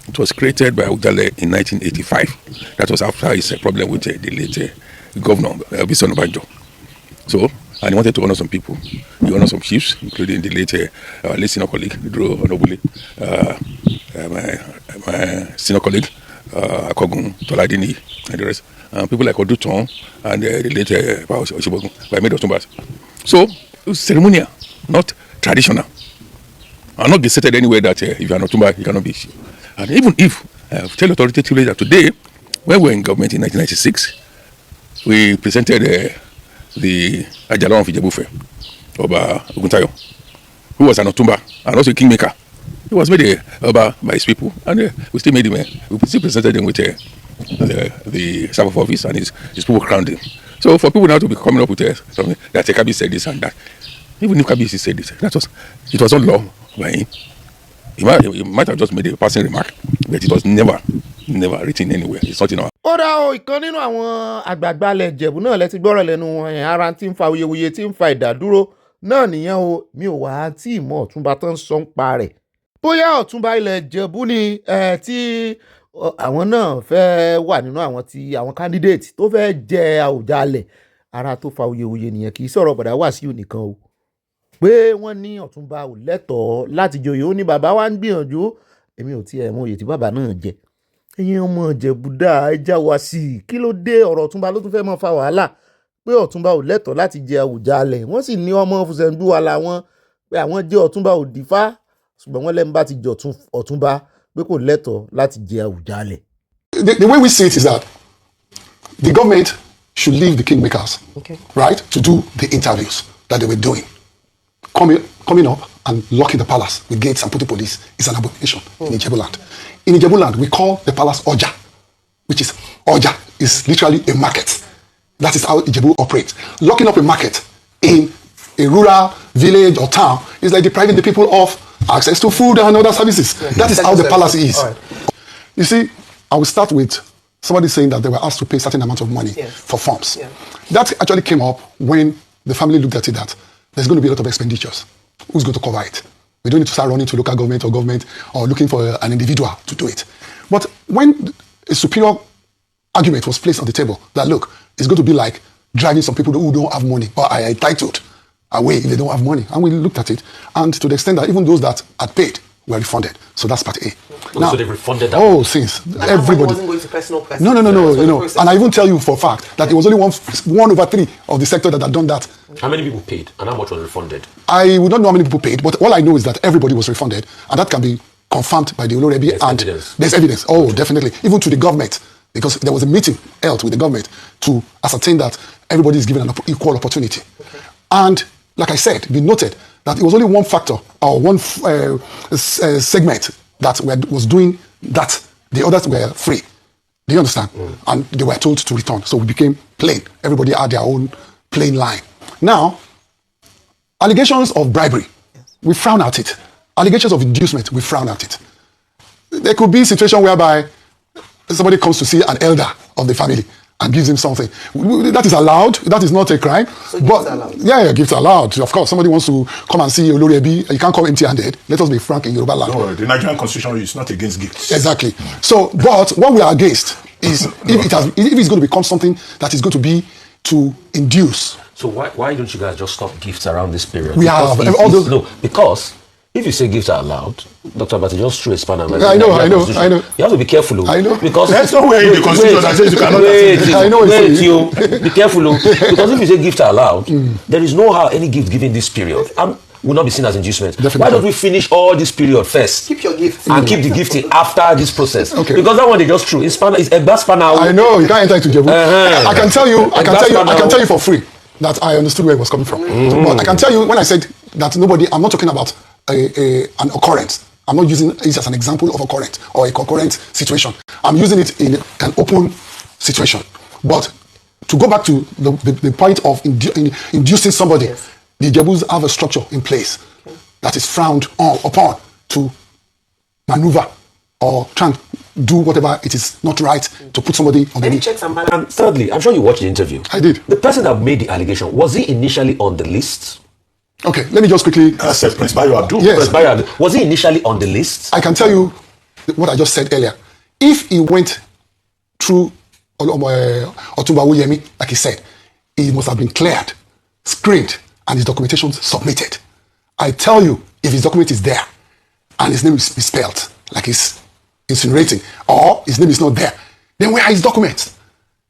It was created by Awujale in 1985. That was after his problem with the late governor, Bison Obanjo. So, and he wanted to honor some people. He honored some chiefs, including the late senior colleague, Idro Onobule, my senior colleague, Akogun, Toladini, and the rest. People like Oduton and the late Oshibogun by made of Tumbas. So, it was ceremonial, not traditional. I'm not gazetted anywhere that if you are not Tumba, you cannot be. And even if, I tell authoritatively that today, when we were in government in 1996, we presented the Ajalon of Ijebufe, Oba Oguntayo, who was an Otumba and also a kingmaker. He was made a Oba by his people, and we still made him. We still presented him with the staff of office, and his people crowned him. So for people now to be coming up with something that Kabi said this and that, even if Kabi said this, it was not law by him. He might have just made a passing remark, but it was never written anywhere. It's not in our. Ó dá o, ìkan nínú àwọn àgbààgbà ilẹ̀ Ìjẹ̀bú náà lẹ́tí gbọ́rọ̀ lẹ́nu wọn yẹn, ara tí ń fa awuyewuye tí ń fa ìdádúró náà nìyẹn o. Mi ò wá tí ìmọ̀ Ọ̀túnba tán sọ ń pa rẹ̀. Bóyá Ọ̀túnba ilẹ̀ Ìjẹ̀bú ni tí àwọn náà fẹ́ wà nínú àwọn candidate tó fẹ́ jẹ Àwùjalẹ̀, ara tó fa awuyewuye nìyẹn, kì í sọ̀rọ̀ bọ̀dá Wàsíù nìkan o. Pé wọ́n ní Ọ̀túnba ò lẹ́tọ̀ọ́ láti joyè, ó ní bàbá wa ń gbìyànjú. Èmi ò tiẹ̀ mọ oyè tí bàbá náà jẹ. Ẹ̀yin ọmọ Ìjẹ̀bú dá ẹ já wa sí i. Kí ló dé ọ̀rọ̀ Ọ̀túnba ló tún fẹ́ mọ́ fa wàhálà? Pé Ọ̀túnba ò lẹ́tọ̀ọ́ láti jẹ Àwùjalẹ̀. Wọ́n sì ní ọmọ Fùsẹ̀ǹdúwà làwọn, pé àwọn jẹ́ Ọ̀túnba òdìfá, ṣùgbọ́n wọ́n lẹ́nu bá ti jọ Ọ̀túnba pé kò lẹ́tọ̀ọ́ láti jẹ Àwùjalẹ̀. The way we see it is that the government should leave the kingmakers, right, to do the interviews that they were doing. Coming up and locking the palace with gates and putting police is an abomination in Ijebu land. In Ijebu land, we call the palace Oja, which is Oja is literally a market. That is how Ijebu operates. Locking up a market in a rural village or town is like depriving the people of access to food and other services. That is how the palace is. Right. You see, I will start with somebody saying that they were asked to pay a certain amount of money for forms. That actually came up when the family looked at it that there's going to be a lot of expenditures. Who's going to cover it? We don't need to start running to local government or looking for an individual to do it. But when a superior argument was placed on the table that, look, it's going to be like driving some people who don't have money or are entitled away if they don't have money. And we looked at it, and to the extent that even those that had paid were refunded. So that's part A. Now, so they refunded that? Oh, since everybody. Wasn't going to personal. No. You know, and I even tell you for a fact that it was only 1/3 of the sector that had done that. How many people paid, and how much was refunded? I would not know how many people paid, but all I know is that everybody was refunded, and that can be confirmed by the Olorebi. There's evidence. Oh, definitely, even to the government, because there was a meeting held with the government to ascertain that everybody is given an equal opportunity. And like I said, we noted that it was only one factor or one segment that was doing that. The others were free. Do you understand? And they were told to return. So we became plain. Everybody had their own plain line. Now, allegations of bribery, we frown at it. Allegations of inducement, we frown at it. There could be a situation whereby somebody comes to see an elder of the family and gives him something. That is allowed. That is not a crime. So gifts are allowed? Yeah, gifts are allowed. Of course, somebody wants to come and see Olorebi. You can't come empty-handed. Let us be frank in Yoruba land. No, the Nigerian constitution is not against gifts. Exactly. So, but what we are against is if it's going to become something that is going to be to induce. So why don't you guys just stop gifts around this period? We have all those. No, because if you say gifts are allowed, Dr. Abati just threw a spanner. I know. You have to be careful. I know. Because there's nowhere in the constitution that says you cannot. Be careful. Because if you say gifts are allowed, there is no how any gift given this period will not be seen as inducement. Definitely. Why don't we finish all this period first? Keep your gift. And keep the gifting after this process. Okay. Because that one they just threw. It's a spanner. I know, you can't enter into Jebu. I can tell you for free that I understood where it was coming from. But I can tell you when I said that I'm not talking about an occurrence. I'm not using it as an example of occurrence or a concurrent situation. I'm using it in an open situation. But to go back to the point of inducing somebody, the Jebus have a structure in place that is frowned upon to maneuver or try and do whatever it is not right to put somebody on the Any list. checks and balances? And thirdly, I'm sure you watched the interview. I did. The person that made the allegation, was he initially on the list? Okay, let me just quickly. Prince Bayo Abdul. Yes. Prince Bayo Abdul. Was he initially on the list? I can tell you what I just said earlier. If he went through Otumba Oyemi, like he said, he must have been cleared, screened, and his documentation submitted. I tell you, if his document is there, and his name is misspelled, like he's insinuating, or his name is not there, then where are his documents?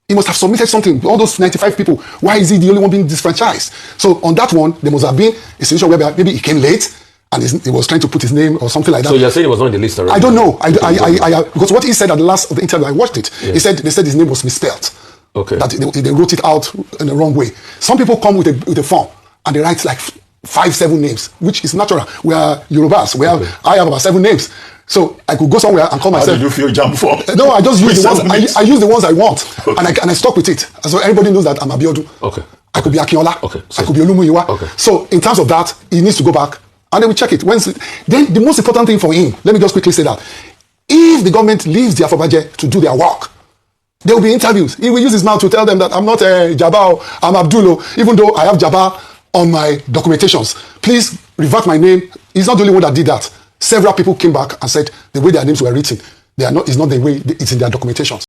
He must have submitted something. All those 95 people, why is he the only one being disfranchised? So on that one, there must have been a situation where maybe he came late, and he was trying to put his name or something like that. So you're saying he was not on the list already? I don't know. Because what he said at the last of the interview, I watched it. Yes. They said his name was misspelled. Okay. That they wrote it out in the wrong way. Some people come with a form and they write like 5-7 names, which is natural. We are Yorubas. I have about 7 names. So I could go somewhere and call myself. How did you feel jam for? No, I just use the ones. I use the ones I want, and I stuck with it. So everybody knows that I'm Abiodun. Okay. I could be Akinola. Okay. I could be Olumuyiwa. Okay. So in terms of that, he needs to go back and then we check it. Then the most important thing for him, let me just quickly say that, if the government leaves the Afobaje to do their work, there will be interviews. He will use his mouth to tell them that I'm not Jabba, I'm Abdulo, even though I have Jabba on my documentations. Please revert my name. He's not the only one that did that. Several people came back and said the way their names were written, is not the way it's in their documentations.